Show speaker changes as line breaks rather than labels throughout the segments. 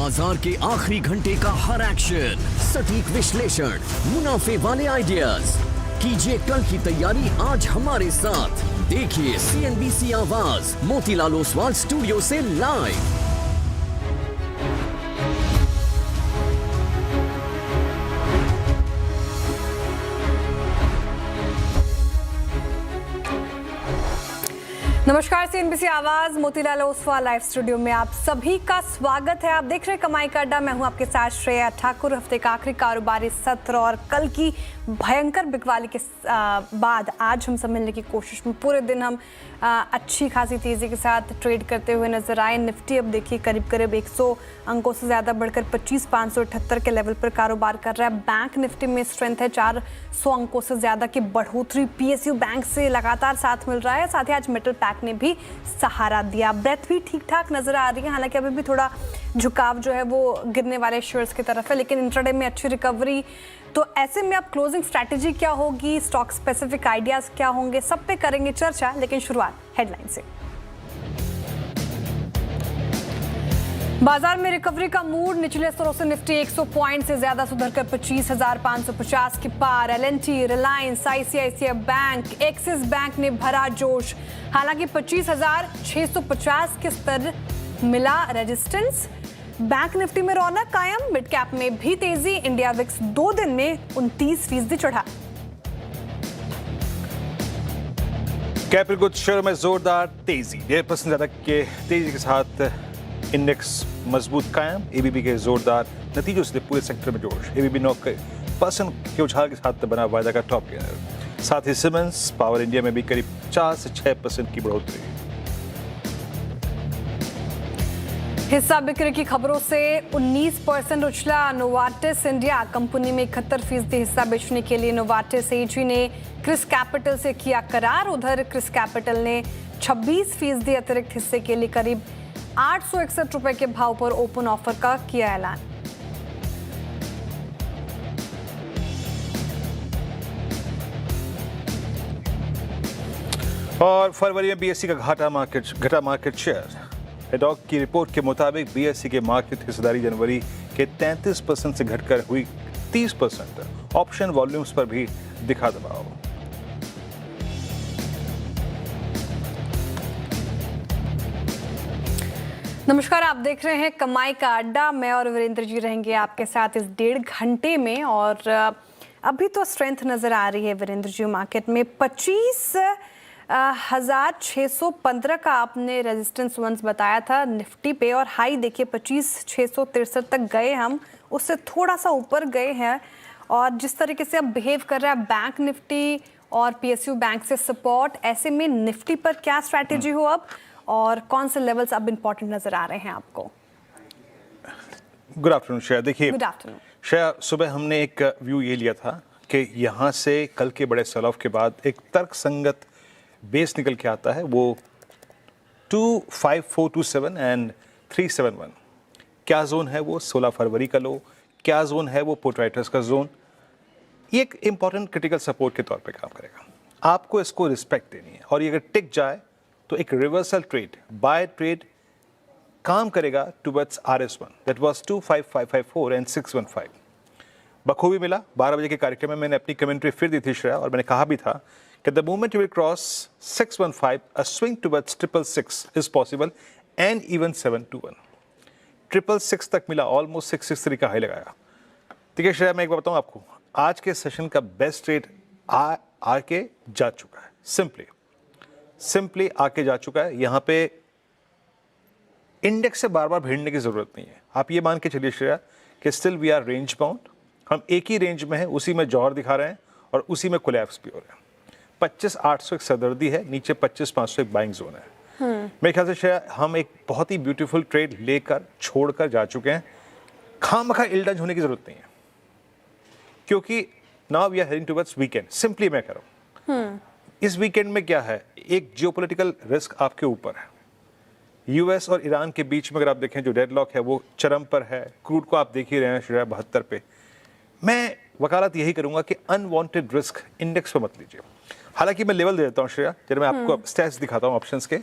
बाजार के आखिरी घंटे का हर एक्शन, सटीक विश्लेषण, मुनाफे वाले आइडियाज। कीजिए कल की तैयारी आज हमारे साथ। देखिए CNBC आवाज मोतीलाल ओसवाल स्टूडियो से लाइव।
नमस्कार, CNBC आवाज मोतीलाल ओसवाल लाइव स्टूडियो में आप सभी का स्वागत है। आप देख रहे हैं कमाई का अड्डा। मैं हूं आपके साथ श्रेया ठाकुर। हफ्ते का आखिरी कारोबारी सत्र और कल की भयंकर बिकवाली के बाद आज हम सब मिलने की कोशिश में पूरे दिन हम अच्छी खासी तेजी के साथ ट्रेड करते हुए नजर आए। निफ्टी अब देखिए करीब 100 अंकों से ज़्यादा बढ़कर 25,578 के लेवल पर कारोबार कर रहा है। बैंक निफ्टी में स्ट्रेंथ है, 400 अंकों से ज़्यादा की बढ़ोतरी PSU बैंक से लगातार साथ मिल रहा है। साथ ही आज मेटल पैक ने भी सहारा दिया। ब्रेथ भी ठीक ठाक नजर आ रही है, हालांकि अभी भी थोड़ा झुकाव जो है वो गिरने वाले शेयर्स की तरफ है, लेकिन इंट्राडे में अच्छी रिकवरी। तो ऐसे में अब क्लोजिंग स्ट्रैटेजी क्या होगी, स्टॉक स्पेसिफिक आइडियाज क्या होंगे, सब पे करेंगे चर्चा। लेकिन शुरुआत हेडलाइन से। बाजार में रिकवरी का मूड, निचले स्तरों से निफ्टी 100 पॉइंट से ज्यादा सुधरकर 25,550 के पार। LNT, Reliance, ICICI bank, axis bank ने भरा जोश। हालांकि 25,650 के स्तर मिला रेजिस्टेंस। बैंक निफ्टी में रौनक कायम, मिड कैप में भी तेजी। इंडिया विक्स 2 दिन में 29% चढ़ा।
कैपिटल गुड्स शेयर में जोरदार तेजी, 1.5% ज्यादा के तेजी के साथ इंडेक्स मजबूत कायम। ABB के जोरदार नतीजों से पूरे सेक्टर में जोश। ABB 9% के उछाल के साथ बना वायदा का टॉप गेनर। साथ ही सीमेंस पावर इंडिया में भी करीब 4 से 6% की बढ़ोतरी।
हिस्सा बिक्री की खबरों से 19% उछला नोवार्टिस इंडिया। कंपनी में 71% हिस्सा बेचने के लिए नोवार्टिस AG ने क्रिस कैपिटल से किया करार। उधर क्रिस कैपिटल ने 26% अतिरिक्त हिस्से के लिए करीब 861 रुपए के भाव पर ओपन ऑफर का किया ऐलान।
और फरवरी में BSE का घटा मार्केट शेयर। एडॉक की रिपोर्ट के मुताबिक BSE के मार्केट हिस्सेदारी जनवरी के 33% से घटकर हुई 30%। ऑप्शन वॉल्यूम्स पर भी दिखा दबाव।
नमस्कार, आप देख रहे हैं कमाई का अड्डा। मैं और वीरेंद्र जी रहेंगे आपके साथ इस 1.5 घंटे में। और अभी तो स्ट्रेंथ नजर आ रही है वीरेंद्र जी मार्केट में। 25,615 का आपने रेजिस्टेंस वंस बताया था निफ्टी पे, और हाई देखिए 25,663 तक गए हम, उससे थोड़ा सा ऊपर गए हैं। और जिस तरीके से अब बिहेव कर रहा है बैंक निफ्टी और PSU बैंक से सपोर्ट, ऐसे में निफ्टी पर क्या स्ट्रैटेजी हो अब, और कौन से लेवल्स अब इंपॉर्टेंट नजर आ रहे हैं आपको?
Good afternoon Shreya. देखिए
गुड आफ्टरनून
श्रेया, सुबह हमने एक व्यू ये लिया था कि यहाँ से कल के बड़े सेल ऑफ के बाद एक तर्कसंगत बेस निकल के आता है, वो 25427 एंड 371। क्या जोन है वो? 16 फरवरी का लो। क्या जोन है वो? पुट राइटर्स का जोन। ये एक इंपॉर्टेंट क्रिटिकल सपोर्ट के तौर पे काम करेगा। आपको इसको रिस्पेक्ट देनी है, और ये अगर टिक जाए तो एक रिवर्सल ट्रेड, बाय ट्रेड काम करेगा towards RS1, that was 25554 and 615। बखूबी मिला। 12 बजे के कार्यक्रम में मैंने अपनी कमेंट्री फिर दी थी श्रेया, और मैंने कहा भी था कि the moment you will cross 615, a swing towards 666 is possible, and even 721। 666 तक मिला, ऑलमोस्ट 663 का हाई लगाया। ठीक है श्रेया, मैं एक बात बताऊं आपको, आज के सेशन का बेस्ट ट्रेड आके जा चुका है। सिंपली आके जा चुका है। यहाँ पे इंडेक्स से बार बार भिड़ने की जरूरत नहीं है। आप ये मान के चलिए श्रेया कि still we are range bound. हम एक ही रेंज में है, उसी में जौहर दिखा रहे हैं और उसी में कोलैप्स भी हो रहे हैं। 25,800 एक सरदर्दी है, नीचे 25,500 एक बाइंग जोन है। मेरे ख्याल से श्रेया हम एक बहुत ही ब्यूटीफुल ट्रेड लेकर छोड़कर जा चुके हैं। खामखा इल्डज होने की जरूरत नहीं है, क्योंकि now we are heading towards weekend. Simply मैं कह रहा हूँ इस वीकेंड में क्या है, एक जियोपॉलिटिकल रिस्क आपके ऊपर है। US और ईरान के बीच में अगर आप देखें जो डेडलॉक है वो चरम पर है। क्रूड को आप देख ही रहे हैं श्रेया 72 पे। मैं वकालत यही करूंगा कि अनवांटेड रिस्क इंडेक्स पर मत लीजिए। हालांकि मैं लेवल दे देता हूँ श्रेया, जब मैं आपको स्टैट्स दिखाता हूँ ऑप्शंस के।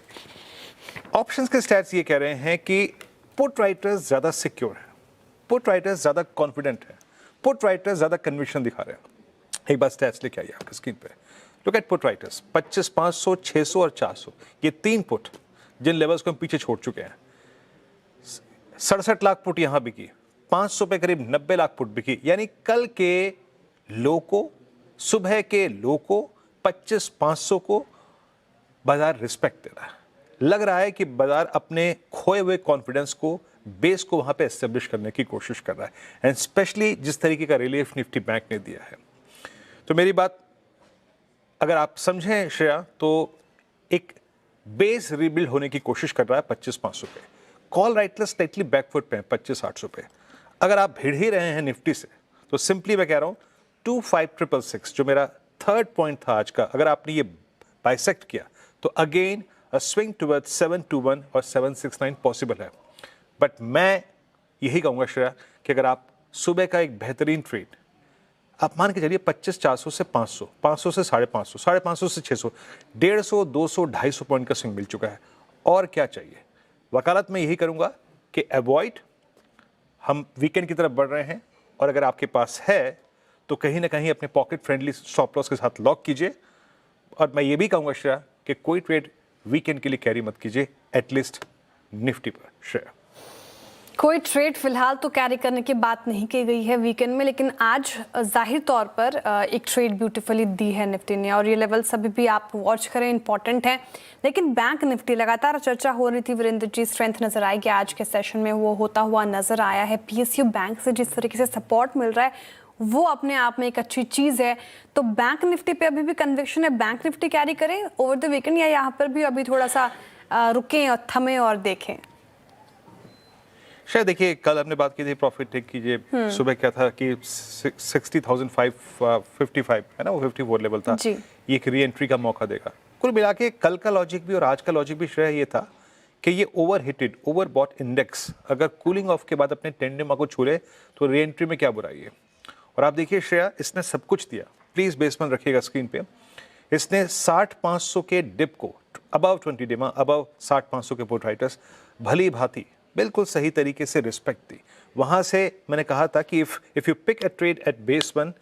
ऑप्शंस के स्टैट्स ये कह रहे हैं कि पुट राइटर्स ज़्यादा सिक्योर है। पुट राइटर्स ज़्यादा कॉन्फिडेंट हैं, पुट राइटर्स ज़्यादा कन्विक्शन दिखा रहे हैं। एक बार स्टैट्स लेके आइए आपकी स्क्रीन पे। लुक एट पुट राइटर्स 25, 500, 600 और 400, ये 3 पुट जिन लेवल्स को हम पीछे छोड़ चुके हैं। 67 लाख पुट यहाँ बिकी, 500 पे करीब 90 लाख पुट बिकी, यानी कल के लो को, सुबह के लो को, 25, 500 को बाजार रिस्पेक्ट दे रहा है। लग रहा है कि बाजार अपने खोए हुए कॉन्फिडेंस को, बेस को वहां पे एस्टेब्लिश करने की कोशिश कर रहा है, एंड स्पेशली जिस तरीके का रिलीफ निफ्टी बैंक ने दिया है। तो मेरी बात अगर आप समझें श्रेया, तो एक बेस रीबिल्ड होने की कोशिश कर रहा है 25-500 पे। कॉल राइटर्स स्लाइटली बैकफुट पे हैं 25-800 पे। अगर आप भिड़ ही रहे हैं निफ्टी से, तो सिंपली मैं कह रहा हूं 25,666 जो मेरा थर्ड पॉइंट था आज का, अगर आपने ये बाइसेक्ट किया तो अगेन अ स्विंग टुवर्ड्स 721 और 769 पॉसिबल है। बट मैं यही कहूंगा श्रेया कि अगर आप सुबह का एक बेहतरीन ट्रेड, आप मान के चलिए 25,400 से 500, 500 से 550, 550 से 600, 150, 200, 250 पॉइंट का स्विंग मिल चुका है। और क्या चाहिए? वकालत में यही करूंगा कि अवॉइड, हम वीकेंड की तरफ बढ़ रहे हैं, और अगर आपके पास है तो कहीं ना कहीं अपने पॉकेट फ्रेंडली स्टॉप लॉस के साथ लॉक कीजिए। और मैं ये भी कहूंगा श्रेया कि कोई ट्रेड वीकेंड के लिए कैरी मत कीजिए, एटलीस्ट निफ्टी पर। श्रेया,
कोई ट्रेड फिलहाल तो कैरी करने की बात नहीं की गई है वीकेंड में, लेकिन आज जाहिर तौर पर एक ट्रेड ब्यूटीफुली दी है निफ्टी ने, और ये लेवल्स अभी भी आप वॉच करें, इंपॉर्टेंट है। लेकिन बैंक निफ्टी लगातार चर्चा हो रही थी, वीरेंद्र जी, स्ट्रेंथ नजर आएगी आज के सेशन में, वो होता हुआ नजर आया है। पीएसयू बैंक से जिस तरीके से सपोर्ट मिल रहा है वो अपने आप में एक अच्छी चीज है। तो बैंक निफ्टी पे अभी भी कन्विक्शन है, बैंक निफ्टी कैरी करें ओवर द वीकेंड, या यहाँ पर भी अभी थोड़ा सा रुकें और थमें और देखें?
शायद देखिए, कल हमने बात की थी प्रॉफिट टेक कीजिए, सुबह क्या था कि 60,555 है ना, वो 54 लेवल था, ये एक री एंट्री का मौका देगा। कुल मिला के कल का लॉजिक भी और आज का लॉजिक भी श्रेय ये था कि ये overheated, overbought index अगर कूलिंग ऑफ के बाद अपने टेंडेमा को छू ले तो री एंट्री में क्या बुराई है। और आप देखिए श्रेया, इसने सब कुछ दिया, प्लीज बेसमेंट रखिएगा स्क्रीन पे। इसने 60-500 के डिप को अबव 20 डेमा, अबव 60-500 के पुट राइटर्स भली भांति बिल्कुल सही तरीके से रिस्पेक्ट दी। वहां से मैंने कहा था कि if you pick a trade at base 1,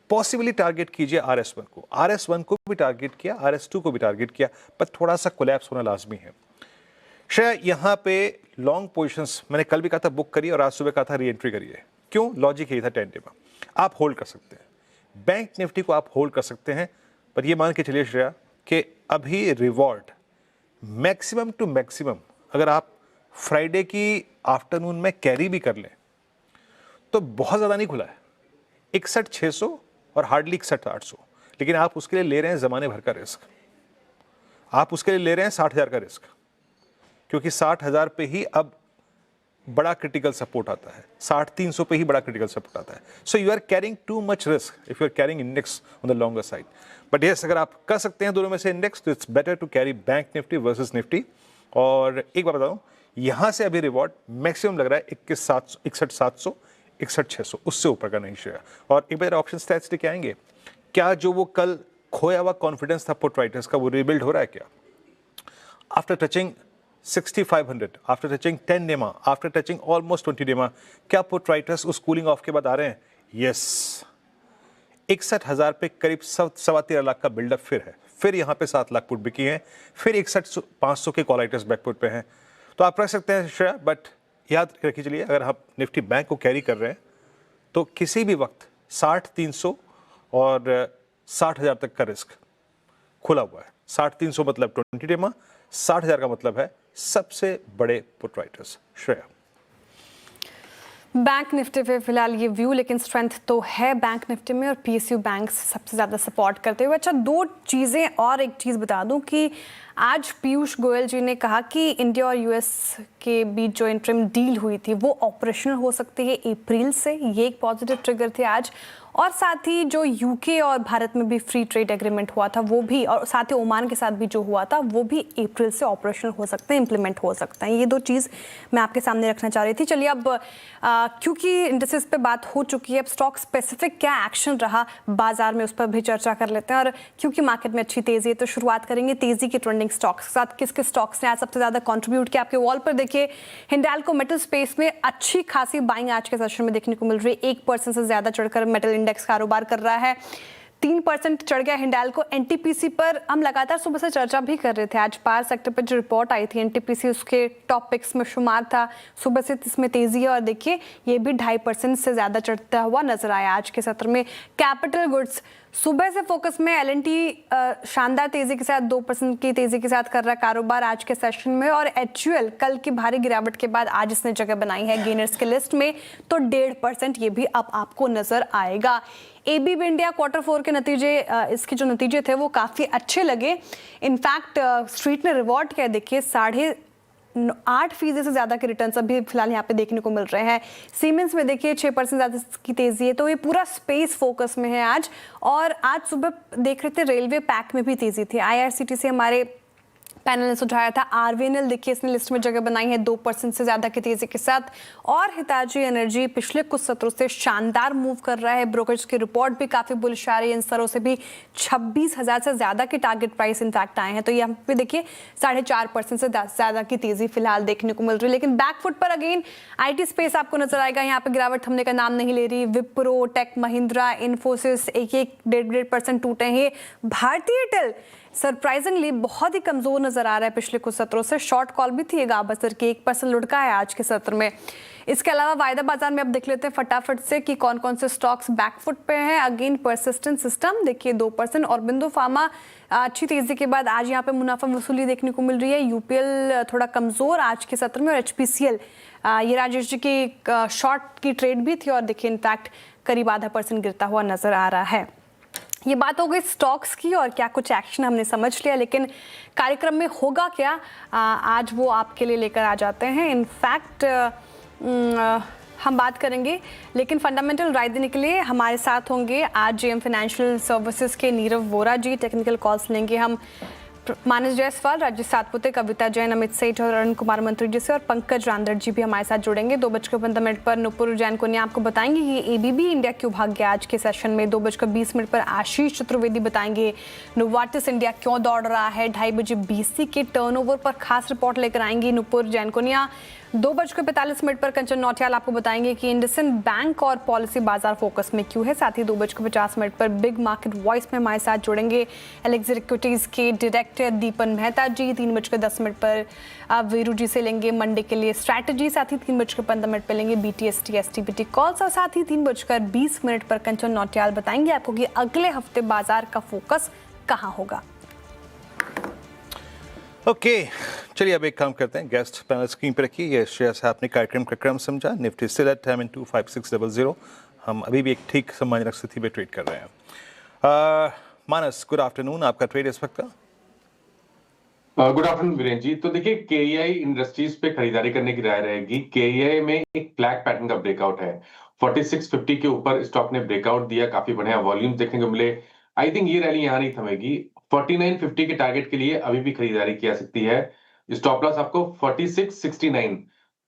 possibly target कीजिए RS1 को। RS1 को भी टारगेट किया, RS2 को भी टारगेट किया, पर थोड़ा सा कोलैप्स होना लाजमी है। शायद यहाँ पे लॉन्ग पोजिशंस मैंने कल भी कहा था बुक करिए, और आज सुबह कहा था री एंट्री करिए। क्यों? लॉजिक यही था 10 डे में आप होल्ड कर सकते हैं, बैंक निफ्टी को आप होल्ड कर सकते हैं, पर ये मान के चलिए श्रेया कि अभी रिवॉर्ड मैक्सिमम टू मैक्सिमम अगर आप फ्राइडे की आफ्टरनून में कैरी भी कर लें तो बहुत ज़्यादा नहीं खुला है, 61,600 और हार्डली 61,800, लेकिन आप उसके लिए ले रहे हैं ज़माने भर का रिस्क, आप उसके लिए ले रहे हैं 60,000 का रिस्क, क्योंकि 60,000 पे ही अब बड़ा क्रिटिकल सपोर्ट आता है, 60,300 पे ही बड़ा क्रिटिकल सपोर्ट आता है। So you are carrying too much risk if you are carrying index on the longer side. But yes, अगर आप कर सकते हैं दोनों में से इंडेक्स, तो it's better to carry bank Nifty versus Nifty. और एक बार बताऊं, यहां से अभी रिवॉर्ड मैक्सिमम लग रहा है 61,700, 61,600, उससे ऊपर का नहीं शेयर। और एक बार ऑप्शन स्टैट्स लेके आएंगे, क्या जो वो कल खोया हुआ कॉन्फिडेंस था पुट राइटर्स का, वो रिबिल्ड हो रहा है क्या? आफ्टर टचिंग 6,500, आफ्टर टचिंग 10 डेमा, आफ्टर टचिंग ऑलमोस्ट 20 डेमा, क्या पुट राइटर्स उस कूलिंग ऑफ के बाद आ रहे हैं? यस, 61,000 पे करीब 13.25 लाख का बिल्डअप फिर है, फिर यहाँ पे 7 लाख पुट बिकी हैं, फिर 61,500 के कॉल राइटर्स बैकपुट पे हैं। तो आप रख सकते हैं श्रेया, बट याद रखिए चलिए, अगर आप निफ्टी बैंक को कैरी कर रहे हैं तो किसी भी वक्त 60,300 और 60,000 तक का रिस्क खुला हुआ है। 60,300 मतलब 20 डेमा, 60,000 का मतलब है सबसे बड़े put writers. Shreya,
bank Nifty पे फिलहाल ये व्यू, लेकिन स्ट्रेंथ तो है बैंक निफ्टी में, और पीएसयू बैंक सबसे ज़्यादा सपोर्ट करते हुए। अच्छा, दो चीज़ें और, एक चीज़ बता दूं कि आज पीयूष गोयल जी ने कहा कि इंडिया और यूएस के बीच जो इंटरिम डील हुई थी वो ऑपरेशनल हो सकती है अप्रैल से, ये एक पॉजिटिव ट्रिगर थे आज। और साथ ही जो यूके और भारत में भी फ्री ट्रेड एग्रीमेंट हुआ था वो भी, और साथ ही ओमान के साथ भी जो हुआ था वो भी अप्रैल से ऑपरेशनल हो सकते हैं, इंप्लीमेंट हो सकते हैं। ये दो चीज़ मैं आपके सामने रखना चाह रही थी। चलिए अब क्योंकि इंडेक्सेस पे बात हो चुकी है, अब स्टॉक स्पेसिफिक क्या एक्शन रहा बाजार में उस पर भी चर्चा कर लेते हैं। और क्योंकि मार्केट में अच्छी तेज़ी है तो शुरुआत करेंगे तेज़ी के ट्रेंडिंग बाइंग स्टॉक्स के साथ किस किस स्टॉक्स ने आज सबसे ज्यादा कंट्रीब्यूट किया। आपके वॉल पर देखिए हिंडाल्को मेटल स्पेस में अच्छी खासी बाइंग आज के सेशन में देखने को मिल रही है। 1% से ज्यादा चढ़कर मेटल इंडेक्स कारोबार कर रहा है। 3% चढ़ गया हिंडाल्को। एनटीपीसी पर हम लगातार सुबह से चर्चा भी कर रहे थे। आज पावर सेक्टर पर जो रिपोर्ट आई थी एनटीपीसी उसके टॉप पिक्स में शुमार था। सुबह से इसमें तेजी है और देखिए ये भी 2.5% से ज्यादा चढ़ता हुआ नजर आया आज के सत्र में। कैपिटल गुड्स सुबह से फोकस में। एलएनटी शानदार तेजी के साथ 2% की तेजी के साथ कर रहा कारोबार आज के सेशन में। और एचयूएल कल की भारी गिरावट के बाद आज इसने जगह बनाई है गेनर्स के लिस्ट में, तो 1.5% ये भी अब आपको नजर आएगा। एबीबी इंडिया Q4 के नतीजे, इसके जो नतीजे थे वो काफी अच्छे लगे। इनफैक्ट स्ट्रीट ने रिवॉर्ड किया, देखिए 8.5% से ज्यादा के रिटर्न्स अभी फिलहाल यहाँ पे देखने को मिल रहे हैं। सीमेंस में देखिए 6% ज्यादा की तेजी है, तो ये पूरा स्पेस फोकस में है आज। और आज सुबह देख रहे थे रेलवे पैक में भी तेजी थी। आईआरसीटीसी हमारे पैनल ने सुझाया था। आरवीएनएल देखिए इसने लिस्ट में जगह बनाई है 2% से ज्यादा की तेजी के साथ। और हिताची एनर्जी पिछले कुछ सत्रों से शानदार मूव कर रहा है। ब्रोकरेज की रिपोर्ट भी काफी बुलिश आ रही है। इन स्तरों से भी 26,000 से ज्यादा के टारगेट प्राइस इनफैक्ट आए हैं, तो यहाँ पे देखिए 4.5% से ज्यादा की तेजी फिलहाल देखने को मिल रही है। लेकिन बैकफुट पर अगेन आईटी स्पेस आपको नजर आएगा। यहाँ पे गिरावट थमने का नाम नहीं ले रही। विप्रो, टेक महिंद्रा, इन्फोसिस 1.5% टूटे हैं। भारतीय एयरटेल सरप्राइजिंगली बहुत ही कमजोर नजर आ रहा है पिछले कुछ सत्रों से। शॉर्ट कॉल भी थी गाबसर की, 1% लुढ़का है आज के सत्र में। इसके अलावा वायदा बाजार में अब देख लेते हैं फटाफट से कि कौन कौन से स्टॉक्स बैकफुट पे हैं। अगेन परसिस्टेंट सिस्टम देखिए 2%। और बिंदु फार्मा अच्छी तेजी के बाद आज यहाँ पे मुनाफा वसूली देखने को मिल रही है। यूपीएल थोड़ा कमजोर आज के सत्र में। और एचपीसीएल ये राजेश जी की शॉर्ट की ट्रेड भी थी और देखिए इनफैक्ट करीब 0.5% गिरता हुआ नजर आ रहा है। ये बात हो गई स्टॉक्स की और क्या कुछ एक्शन हमने समझ लिया, लेकिन कार्यक्रम में होगा क्या आज वो आपके लिए लेकर आ जाते हैं। इनफैक्ट हम बात करेंगे, लेकिन फंडामेंटल राय देने के लिए हमारे साथ होंगे आज जेएम फाइनेंशियल सर्विसेज के नीरव वोरा जी। टेक्निकल कॉल्स लेंगे हम मानस जायसवाल, राजेश सातपुते, कविता जैन, अमित सेठ और अरुण कुमार मंत्री जी से। और पंकज रांदर जी भी हमारे साथ जुड़ेंगे। 2:15 पर नुपुर जैन कोनिया आपको बताएंगे कि एबीबी इंडिया क्यों भाग गया आज के सेशन में। 2:20 पर आशीष चतुर्वेदी बताएंगे नोवार्टिस इंडिया क्यों दौड़ रहा है। 2:30 बजे बीसी के टर्नओवर पर खास रिपोर्ट लेकर आएंगी नुपुर जैन कोनिया। 2:45 पर कंचन नौटियाल आपको बताएंगे कि इंडसइंड बैंक और पॉलिसी बाजार फोकस में क्यों है। साथ ही 2:50 पर बिग मार्केट वॉइस में हमारे साथ जुड़ेंगे एलेक्सिस इक्विटीज के डायरेक्टर दीपन मेहता जी। 3:10 पर वीरू जी से लेंगे मंडे के लिए स्ट्रैटेजी। साथ ही 3:15 पर लेंगे बीटीएसटी एसटीपीटी कॉल्स। और साथ ही 3:20 पर कंचन नौटियाल बताएंगे आपको कि अगले हफ्ते बाजार का फोकस कहाँ होगा।
ओके चलिए अब एक काम करते हैं। गेस्ट पैनल स्क्रीन पर रखिए। ये श्रेया से आपने कार्यक्रम का क्रम समझा। Nifty still at 25600। हम अभी भी एक ठीक सम्मानजनक स्थिति पे ट्रेड कर रहे हैं। मानस, गुड आफ्टरनून। आपका ट्रेड इस वक्त का?
गुड आफ्टरनून वीरेंद्र जी। तो देखिए केईआई इंडस्ट्रीज पे खरीदारी करने की राय रहेगी। केईआई में एक फ्लैग पैटर्न का ब्रेकआउट है। 4650 के ऊपर स्टॉक ने ब्रेकआउट दिया, काफी बढ़िया वॉल्यूम देखने को मिले। आई थिंक ये रैली यहाँ नहीं थमेगी। 4950 के टारगेट के लिए अभी भी खरीदारी की जा सकती है। स्टॉप लॉस आपको 4669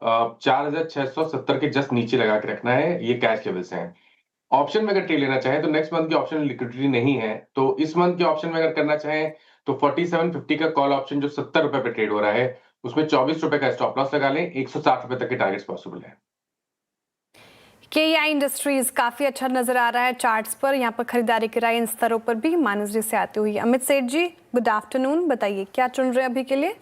4670 के जस्ट नीचे लगा के रखना है। ये कैश लेवल्स हैं। ऑप्शन में अगर ट्रेड लेना चाहें तो नेक्स्ट मंथ की ऑप्शन लिक्विडिटी नहीं है, तो इस मंथ के ऑप्शन में अगर करना चाहें तो 4750 का कॉल ऑप्शन जो 70 रुपए पे ट्रेड हो रहा है उसमें 24 रुपए का स्टॉप लॉस लगा लें। 160 रुपए तक के टारगेट्स पॉसिबल है।
केईआई इंडस्ट्रीज काफी अच्छा नजर आ रहा है चार्ट्स पर। यहाँ पर खरीदारी की राय इन स्तरों पर भी मानस जी से आती हुई। अमित सेठ जी गुड आफ्टरनून, बताइए क्या चुन रहे हैं अभी के लिए।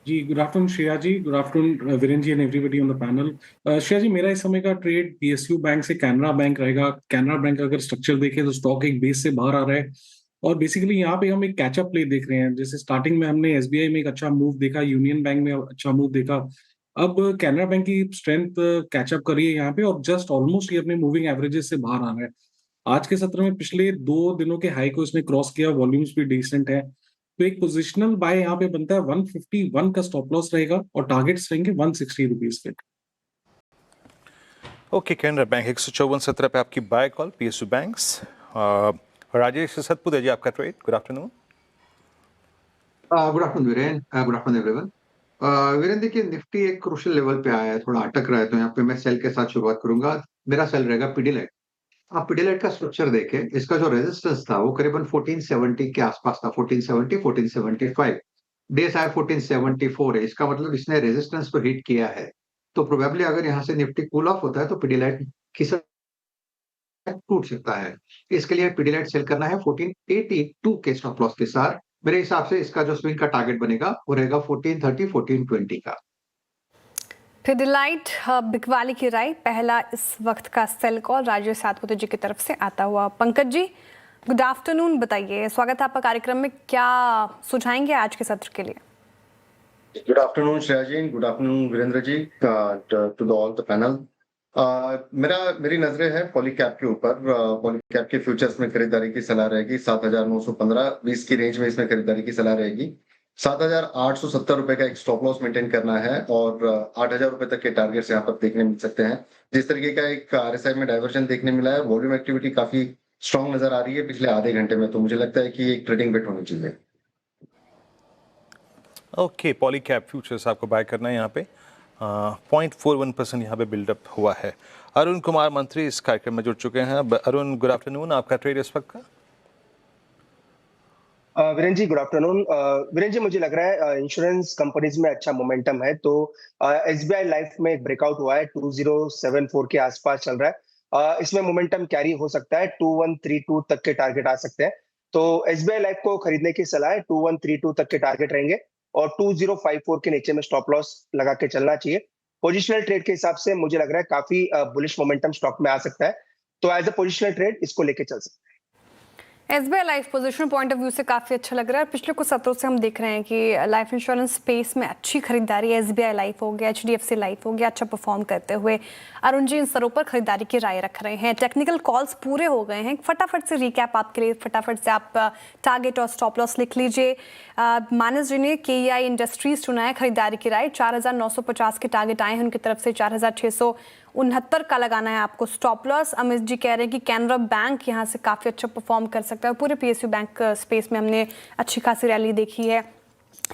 जी good afternoon Shreya ji, good afternoon Virendra ji and everybody on the panel. Shreya ji, मेरा इस समय का ट्रेड पीएसयू बैंक से कैनरा बैंक रहेगा। कैनरा बैंक अगर स्ट्रक्चर देखें तो स्टॉक एक बेस से बाहर आ रहा है और बेसिकली यहाँ पे हम एक कैचअप प्ले देख रहे हैं। जैसे स्टार्टिंग में हमने एसबीआई में एक अच्छा मूव देखा, यूनियन बैंक में अच्छा मूव देखा। अब कैनरा बैंक की स्ट्रेंथ कैचअप करी है यहाँ पे और जस्ट ऑलमोस्ट ये अपने मूविंग एवरेजेस से बाहर आ रहा है। आज के सत्र में पिछले 2 दिनों के हाई को इसने क्रॉस किया, वॉल्यूम्स भी डिसेंट है। तो एक पोजिशनल बाय यहाँ पे बनता है। 151 का स्टॉप लॉस रहेगा और टारगेट्स रहेंगे 160 रुपीज के।
ओके, कैनरा बैंक 154.70 पे आपकी buy call. PSU banks Rajesh Satpute ji आपका trade. Good afternoon.
Good afternoon Virendra, good afternoon everyone. Virendra देखिए निफ्टी एक क्रूशियल लेवल पे आया है, थोड़ा अटक रहा है, तो यहाँ पे मैं सेल के साथ शुरुआत करूंगा। मेरा सेल रहेगा पिडिलाइट। आप पिडिलाइट का स्ट्रक्चर देखें, इसका जो रेजिस्टेंस था वो करीबन 1470 के आसपास था, 1470 1475। DSI 1474 है, इसका मतलब इसने रेजिस्टेंस पर हिट किया है। तो प्रोबेबली अगर यहाँ से निफ्टी कूल ऑफ होता है तो पिडिलाइट टूट सकता है। इसके लिए पिडिलाइट सेल करना है 1482 के स्टॉप लॉस के साथ। मेरे हिसाब से इसका जो स्विंग का टारगेट बनेगा वो रहेगा 1430 1420 का।
पिडिलाइट बिकवाली की राय, पहला इस वक्त का सेल कॉल राजेश सातपुते जी की तरफ से आता हुआ। पंकज जी गुड आफ्टरनून, बताइए, स्वागत है आपका कार्यक्रम में, क्या सुझाएंगे आज के सत्र के लिए?
Good afternoon Shreya ji, good afternoon Virendra ji, to all the panel. मेरी नजरें है पॉलीकैप के ऊपर। पॉलीकैप के फ्यूचर्स में खरीदारी की सलाह रहेगी 7,915 20 की रेंज में इसमें खरीदारी की सलाह रहेगी। 7,870 रुपए का एक स्टॉप लॉस मेंटेन करना है और 8,000 रुपए तक के टारगेट्स यहाँ पर देखने मिल सकते हैं। जिस तरीके का एक RSI में डाइवर्जन देखने मिला है, वॉल्यूम एक्टिविटी काफी स्ट्रॉन्ग नजर आ रही है पिछले आधे घंटे में, तो मुझे लगता है कि एक ट्रेडिंग बेट होनी चाहिए।
ओके, पॉलीकैप फ्यूचर्स आपको बाय करना है यहाँ पे। 0.41% यहाँ पे बिल्डअप हुआ है। अरुण कुमार मंत्री इस कार्यक्रम में जुड़ चुके हैं। अरुण गुड आफ्टरनून, आपका ट्रेड इस वक्त का?
Virendra ji good afternoon. वीरेंद्र जी मुझे लग रहा है इंश्योरेंस कंपनीज में अच्छा मोमेंटम है, तो SBI लाइफ में एक ब्रेकआउट हुआ है 2074 के आसपास चल रहा है। इसमें मोमेंटम कैरी हो सकता है, 2132 तक के टारगेट आ सकते हैं। तो SBI लाइफ को खरीदने की सलाह है, 2132 तक के टारगेट रहेंगे और 2054 के नीचे में स्टॉप लॉस लगा के चलना चाहिए। पोजिशनल ट्रेड के हिसाब से मुझे लग रहा है काफी बुलिश मोमेंटम स्टॉक में आ सकता है, तो एज अ पोजिशनल ट्रेड इसको लेके चल सकते हैं।
SBI life position point of view से काफ़ी अच्छा लग रहा है। पिछले कुछ सत्रों से हम देख रहे हैं कि लाइफ इंश्योरेंस स्पेस में अच्छी खरीदारी है। SBI लाइफ हो गया, HDFC लाइफ हो गया, अच्छा परफॉर्म करते हुए अरुण जी इन स्तरों पर खरीदारी की राय रख रहे हैं। टेक्निकल कॉल्स पूरे हो गए हैं, फटाफट से रिकैप आपके लिए, फटाफट से आप टारगेट और स्टॉप लॉस लिख लीजिए। मानस जी ने KEI इंडस्ट्रीज चुना है खरीदारी की राय, 4,950 के टारगेट आए हैं उनकी तरफ से, 4,669 का लगाना है आपको स्टॉप लॉस। अमित जी कह रहे हैं कि कैनरा बैंक यहाँ से काफ़ी अच्छा परफॉर्म कर सकता है। पूरे PSU बैंक स्पेस में हमने अच्छी खासी रैली देखी है।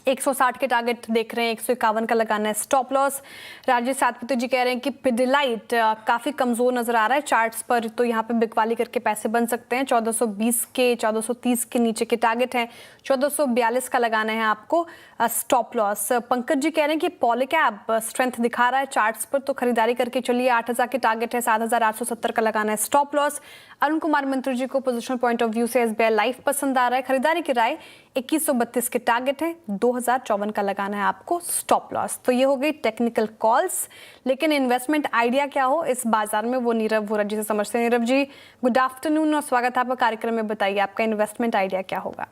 160 के टारगेट देख रहे हैं, 151 का लगाना है स्टॉप लॉस। राजेश सातपुते जी कह रहे हैं कि पिडिलाइट काफ़ी कमज़ोर नज़र आ रहा है चार्ट्स पर, तो यहाँ पे बिकवाली करके पैसे बन सकते हैं। 1420 के 1430 के नीचे के टारगेट हैं, 1442 का लगाना है आपको स्टॉप लॉस। पंकज जी कह रहे हैं कि पॉलीकैप स्ट्रेंथ दिखा रहा है चार्ट्स पर, तो खरीदारी करके चलिए। 8,000 के टारगेट है, 7,870 का लगाना है स्टॉप लॉस। अरुण कुमार मंत्री जी को पोजिशन पॉइंट ऑफ व्यू से SBI लाइफ पसंद आ रहा है, खरीदारी की राय 2132 के टारगेट है, 2054 का लगाना है आपको स्टॉप लॉस। तो ये हो गई टेक्निकल कॉल्स, लेकिन इन्वेस्टमेंट आइडिया क्या हो इस बाजार में वो नीरव वोरा जी से समझते हैं। नीरव जी गुड आफ्टरनून और स्वागत है आपका कार्यक्रम में, बताइए आपका इन्वेस्टमेंट आइडिया क्या होगा?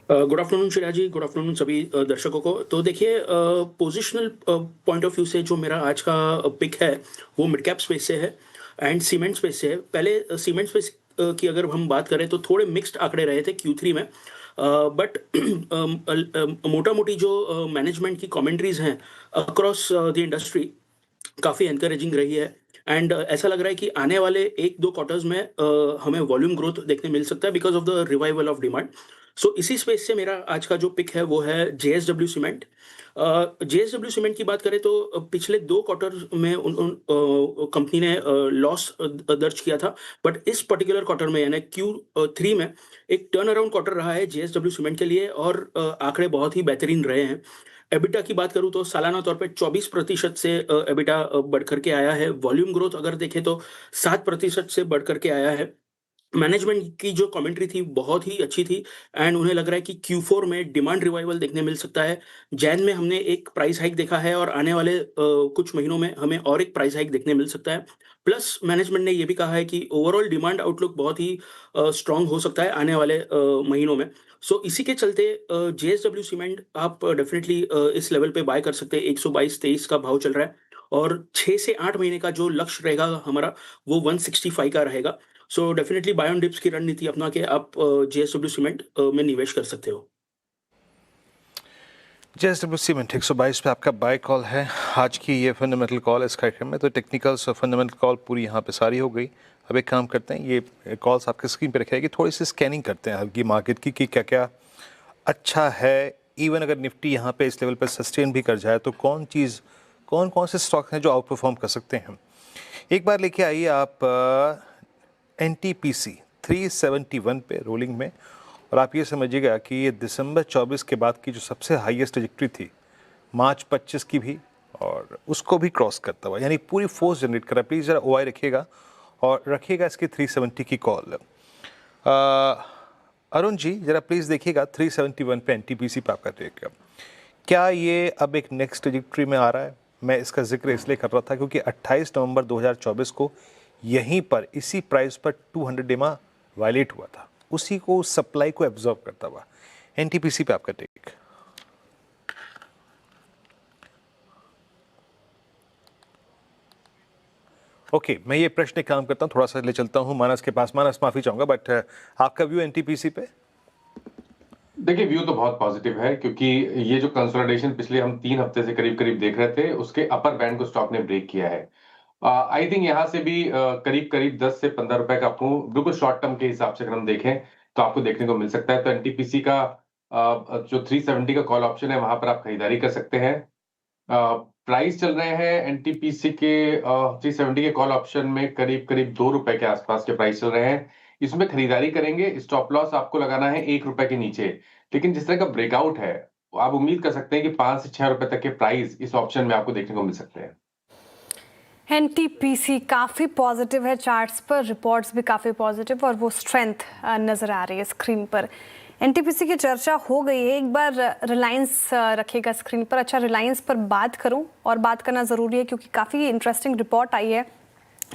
Good afternoon Shreya ji, good afternoon सभी दर्शकों को। तो देखिए, पोजिशनल पॉइंट ऑफ व्यू से जो मेरा आज का पिक है वो मिड कैप स्पेस से है एंड सीमेंट स्पेस से है। पहले सीमेंट स्पेस की अगर हम बात करें तो थोड़े मिक्स्ड आंकड़े रहे थे Q3 में, बट मोटा मोटी जो मैनेजमेंट की कमेंट्रीज हैं अक्रॉस द इंडस्ट्री काफ़ी एनकरेजिंग रही है एंड ऐसा लग रहा है कि आने वाले 1-2 क्वार्टर्स में हमें वॉल्यूम ग्रोथ देखने मिल सकता है because of the revival of demand. So इसी स्पेस से मेरा आज का जो पिक है वो है JSW सीमेंट। JSW सीमेंट की बात करें तो पिछले 2 क्वार्टर में कंपनी ने लॉस दर्ज किया था, बट इस पर्टिकुलर क्वार्टर में यानी Q3 में एक टर्न अराउंड क्वार्टर रहा है JSW सीमेंट के लिए और आंकड़े बहुत ही बेहतरीन रहे हैं। एबिटा की बात करूं तो सालाना तौर पे 24% से एबिटा बढ़कर के आया है। वॉल्यूम ग्रोथ अगर देखें तो 7% से बढ़कर के आया है। मैनेजमेंट की जो कमेंट्री थी बहुत ही अच्छी थी एंड उन्हें लग रहा है कि Q4 में डिमांड रिवाइवल देखने मिल सकता है। जैन में हमने एक प्राइस हाइक देखा है और आने वाले कुछ महीनों में हमें और एक प्राइस हाइक देखने मिल सकता है। प्लस मैनेजमेंट ने ये भी कहा है कि ओवरऑल डिमांड आउटलुक बहुत ही स्ट्रांग हो सकता है आने वाले महीनों में। सो इसी के चलते JSW सीमेंट आप डेफिनेटली इस लेवल पे बाय कर सकते हैं। 122-23 का भाव चल रहा है और 6 से 8 महीने का जो लक्ष्य रहेगा हमारा वो 165 का रहेगा। So definitely buy on dips की रणनीति अपना के आप JSW सीमेंट में निवेश कर सकते हो।
JSW सीमेंट 122 पे आपका बाय कॉल है। आज की ये फंडामेंटल कॉल इस कार्यक्रम में, तो टेक्निकल्स और फंडामेंटल कॉल पूरी यहाँ पे सारी हो गई। अब एक काम करते हैं, ये कॉल्स आपके स्क्रीन पे रखेगी, थोड़ी सी स्कैनिंग करते हैं हल्की मार्केट की कि क्या क्या अच्छा है। इवन अगर निफ्टी यहाँ पे इस लेवल पर सस्टेन भी कर जाए तो कौन कौन से स्टॉक हैं जो आउट परफॉर्म कर सकते हैं। एक बार लेके आइए आप NTPC 371 पे रोलिंग में, और आप ये समझिएगा कि ये दिसंबर 24 के बाद की जो सबसे हाईएस्ट ट्रैजेक्टरी थी, मार्च 25 की भी, और उसको भी क्रॉस करता हुआ, यानी पूरी फोर्स जनरेट कर रहा है। प्लीज़ ज़रा OI रखिएगा और रखिएगा इसकी 370 की कॉल। अरुण जी ज़रा प्लीज़ देखिएगा 371 पे NTPC पे आपका टेक, क्या ये अब एक नेक्स्ट ट्रैजेक्टरी में आ रहा है? मैं इसका जिक्र इसलिए कर रहा था क्योंकि 28 नवंबर 2024 को यहीं पर इसी प्राइस पर 200 डेमा वायलेट हुआ था, उसी को सप्लाई को एब्जॉर्ब करता हुआ। NTPC पे आपका टेक। ओके, मैं ये प्रश्न एक काम करता हूँ, थोड़ा सा ले चलता हूँ मानस के पास। मानस माफी चाहूंगा, बट आपका व्यू NTPC पे?
देखिए, व्यू तो बहुत पॉजिटिव है क्योंकि ये जो कंसोलिडेशन पिछले हम 3 हफ्ते से करीब करीब देख रहे थे, उसके अपर बैंड को स्टॉक ने ब्रेक किया है। आई थिंक यहाँ से भी करीब करीब 10 से 15 रुपए का आपको बिल्कुल शॉर्ट टर्म के हिसाब से अगर हम देखें तो आपको देखने को मिल सकता है। तो NTPC का जो 370 का कॉल ऑप्शन है, वहां पर आप खरीदारी कर सकते हैं। प्राइस चल रहे हैं NTPC के 370 के कॉल ऑप्शन में करीब करीब 2 रुपए के आसपास के प्राइस चल रहे हैं। इसमें खरीदारी करेंगे, स्टॉप लॉस आपको लगाना है 1 रुपए के नीचे। लेकिन जिस तरह का ब्रेकआउट है, आप उम्मीद कर सकते हैं कि 5 से 6 रुपए तक के प्राइस इस ऑप्शन में आपको देखने को मिल सकते हैं।
NTPC काफ़ी पॉजिटिव है चार्ट्स पर, रिपोर्ट्स भी काफ़ी पॉजिटिव और वो स्ट्रेंथ नज़र आ रही है स्क्रीन पर। NTPC की चर्चा हो गई है, एक बार रिलायंस रखिएगा स्क्रीन पर। अच्छा, रिलायंस पर बात करूं, और बात करना ज़रूरी है क्योंकि काफ़ी इंटरेस्टिंग रिपोर्ट आई है,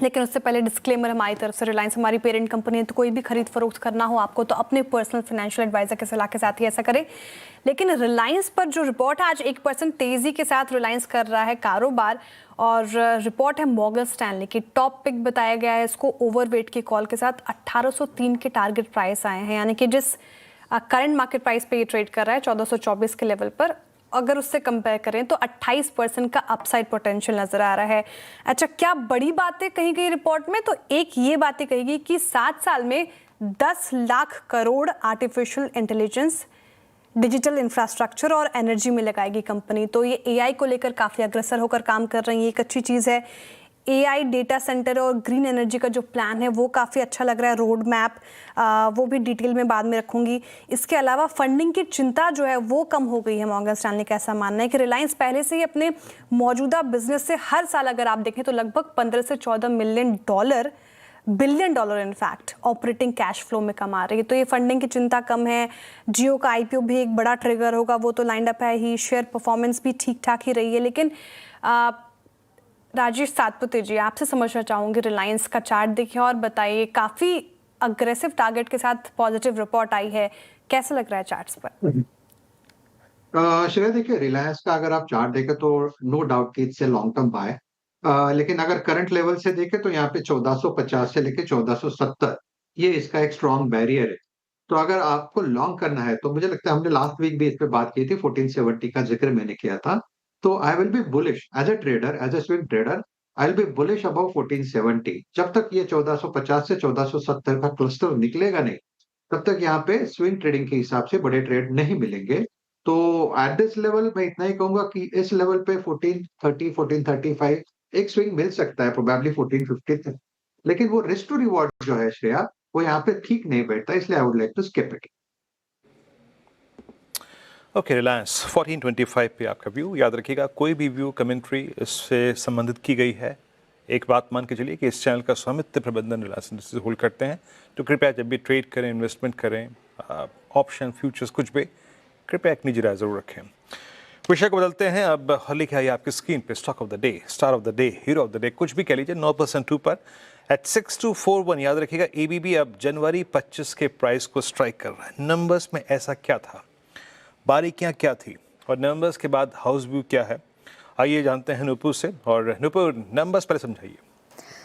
लेकिन उससे पहले डिस्क्लेमर हमारी तरफ से, रिलायंस हमारी पेरेंट कंपनी है, तो कोई भी खरीद फरोख्त करना हो आपको तो अपने पर्सनल फाइनेंशियल एडवाइजर की सलाह के साथ ही ऐसा करें। लेकिन रिलायंस पर जो रिपोर्ट है, आज 1% तेज़ी के साथ रिलायंस कर रहा है कारोबार, और रिपोर्ट है मॉर्गन स्टैनली की। टॉप पिक बताया गया है इसको, ओवरवेट की कॉल के साथ 1803 के टारगेट प्राइस आए हैं, यानी कि जिस करंट मार्केट प्राइस पे ये ट्रेड कर रहा है 1424 के लेवल पर, अगर उससे कंपेयर करें तो 28% का अपसाइड पोटेंशियल नजर आ रहा है। अच्छा, क्या बड़ी बातें कही गई रिपोर्ट में? तो एक ये बातें कही गई कि 7 साल में 10 lakh crore artificial intelligence, digital infrastructure और एनर्जी में लगाएगी कंपनी। तो ये AI को लेकर काफ़ी अग्रसर होकर काम कर रही है, एक अच्छी चीज़ है। AI डेटा सेंटर और ग्रीन एनर्जी का जो प्लान है वो काफ़ी अच्छा लग रहा है, रोड मैप, वो भी डिटेल में बाद में रखूंगी। इसके अलावा फंडिंग की चिंता जो है वो कम हो गई है। मॉर्गन स्टैनली का ऐसा मानना है कि रिलायंस पहले से ही अपने मौजूदा बिजनेस से हर साल अगर आप देखें तो लगभग 15 से 14 billion dollar in fact operating cash flow में कमा रही है। तो ये फंडिंग की चिंता कम है। जियो का IPO भी एक बड़ा ट्रिगर होगा, वो तो लाइंड अप है ही। शेयर परफॉर्मेंस भी ठीक ठाक ही रही है। लेकिन राजेश सातपुते जी, आपसे समझना चाहूँगी, रिलायंस का चार्ट देखिए और बताइए, काफ़ी अग्रेसिव टारगेट के साथ पॉजिटिव रिपोर्ट आई है, कैसा लग रहा है चार्ट्स पर?
श्रेया, देखिए रिलायंस का अगर आप चार्ट देखें तो नो डाउट कि इससे लॉन्ग टर्म बाय, लेकिन अगर करंट लेवल से देखें तो यहाँ पे 1450 से लेके 1470 ये इसका एक स्ट्रॉन्ग बैरियर है। तो अगर आपको लॉन्ग करना है तो मुझे लगता है, हमने लास्ट वीक भी इस पे बात की थी, 1470 का जिक्र मैंने किया था। तो I will be bullish as a trader, as a swing trader, I will be bullish about 1470। जब तक ये 1450 से 1470 का क्लस्टर निकलेगा नहीं, तब तक यहाँ पे स्विंग ट्रेडिंग के हिसाब से बड़े ट्रेड नहीं मिलेंगे। तो एट दिस लेवल मैं इतना ही कहूंगा कि इस लेवल पे 1430, 1435 एक स्विंग मिल सकता है, प्रोबेबली 1450 तक। लेकिन वो रिस्क टू रिवॉर्ड जो है श्रेया, वो यहाँ पे ठीक नहीं बैठता, इसलिए I would like to skip it.
Okay, Reliance 1425 पे आपका व्यू। याद रखिएगा, कोई भी व्यू कमेंट्री इससे संबंधित की गई है। एक बात मान के चलिए कि इस चैनल का स्वामित्व प्रबंधन रिलायंस इंडस्ट्रीज होल्ड करते हैं, तो कृपया जब भी ट्रेड करें, इन्वेस्टमेंट करें, ऑप्शन, फ्यूचर्स, कुछ भी, कृपया एक निजी राय जरूर रखें। विषय को बदलते हैं। अब लिखा है आपकी स्क्रीन पे stock of the day, star of the day, hero of the day, कुछ भी कह लीजिए, 9% ऊपर एट 6241। याद रखिएगा, ABB अब जनवरी 25 के प्राइस को स्ट्राइक कर रहा है। नंबर्स में ऐसा क्या था, बारीकियां क्या थी, और नंबर्स के बाद हाउस व्यू क्या है, आइए जानते हैं नुपुर से। और नुपुर, नंबर्स पहले समझाइए,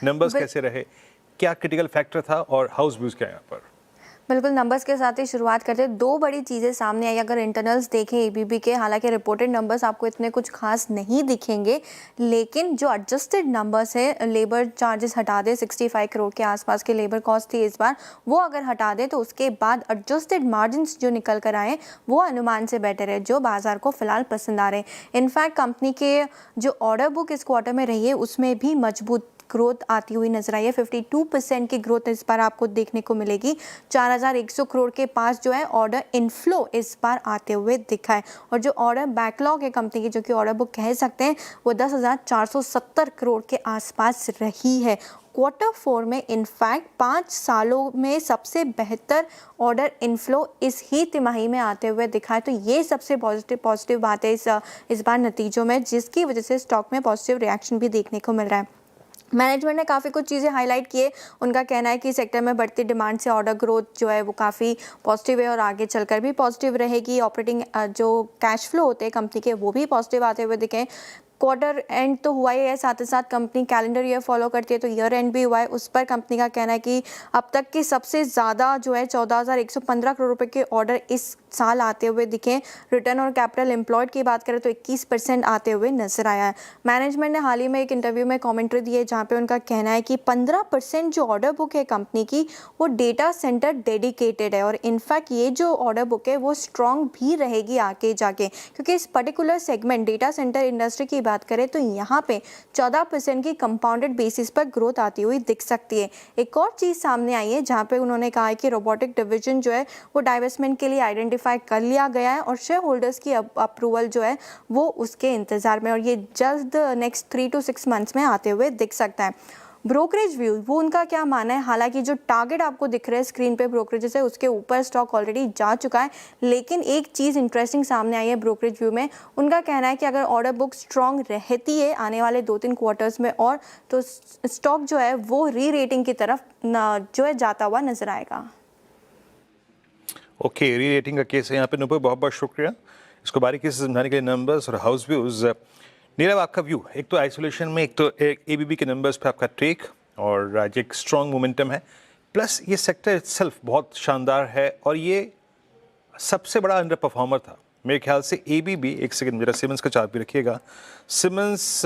नंबर्स कैसे रहे, क्या क्रिटिकल फैक्टर था, और हाउस व्यूज क्या है यहाँ पर?
बिल्कुल, नंबर्स के साथ ही शुरुआत करते हैं। 2 बड़ी चीज़ें सामने आई अगर इंटरनल्स देखें ABB के। हालांकि रिपोर्टेड नंबर्स आपको इतने कुछ खास नहीं दिखेंगे, लेकिन जो एडजस्टेड नंबर्स है, लेबर चार्जेस हटा दे, 65 करोड़ के आसपास के लेबर कॉस्ट थी इस बार, वो अगर हटा दे तो उसके बाद एडजस्टेड मार्जिन्स जो निकल कर आए वो अनुमान से बेटर है, जो बाजार को फिलहाल पसंद आ रहे हैं। इनफैक्ट कंपनी के जो ऑर्डर बुक इस क्वार्टर में रही है उसमें भी मजबूत ग्रोथ आती हुई नजर आई है। 52% की ग्रोथ इस बार आपको देखने को मिलेगी। 4000 6,100 करोड़ के पास जो है ऑर्डर इनफ्लो इस बार आते हुए दिखा है, और जो ऑर्डर बैकलॉग है कंपनी की, जो कि ऑर्डर बुक कह सकते हैं, वो 10,470 करोड़ के आसपास रही है। Q4 में इनफैक्ट 5 सालों में सबसे बेहतर ऑर्डर इनफ्लो इस ही तिमाही में आते हुए दिखा है। तो ये सबसे पॉजिटिव बात है इस बार नतीजों में, जिसकी वजह से स्टॉक में पॉजिटिव रिएक्शन भी देखने को मिल रहा है। मैनेजमेंट ने काफ़ी कुछ चीज़ें हाईलाइट किए। उनका कहना है कि सेक्टर में बढ़ती डिमांड से ऑर्डर ग्रोथ जो है वो काफ़ी पॉजिटिव है और आगे चलकर भी पॉजिटिव रहेगी। ऑपरेटिंग जो कैश फ्लो होते हैं कंपनी के, वो भी पॉजिटिव आते हुए दिखे। क्वार्टर एंड तो हुआ ही है, साथ ही साथ कंपनी कैलेंडर ईयर फॉलो करती है, तो ईयर एंड भी हुआ है। उस पर कंपनी का कहना है कि अब तक की सबसे ज़्यादा जो है 14,115 करोड़ रुपए के ऑर्डर इस साल आते हुए दिखे। रिटर्न और कैपिटल एम्प्लॉयड की बात करें तो 21% आते हुए नजर आया है। मैनेजमेंट ने हाल ही में एक इंटरव्यू में कमेंट्री दी है, जहाँ पे उनका कहना है कि 15% जो ऑर्डर बुक है कंपनी की, वो डेटा सेंटर डेडिकेटेड है, और इनफैक्ट ये जो ऑर्डर बुक है वो स्ट्रॉन्ग भी रहेगी आगे जाके, क्योंकि इस particular segment data centre industry की बात करें तो यहाँ पे 14% की कंपाउंडेड बेसिस पर ग्रोथ आती हुई दिख सकती है। एक और चीज़ सामने आई है, जहाँ पे उन्होंने कहा है कि रोबोटिक डिवीजन जो है वो डाइवेस्टमेंट के लिए आइडेंटिफाई कर लिया गया है, और शेयर होल्डर्स की अप्रूवल जो है वो उसके इंतजार में, और ये जल्द नेक्स्ट 3 to 6 मंथ्स में आते हुए दिख सकता है। ब्रोकरेज व्यू, वो उनका क्या मानना है, हालांकि जो टारगेट आपको दिख रहा है स्क्रीन पे ब्रोकरेज है, उसके ऊपर स्टॉक ऑलरेडी जा चुका है, लेकिन एक चीज़ इंटरेस्टिंग सामने आई है ब्रोकरेज व्यू में। उनका कहना है कि अगर ऑर्डर बुक स्ट्रॉन्ग रहती है आने वाले 2-3 क्वार्टर्स में, और तो स्टॉक जो है वो री रेटिंग की तरफ जो है जाता हुआ नजर आएगा।
ओके, री रेटिंग का केस है यहाँ पे। नुपुर, बहुत बहुत शुक्रिया इसको बारीकी से समझाने के लिए, नंबर्स और हाउस व्यूज़। नीरव, आपका व्यू, एक तो आइसोलेशन में, एक तो एबीबी के नंबर्स पे आपका टेक, और आज एक स्ट्रॉन्ग मोमेंटम है, प्लस ये सेक्टर इटसेल्फ बहुत शानदार है, और ये सबसे बड़ा अंडर परफॉर्मर था मेरे ख्याल से एबीबी। एक सेकंड, मेरा सिमंस का चार्ट भी रखिएगा। सिमंस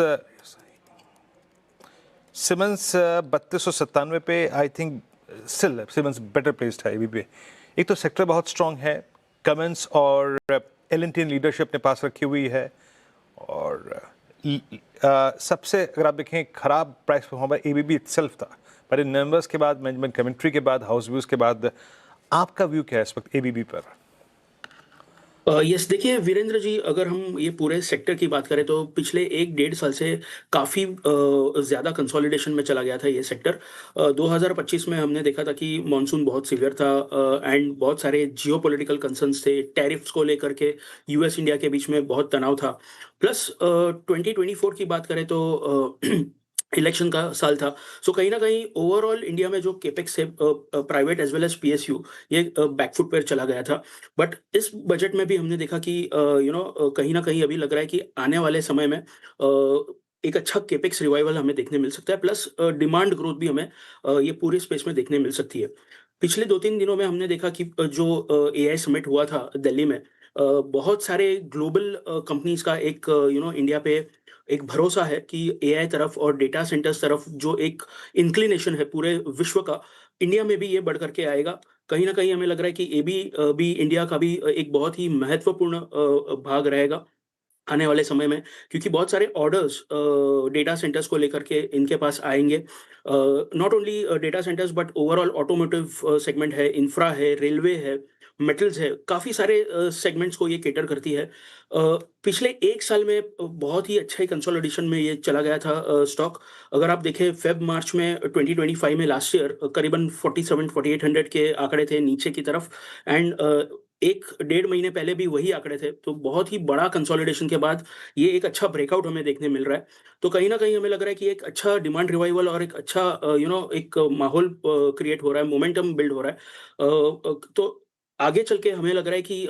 3297 पे, I think still Siemens better placed है एबीबी। एक तो सेक्टर बहुत स्ट्रॉन्ग है, कमेंस और एल&टी लीडरशिप ने पास रखी हुई है, और सबसे अगर आप देखें खराब प्राइस परफॉर्मर एबीबी इटसेल्फ था, पर इन नंबर्स के बाद, मैनेजमेंट कमेंट्री के बाद, हाउस व्यूज़ के बाद, आपका व्यू क्या है इस वक्त एबीबी पर?
यस, देखिए वीरेंद्र जी, अगर हम ये पूरे सेक्टर की बात करें तो पिछले 1-1.5 साल से काफ़ी ज़्यादा कंसोलिडेशन में चला गया था ये सेक्टर। 2025 में हमने देखा था कि मॉनसून बहुत सीवियर था, एंड बहुत सारे जियोपॉलिटिकल कंसर्न्स थे, टैरिफ्स को लेकर के यूएस इंडिया के बीच में बहुत तनाव था। प्लस 2024 की बात करें तो इलेक्शन का साल था। सो कहीं ना कहीं ओवरऑल इंडिया में जो केपेक्स है, private as well as PSU, ये बैकफुट पर चला गया था। बट इस बजट में भी हमने देखा कि कहीं ना कहीं अभी लग रहा है कि आने वाले समय में एक अच्छा केपेक्स रिवाइवल हमें देखने मिल सकता है, प्लस डिमांड ग्रोथ भी हमें ये पूरे स्पेस में देखने मिल सकती है। पिछले 2-3 दिनों में हमने देखा कि जो एआई समिट हुआ था दिल्ली में, बहुत सारे ग्लोबल कंपनीज का एक इंडिया पे एक भरोसा है कि एआई तरफ और डेटा सेंटर्स तरफ जो एक इंक्लिनेशन है पूरे विश्व का, इंडिया में भी ये बढ़ करके आएगा। कहीं ना कहीं हमें लग रहा है कि ये भी इंडिया का भी एक बहुत ही महत्वपूर्ण भाग रहेगा आने वाले समय में, क्योंकि बहुत सारे ऑर्डर्स डेटा सेंटर्स को लेकर के इनके पास आएंगे। Not only data centres but overall automotive segment है, इंफ्रा है, रेलवे है, मेटल्स है, काफ़ी सारे सेगमेंट्स को ये केटर करती है। पिछले 1 साल में बहुत ही अच्छा ही कंसोलिडेशन में ये चला गया था स्टॉक। अगर आप देखें फेब-मार्च में 2025 में लास्ट ईयर करीबन 47-4800 के आंकड़े थे नीचे की तरफ, एंड 1-1.5 महीने पहले भी वही आंकड़े थे। तो बहुत ही बड़ा कंसोलिडेशन के बाद ये एक अच्छा ब्रेकआउट हमें देखने मिल रहा है। तो कहीं ना कहीं हमें लग रहा है कि एक अच्छा डिमांड रिवाइवल और एक अच्छा एक माहौल क्रिएट हो रहा है, मोमेंटम बिल्ड हो रहा है। तो आगे चल के हमें लग रहा है कि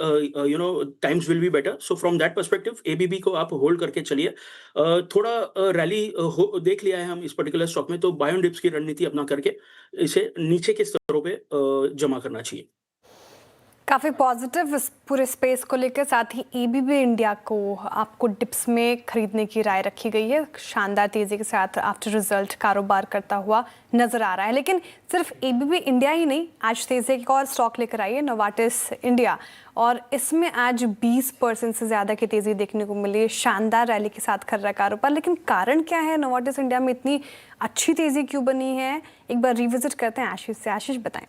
times will be better. So from that perspective ABB को आप होल्ड करके चलिए। थोड़ा रैली देख लिया है हम इस पर्टिकुलर स्टॉक में, तो बाय ऑन डिप्स की रणनीति अपना करके इसे नीचे के स्तरों पे जमा करना चाहिए।
काफ़ी पॉजिटिव इस पूरे स्पेस को लेकर, साथ ही एबीबी इंडिया को आपको डिप्स में खरीदने की राय रखी गई है। शानदार तेज़ी के साथ आफ्टर रिजल्ट कारोबार करता हुआ नज़र आ रहा है। लेकिन सिर्फ एबीबी इंडिया ही नहीं, आज तेज़ी एक और स्टॉक लेकर आई है नोवार्टिस इंडिया, और इसमें आज 20% से ज़्यादा की तेज़ी देखने को मिली। शानदार रैली के साथ कर रहा है कारोबार, लेकिन कारण क्या है, नोवार्टिस इंडिया में इतनी अच्छी तेज़ी क्यों बनी है? एक बार रिविजिट करते हैं आशीष से। आशीष, बताएं।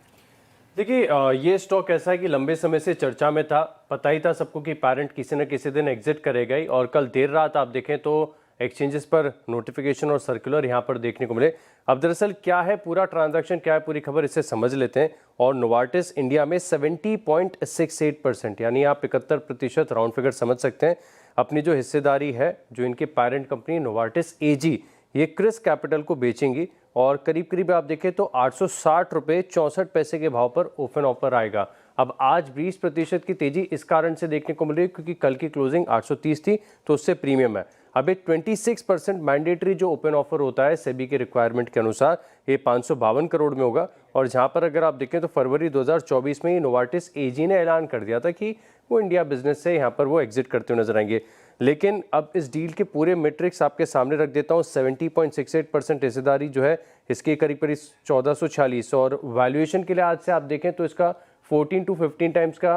देखिए ये स्टॉक ऐसा है कि लंबे समय से चर्चा में था, पता ही था सबको कि पैरेंट किसी न किसी दिन एग्जिट करेगा ही, और कल देर रात आप देखें तो एक्सचेंजेस पर नोटिफिकेशन और सर्कुलर यहाँ पर देखने को मिले। अब दरअसल क्या है पूरा ट्रांजैक्शन, क्या है पूरी खबर, इसे समझ लेते हैं। और नोवार्टिस इंडिया में 70.68% यानी आप 71% राउंड फिगर समझ सकते हैं अपनी जो हिस्सेदारी है, जो इनके पेरेंट कंपनी नोवार्टिस एजी, ये क्रिस कैपिटल को बेचेंगी और करीब करीब आप देखें तो 860 रुपये 64 पैसे के भाव पर ओपन ऑफर आएगा। अब आज 20% की तेजी इस कारण से देखने को मिल रही है क्योंकि कल की क्लोजिंग 830 थी, तो उससे प्रीमियम है। अब एक 26% मैंडेटरी जो ओपन ऑफर होता है सेबी के रिक्वायरमेंट के अनुसार, ये 552 करोड़ में होगा। और जहां पर अगर आप देखें तो फरवरी 2024 में ही नोवार्टिस एजी ने ऐलान कर दिया था कि वो इंडिया बिजनेस से यहाँ पर वो एग्जिट करते हुए नजर आएंगे। लेकिन अब इस डील के पूरे मैट्रिक्स आपके सामने रख देता हूँ। 70.68% हिस्सेदारी जो है इसकी करीब करीब 1446, और वैल्यूएशन के लिहाज से आप देखें तो इसका 14 to 15 टाइम्स का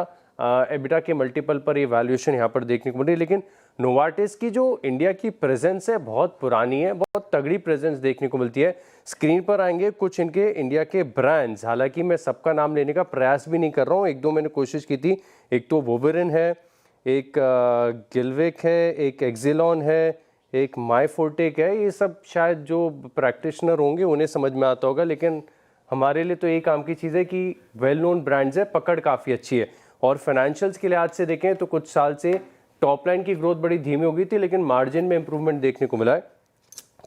एबिटा के मल्टीपल पर ये वैल्यूएशन यहाँ पर देखने को मिल रही है। लेकिन नोवार्टिस की जो इंडिया की प्रेजेंस है बहुत पुरानी है, बहुत तगड़ी प्रेजेंस देखने को मिलती है। स्क्रीन पर आएंगे कुछ इनके इंडिया के ब्रांड्स, हालांकि मैं सबका नाम लेने का प्रयास भी नहीं कर रहा हूँ, एक दो मैंने कोशिश की थी। एक तो वोबेरिन है, एक गिलविक है, एक एक्सिलॉन है, एक माइफोर्टेक है। ये सब शायद जो प्रैक्टिशनर होंगे उन्हें समझ में आता होगा, लेकिन हमारे लिए तो एक काम की चीज़ है कि वेल नोन ब्रांड्स है, पकड़ काफ़ी अच्छी है। और फाइनेंशियल्स के लिहाज से देखें तो कुछ साल से टॉप लाइन की ग्रोथ बड़ी धीमी हो गई थी, लेकिन मार्जिन में इंप्रूवमेंट देखने को मिला है।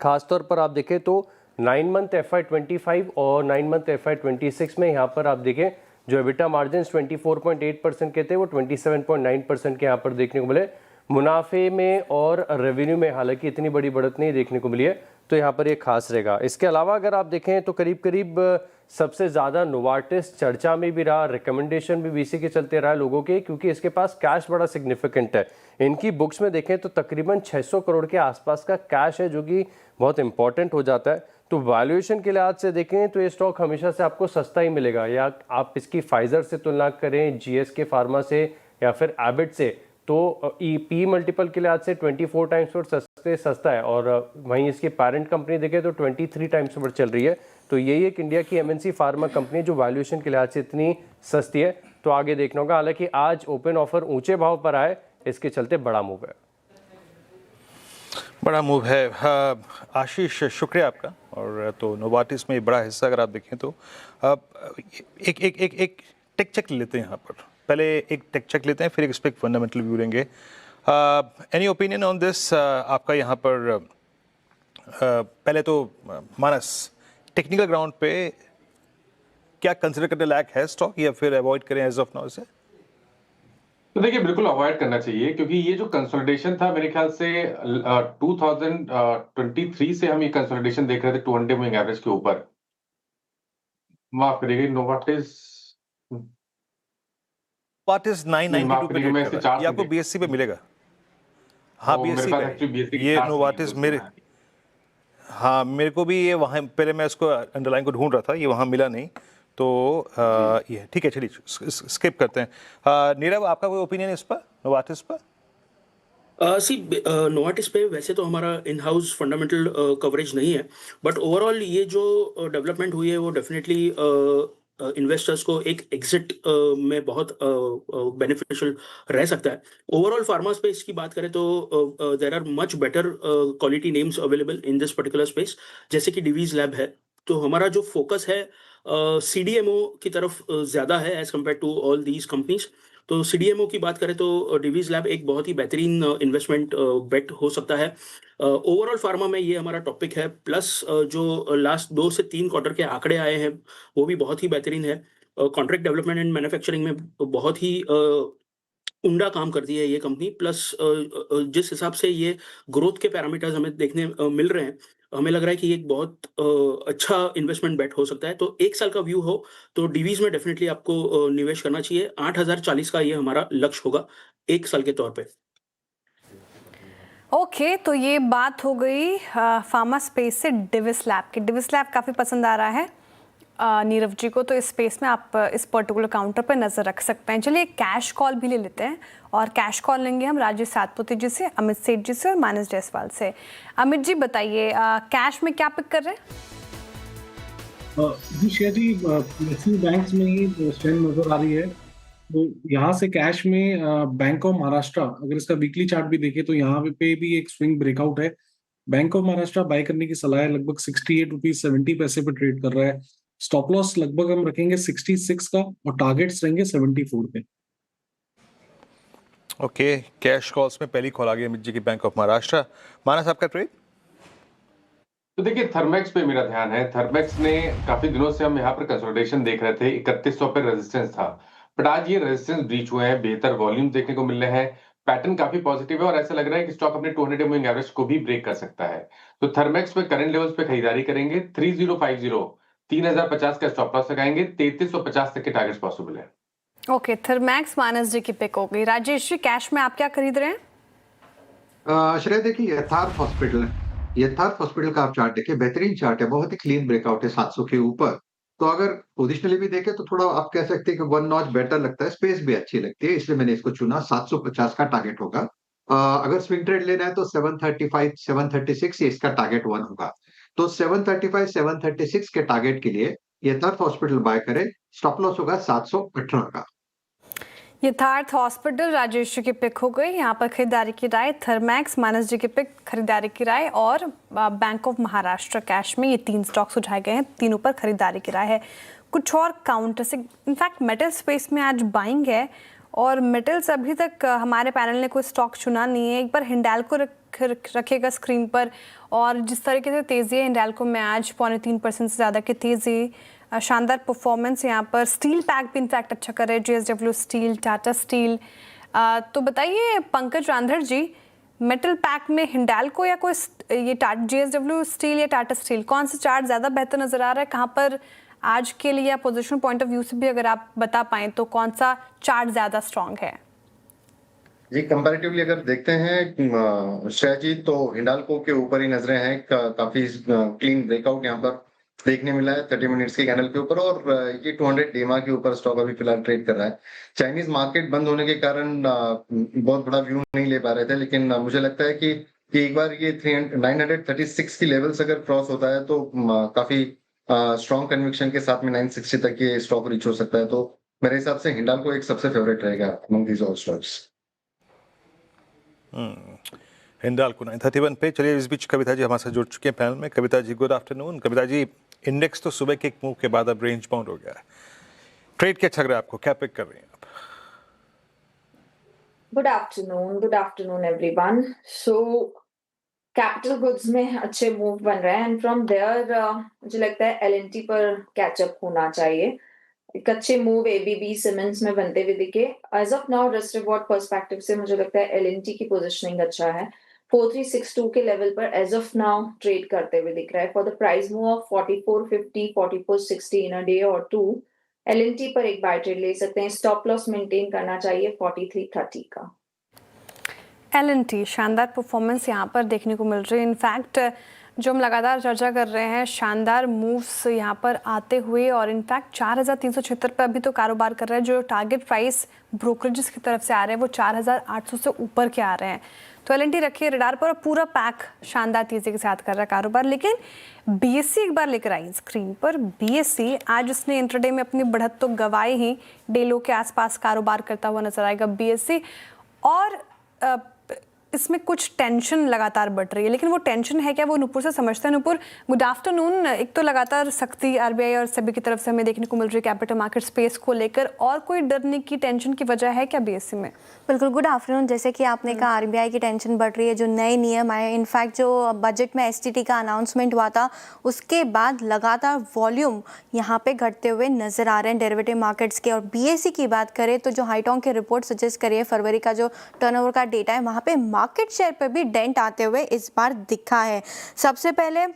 खासतौर पर आप देखें तो 9 मंथ FY25 और 9 मंथ FY26 में यहाँ पर आप देखें जो एबिटा मार्जिन 24.8% के थे वो 27.9% के यहाँ पर देखने को मिले। मुनाफे में और रेवेन्यू में हालांकि इतनी बड़ी बढ़त नहीं देखने को मिली है, तो यहाँ पर ये खास रहेगा। इसके अलावा अगर आप देखें तो करीब करीब सबसे ज़्यादा नोवार्टिस चर्चा में भी रहा, रिकमेंडेशन भी बीसी के चलते रहा लोगों के, क्योंकि इसके पास कैश बड़ा सिग्निफिकेंट है। इनकी बुक्स में देखें तो तकरीबन 600 करोड़ के आसपास का कैश है, जो कि बहुत इंपॉर्टेंट हो जाता है। तो वैल्यूएशन के लिहाज से देखें तो ये स्टॉक हमेशा से आपको सस्ता ही मिलेगा, या आप इसकी फाइजर से तुलना करें, GSK फार्मा से या फिर एबिट से, तो पी मल्टीपल के लिहाज से 24 टाइम्स पर सस्ता है। और वहीं इसकी पेरेंट कंपनी देखें तो 23 टाइम्स पर चल रही है। तो यही एक इंडिया की MNC फार्मा कंपनी जो वैल्यूएशन के लिहाज से इतनी सस्ती है। तो आगे देखना होगा, हालांकि आज ओपन ऑफर ऊंचे भाव पर आए, इसके चलते बड़ा मूव है।
बड़ा मूव है। आशीष, शुक्रिया आपका। और तो नोवार्टिस में बड़ा हिस्सा अगर आप देखें तो एक टेक चेक लेते हैं यहाँ पर। पहले एक टेक चेक लेते हैं, फिर एक इस पर फंडामेंटल व्यू लेंगे। एनी ओपिनियन ऑन दिस आपका यहाँ पर? पहले तो मानस, टेक्निकल ग्राउंड पे क्या कंसिडर करने लायक है स्टॉक, या फिर अवॉइड करें एज ऑफ नाउ से?
तो देखिए बिल्कुल अवॉइड करना चाहिए, क्योंकि ये जो कंसोलिडेशन था मेरे ख्याल से 2023 से हम ये कंसोलिडेशन देख रहे थे 200 मूविंग एवरेज के ऊपर। माफ करिएगा, नोवार्टिस
992 पे ट्रेड कर रहा है। ये आपको BSE पे मिलेगा। हाँ, BSE पे ये नोवार्टिस मेरे, हाँ मेरे को भी ये वहाँ, पहले मैं उसको अंडरलाइन को ढूंढ रहा था, ये वहाँ मिला नहीं, तो ये ठीक है, चलिए स्किप करते हैं। नीरव, आपका कोई ओपिनियन इस पर, नोवार्टिस पर?
नोवार्टिस पे वैसे तो हमारा इन हाउस फंडामेंटल कवरेज नहीं है, बट ओवरऑल ये जो डेवलपमेंट हुई है वो डेफिनेटली इन्वेस्टर्स को एक एग्जिट में बहुत बेनिफिशियल रह सकता है। ओवरऑल फार्मा स्पेस की बात करें तो there are much better quality names available in this particular space, जैसे कि डिवीज लैब है। तो हमारा जो फोकस है CDMO की तरफ ज़्यादा है as compare to all these companies. तो CDMO की बात करें तो डिवीज लैब एक बहुत ही बेहतरीन इन्वेस्टमेंट बेट हो सकता है। ओवरऑल फार्मा में ये हमारा टॉपिक है, प्लस जो लास्ट 2 से 3 क्वार्टर के आंकड़े आए हैं वो भी बहुत ही बेहतरीन है। कॉन्ट्रैक्ट डेवलपमेंट एंड मैन्युफैक्चरिंग में बहुत ही उम्दा काम करती है ये कंपनी, प्लस जिस हिसाब से ये ग्रोथ के पैरामीटर्स हमें देखने मिल रहे हैं, हमें लग रहा है कि ये एक बहुत अच्छा इन्वेस्टमेंट बेट हो सकता है। तो 1 साल का व्यू हो तो डिवीज में डेफिनेटली आपको निवेश करना चाहिए। 8040 का ये हमारा लक्ष्य होगा 1 साल के तौर पे।
ओके, तो ये बात हो गई फार्मा स्पेस से डिविस लैब की। डिविस लैब काफ़ी पसंद आ रहा है नीरव जी को, तो इस स्पेस में आप इस पर्टिकुलर काउंटर पर नज़र रख सकते हैं। चलिए कैश कॉल भी ले लेते हैं, और कैश कॉल लेंगे हम राजेश सातपुते जी से, अमित सेठ जी से और मानस जायसवाल से। अमित जी बताइए, कैश में क्या पिक कर रहे हैं?
जी श्रेया जी, PSU बैंक्स में ही स्ट्रेंथ नजर आ रही है। तो यहाँ से कैश में बैंक ऑफ महाराष्ट्र, अगर इसका वीकली चार्ट भी देखें तो यहाँ पे भी एक स्विंग ब्रेकआउट है। बैंक ऑफ महाराष्ट्र बाय करने की सलाह है, लगभग 68 रुपीज 70 पैसे पे ट्रेड कर रहा है। स्टॉप लॉस लगभग हम रखेंगे 66 का और टारगेट्स रहेंगे 74 पे।
ओके, कैश कॉल्स में पहली कॉल आ गई अमित जी की बैंक ऑफ महाराष्ट्र। मानस आपका ट्रेड?
तो देखिए, थर्मेक्स पे मेरा ध्यान है। थर्मेक्स ने काफी दिनों से हम यहाँ पर कंसोलिडेशन देख रहे थे, 3100 पे रेजिस्टेंस था, बट आज ये रेजिस्टेंस ब्रीच हुए हैं, बेहतर वॉल्यूम देखने को मिल रहे हैं, पैटर्न काफी पॉजिटिव है और ऐसा लग रहा है कि स्टॉक अपने 200 मूविंग एवरेज को भी ब्रेक कर सकता है। तो थर्मेक्स पे करंट लेवल्स पे खरीदारी करेंगे। 3050 3050 का स्टॉप लॉस लगाएंगे, 3350 तक के टारगेट्स पॉसिबल है।
ओके, थर्मैक्स मानस जी की पिक हो गई। राजेश जी, कैश में आप क्या खरीद रहे हैं?
श्रेया देखिए, यथार्थ हॉस्पिटल का आप चार्ट देखिए, बेहतरीन चार्ट है, बहुत ही क्लीन ब्रेकआउट है 700 के ऊपर। तो अगर पोजिशनली भी देखें तो थोड़ा आप कह सकते हैं कि 1 नॉच बेटर लगता है, स्पेस भी अच्छी लगती है, इसलिए मैंने इसको चुना। 750 का टारगेट होगा। अगर स्विंग ट्रेड लेना है तो 735 736 ये इसका टारगेट 1 होगा। तो 735 736 के टारगेट के लिए यथार्थ हॉस्पिटल बाय करें। स्टॉप लॉस होगा 718 का।
यथार्थ हॉस्पिटल राजेश जी की पिक हो गई। यहाँ पर खरीदारी की राय। थर्मैक्स मानस जी की पिक खरीदारी की राय और बैंक ऑफ महाराष्ट्र कैश में, ये 3 स्टॉक्स उठाए गए हैं, तीनों पर खरीदारी की राय है। कुछ और काउंटर से, इनफैक्ट मेटल स्पेस में आज बाइंग है और मेटल्स अभी तक हमारे पैनल ने कोई स्टॉक चुना नहीं है। एक बार हिंडाल्को रखेगा स्क्रीन पर, और जिस तरीके से तेज़ी है हिंडाल्को में आज 0.3% से ज़्यादा की तेज़ी, शानदार परफॉर्मेंस यहाँ पर। स्टील पैक भी इनफैक्ट अच्छा कर रहे हैं, JSW स्टील, टाटा स्टील। तो बताइए पंकज रांधर जी, मेटल पैक में हिंडाल्को या कोई ये JSW स्टील या टाटा स्टील, कौन सा चार्ट ज़्यादा बेहतर नज़र आ रहा है? कहाँ पर आज के लिए या पोजिशन पॉइंट ऑफ व्यू से भी अगर आप बता पाएँ तो कौन सा चार्ट ज़्यादा स्ट्रॉन्ग है?
जी, कंपैरेटिवली अगर देखते हैं श्रेया जी, तो हिंडाल्को के ऊपर ही नजरें हैं। काफी क्लीन ब्रेकआउट यहाँ पर देखने मिला है 30 मिनट्स के कैंडल के ऊपर, और ये 200 डेमा के ऊपर स्टॉक अभी फिलहाल ट्रेड कर रहा है। चाइनीज मार्केट बंद होने के कारण बहुत बड़ा व्यू नहीं ले पा रहे थे, लेकिन मुझे लगता है कि एक बार ये 936 की लेवल्स अगर क्रॉस होता है तो काफी स्ट्रॉन्ग कन्विक्शन के साथ में 960 तक ये स्टॉक रीच हो सकता है। तो मेरे हिसाब से हिंडाल्को एक सबसे फेवरेट रहेगा among these all stocks.
Hindalco 931 पे। चलिए, इस बीच कविता जी हमारे साथ जुड़ चुके हैं पैनल में। Kavita ji, good afternoon. Kavita ji, index तो सुबह के एक मूव के बाद अब रेंज बाउंड हो गया है, ट्रेड क्या चल रहा है आपको, क्या पिक कर रही हैं आप?
Good afternoon everyone. So capital goods में अच्छे मूव बन रहे हैं एंड फ्रॉम देयर मुझे लगता है L&T पर कैचअप होना चाहिए। एक अच्छे मूव ABB सीमेंट्स में बनते हुए दिखे। As of now risk reward perspective से मुझे लगता है L&T की पोजीशनिंग अच्छा है। 4362 के लेवल पर एज ऑफ नाउ ट्रेड करते हुए दिख रहा है। For the price move of 4450 4460 in a day और 2, L&T पर एक बाय ट्रेड ले सकते हैं। स्टॉप लॉस मेंटेन करना चाहिए 4330 का।
L&T शानदार परफॉर्मेंस यहाँ पर देखने को मिल रही है। इनफैक्ट जो हम लगातार चर्चा कर रहे हैं, शानदार मूव्स यहाँ पर आते हुए, और इनफैक्ट 4376 पर अभी तो कारोबार कर रहा है। जो टारगेट प्राइस ब्रोकरेजेस की तरफ से आ रहे हैं वो 4800 से ऊपर के आ रहे हैं। तो L&T रखिए रडार पर, और पूरा पैक शानदार तेजी के साथ कर रहा है कारोबार। लेकिन BSE एक बार लेकर आई स्क्रीन पर। BSE आज उसने इंट्राडे में अपनी बढ़त तो गवाई ही, डेलो के आसपास कारोबार करता हुआ नजर आएगा BSE, और इसमें कुछ टेंशन लगातार बढ़ रही है। लेकिन वो टेंशन है क्या, वो नूपुर से समझते हैं। Nupur, good afternoon. एक तो लगातार सख्ती RBI और SEBI की तरफ से हमें देखने को मिल रही है कैपिटल मार्केट स्पेस को लेकर, और कोई डरने की टेंशन की वजह है क्या BSE में?
बिल्कुल, गुड आफ्टरनून। जैसे कि आपने कहा, RBI की टेंशन बढ़ रही है, जो नए नियम आए, इनफैक्ट जो बजट में STT का अनाउंसमेंट हुआ था उसके बाद लगातार वॉल्यूम यहाँ पे घटते हुए नजर आ रहे हैं डेरिवेटिव मार्केट्स के। और BSE की बात करें तो जो हाईटोंग की रिपोर्ट सजेस्ट करी है, फरवरी का जो टर्नओवर का डेटा है, वहाँ पे मार्केट शेयर पर भी डेंट आते हुए इस बार दिखा है। सबसे पहले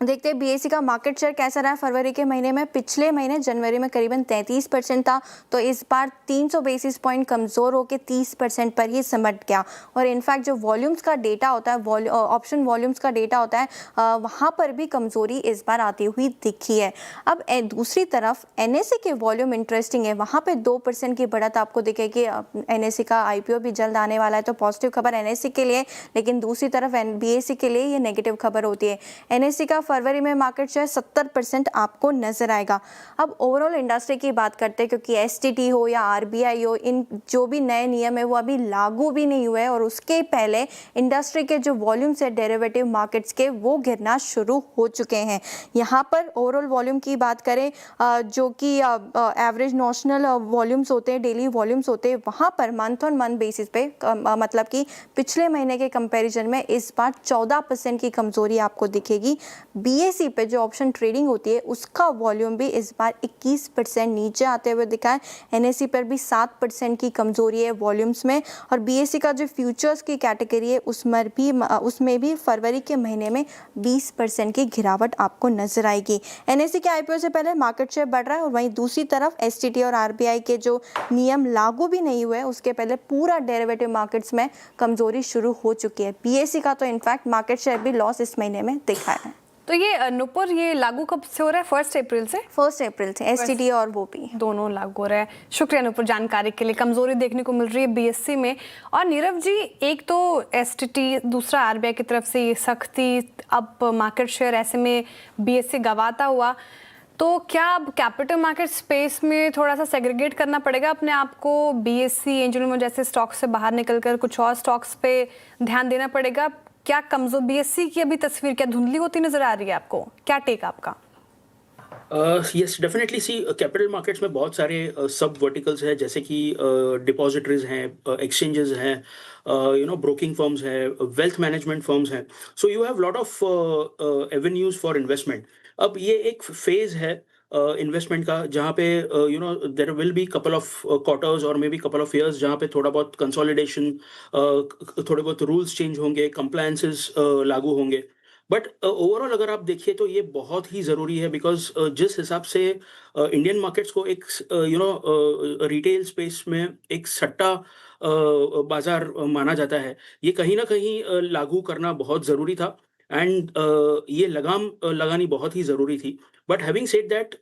देखते हैं BSE का मार्केट शेयर कैसा रहा है फरवरी के महीने में। पिछले महीने जनवरी में करीबन 33% था, तो इस बार 300 बेसिस पॉइंट कमज़ोर होकर 30% पर ही सिमट गया। और इनफैक्ट जो वॉल्यूम्स का डेटा होता है, ऑप्शन वॉल्यूम्स का डेटा होता है, वहाँ पर भी कमज़ोरी इस बार आती हुई दिखी है। अब दूसरी तरफ NSE के वॉल्यूम इंटरेस्टिंग है, वहाँ पर 2% की बढ़त आपको दिखेगी। NSE का IPO भी जल्द आने वाला है, तो पॉजिटिव खबर NSE के लिए, लेकिन दूसरी तरफ BSE के लिए ये नेगेटिव खबर होती है। NSE का फरवरी में मार्केट शेयर 70% आपको नजर आएगा। अब ओवरऑल इंडस्ट्री की बात करते हैं, क्योंकि एसटीटी हो या आरबीआई हो, इन जो भी नए नियम है वो अभी लागू भी नहीं हुए हैं और उसके पहले इंडस्ट्री के जो वॉल्यूम्स है डेरिवेटिव मार्केट्स के वो गिरना शुरू हो चुके हैं। यहाँ पर ओवरऑल वॉल्यूम की बात करें, जो कि एवरेज नॉशनल वॉल्यूम्स होते हैं, डेली वॉल्यूम्स होते हैं, वहाँ per month on month basis पे मतलब कि पिछले महीने के कंपैरिजन में इस बार 14% की कमजोरी आपको दिखेगी। बीएसई पे जो ऑप्शन ट्रेडिंग होती है उसका वॉल्यूम भी इस बार 21% नीचे आते हुए दिखा है। एनएसई पर भी 7% की कमजोरी है वॉल्यूम्स में, और बीएसई का जो फ्यूचर्स की कैटेगरी है उसमें भी फरवरी के महीने में 20% की गिरावट आपको नजर आएगी। एनएसई के आईपीओ से पहले मार्केट शेयर बढ़ रहा है, और वहीं दूसरी तरफ एसटीटी और आरबीआई के जो नियम लागू भी नहीं हुए उसके पहले पूरा डेरिवेटिव मार्केट्स में कमजोरी शुरू हो चुकी है। बीएसई का तो इनफैक्ट मार्केट शेयर भी लॉस इस महीने में दिखा है।
तो ये नुपुर, ये लागू कब से हो रहा है? 1 अप्रैल से?
1 अप्रैल से एसटीटी और वो भी
दोनों लागू हो रहा है। शुक्रिया नुपुर जानकारी के लिए। कमजोरी देखने को मिल रही है बीएसई में। और नीरव जी, एक तो एसटीटी, दूसरा आरबीआई की तरफ से ये सख्ती, अब मार्केट शेयर ऐसे में बीएसई गवाता हुआ, तो क्या अब कैपिटल मार्केट स्पेस में थोड़ा सा सेग्रीगेट करना पड़ेगा अपने आप को? बीएसई, एंजेलो जैसे स्टॉक्स से बाहर निकलकर कुछ और स्टॉक्स पे ध्यान देना पड़ेगा? क्या कमजोर बीएसई की अभी तस्वीर क्या धुंधली होती नजर आ रही है आपको? क्या टेक आपका?
Yes, definitely. See, capital markets में बहुत सारे सब वर्टिकल्स हैं, जैसे कि डिपॉजिटरीज हैं, एक्सचेंजेस हैं, ब्रोकिंग फर्म्स हैं, वेल्थ मैनेजमेंट फर्म्स हैं। So you have lot of avenues for investment. अब ये एक फेज है इन्वेस्टमेंट का, जहाँ पे there will be couple of quarters और maybe couple of years जहाँ पे थोड़ा बहुत कंसोलिडेशन, थोड़े बहुत रूल्स चेंज होंगे, कंप्लायंसेस लागू होंगे। बट ओवरऑल अगर आप देखिए तो ये बहुत ही ज़रूरी है, बिकॉज जिस हिसाब से इंडियन मार्केट्स को एक रिटेल स्पेस में एक सट्टा बाजार माना जाता है, ये कहीं ना कहीं लागू करना बहुत ज़रूरी था। एंड ये लगाम लगानी बहुत ही ज़रूरी थी। But having said that,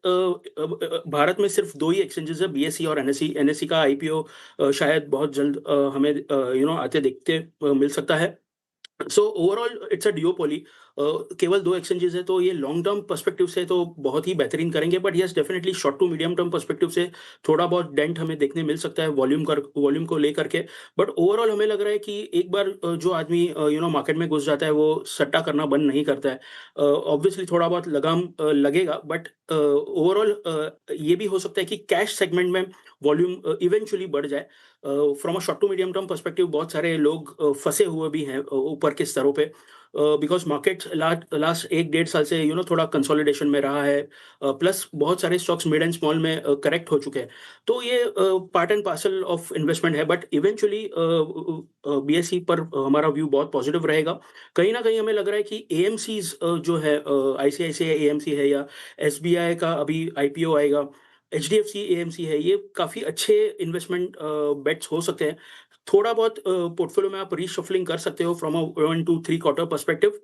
Bharat में सिर्फ 2 ही एक्सचेंजेस है, बीएसई और एनएसई। एनएसई का आईपीओ शायद बहुत जल्द हमें आते देखते मिल सकता है। So overall it's a डिओपोली। केवल 2 एक्सचेंजेस है, तो ये लॉन्ग टर्म पर्सपेक्टिव से तो बहुत ही बेहतरीन करेंगे। But yes, definitely short to medium term perspective से थोड़ा बहुत डेंट हमें देखने मिल सकता है वॉल्यूम को लेकर के। बट ओवरऑल हमें लग रहा है कि एक बार जो आदमी मार्केट में घुस जाता है वो सट्टा करना बंद नहीं करता है। ऑब्वियसली थोड़ा बहुत लगाम लगेगा, बट ओवरऑल ये भी हो सकता है कि कैश सेगमेंट में वॉल्यूम इवेंचुअली बढ़ जाए। From a short to medium term perspective बहुत सारे लोग फंसे हुए भी हैं ऊपर के स्तरों पे, बिकॉज मार्केट लास्ट 1-1.5 साल से थोड़ा कंसोलिडेशन में रहा है, प्लस बहुत सारे स्टॉक्स मिड एंड स्मॉल में करेक्ट हो चुके हैं। तो ये part and parcel of investment है। बट इवेंचुअली बीएसई पर हमारा व्यू बहुत पॉजिटिव रहेगा। कहीं ना कहीं हमें लग रहा है कि एएमसीज जो है, आईसीआईसीआई एएमसी है या एसबीआई का अभी आईपीओ आएगा, एचडीएफसी एएमसी है, ये काफ़ी अच्छे इन्वेस्टमेंट बेट्स हो सकते हैं। थोड़ा बहुत पोर्टफोलियो में आप रीशफलिंग कर सकते हो from a 1 to 3 quarter perspective.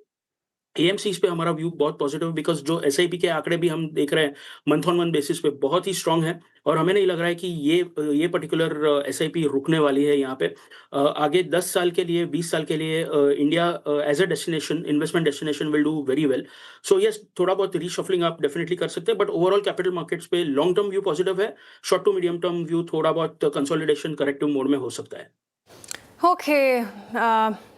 AMCs पे हमारा व्यू बहुत पॉजिटिव, बिकॉज जो एसआईपी के आंकड़े भी हम देख रहे हैं मंथ ऑन मंथ बेसिस पे बहुत ही स्ट्रांग है, और हमें नहीं लग रहा है कि ये पर्टिकुलर एसआईपी रुकने वाली है यहाँ पे। आगे 10 साल के लिए, 20 साल के लिए India as a destination, investment destination will do very well. So yes, थोड़ा बहुत रीशफलिंग आप डेफिनेटली कर सकते हैं, बट ओवरऑल कैपिटल मार्केट्स पे लॉन्ग टर्म व्यू पॉजिटिव है। Short to medium term view थोड़ा बहुत कंसोलिडेशन करेक्टिव मोड में हो सकता है।
ओके,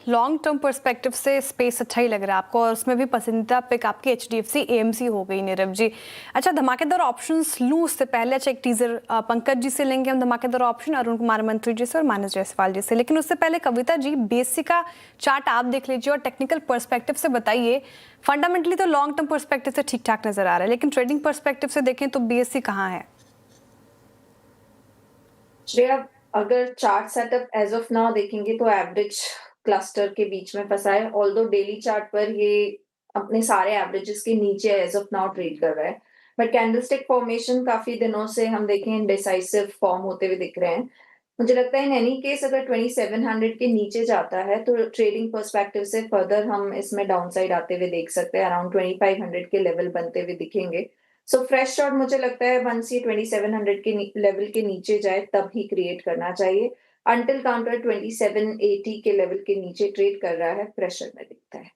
लॉन्ग टर्म पर्सपेक्टिव से स्पेस अच्छा ही लग रहा है आपको, और उसमें भी पसंदीदा पिक आपकी एचडीएफसी एएमसी हो गई नीरव जी। अच्छा, धमाकेदार ऑप्शंस लूँ उससे पहले अच्छा एक टीजर पंकज जी से लेंगे हम, धमाकेदार ऑप्शन अरुण कुमार मंत्री जी से और मानस जायसवाल जी से। लेकिन उससे पहले कविता जी, बीएसई का चार्ट आप देख लीजिए और टेक्निकल पर्सपेक्टिव से बताइए। फंडामेंटली तो लॉन्ग टर्म पर्सपेक्टिव से ठीक ठाक नजर आ रहा है, लेकिन ट्रेडिंग पर्सपेक्टिव से देखें तो बीएसई कहाँ है?
श्रेया, अगर chart setup as of now देखेंगे तो एवरेज क्लस्टर के बीच में फंसा है। ऑल्दो डेली चार्ट पर ये अपने सारे एवरेजेस के नीचे एज ऑफ नाउ ट्रेड कर रहा है, बट कैंडलस्टिक फॉर्मेशन काफी दिनों से हम देखें इंडिसाइसिव फॉर्म होते हुए दिख रहे हैं। मुझे लगता है इन एनी केस अगर 2700 के नीचे जाता है तो ट्रेडिंग पर्सपेक्टिव से फर्दर हम इसमें डाउनसाइड आते हुए देख सकते हैं, अराउंड 2500 के लेवल बनते हुए दिखेंगे। सो फ्रेश शॉट मुझे लगता है वंस ये 2700 के लेवल के नीचे जाए तब ही क्रिएट करना चाहिए। अंटिल काउंटर 2780 के लेवल के नीचे ट्रेड कर रहा है, प्रेशर में दिखता है।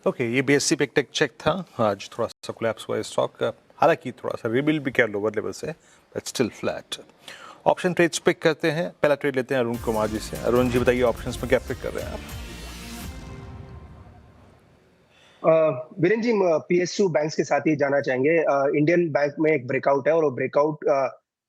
ओके, ये बीएससी पे एक टेक चेक था, आज थोड़ा सा कोलैप्स हुआ स्टॉक, हालांकि थोड़ा सा रिबिल्ड भी किया लोअर लेवल से, but still flat. Option trades pick करते हैं, पहला ट्रेड लेते हैं अरुण कुमार जी से। अरुण जी बताइए, ऑप्शंस में क्या पिक कर रहे हैं आप?
वीरेन जी, पीएसयू बैंक्स के साथ ही जाना चाहेंगे। इंडियन बैंक में एक ब्रेकआउट है और वो ब्रेकआउट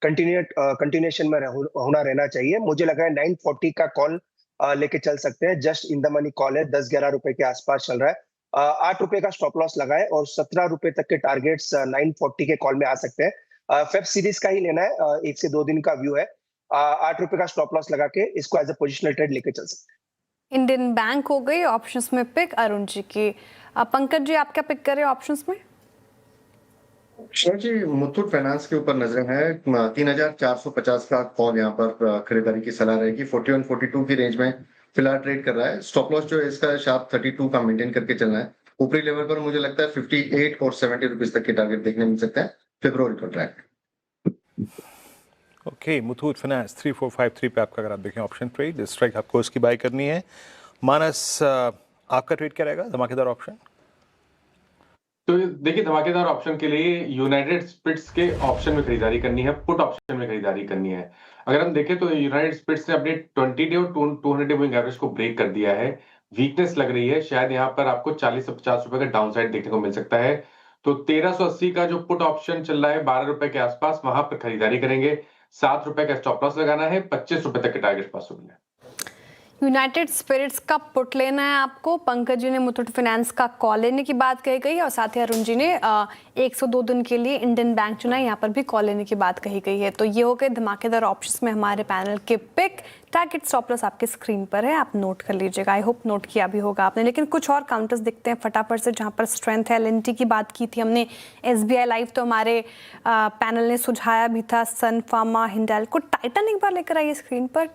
कंटिन्यूएशन में होना रहना चाहिए। मुझे लग रहा है 940 का कॉल लेके चल सकते हैं। Just in the money call है, 10-11 रुपए के आसपास चल रहा है। 8 रुपए का स्टॉप लॉस लगाए और 17 रुपए तक के टारगेट्स 940 के कॉल में आ सकते हैं। फेब सीरीज का ही लेना है, 1 से 2 दिन का व्यू है। 8 रुपए का स्टॉप लॉस लगा के इसको एज ए पोजिशनल ट्रेड लेके चल सकते हैं।
इंडियन बैंक हो गई ऑप्शंस में पिक अरुण जी की। पंकज जी, आप क्या पिक करें ऑप्शंस में?
शेयर जी, मुथूट फाइनेंस के ऊपर नजर है। 3450 का कॉल यहाँ पर खरीदारी की सलाह रहेगी। 41-42 की रेंज में फिलहाल ट्रेड कर रहा है। स्टॉप लॉस जो है इसका शार्प 32 का मेंटेन करके चलना है। ऊपरी लेवल पर मुझे लगता है 58 और 70 रुपीज तक के टारगेट देखने मिल सकते हैं फरवरी कॉन्ट्रैक्ट।
ओके, मुथूट फाइनेंस 3453 पे आपका, अगर आप देखें ऑप्शन ट्रेड स्ट्राइक, आपको उसकी बाय करनी है। मानस, आपका ट्रेड क्या रहेगा? धमाकेदार ऑप्शन।
तो देखिए, धमाकेदार ऑप्शन के लिए यूनाइटेड स्पिरिट्स के ऑप्शन में खरीदारी करनी है, पुट ऑप्शन में खरीदारी करनी है। अगर हम देखें तो यूनाइटेड स्पिरिट्स ने अपने 20 डे और 200 डे मूविंग एवरेज को ब्रेक कर दिया है। वीकनेस लग रही है, शायद यहाँ पर आपको 40 से 50 रुपए का डाउन साइड देखने को मिल सकता है। तो 1380 का जो पुट ऑप्शन चल रहा है 12 रुपए के आसपास, वहां पर खरीदारी करेंगे। 7 रुपए का स्टॉप लॉस लगाना है, 25 रुपए तक के टारगेट पास होना है।
यूनाइटेड स्पिरिट्स का पुट लेना है आपको। पंकज जी ने मुथूट फाइनेंस का कॉल लेने की बात कही गई और साथ ही अरुण जी ने 102 दिन के लिए इंडियन बैंक चुना है, यहाँ पर भी कॉल लेने की बात कही गई है। तो ये हो गए धमाकेदार ऑप्शंस में हमारे पैनल के पिक। टारगेट स्टॉप लॉस आपके स्क्रीन पर है, आप नोट कर लीजिएगा। आई होप नोट किया भी होगा आपने। लेकिन कुछ और काउंटर्स दिखते हैं फटाफट से जहाँ पर स्ट्रेंथ है। एलएनटी की बात की थी हमने, एसबीआई लाइफ तो हमारे पैनल ने सुझाया भी था, सन फार्मा, हिंडाल्को। टाइटन एक बार लेकर आइए स्क्रीन पर।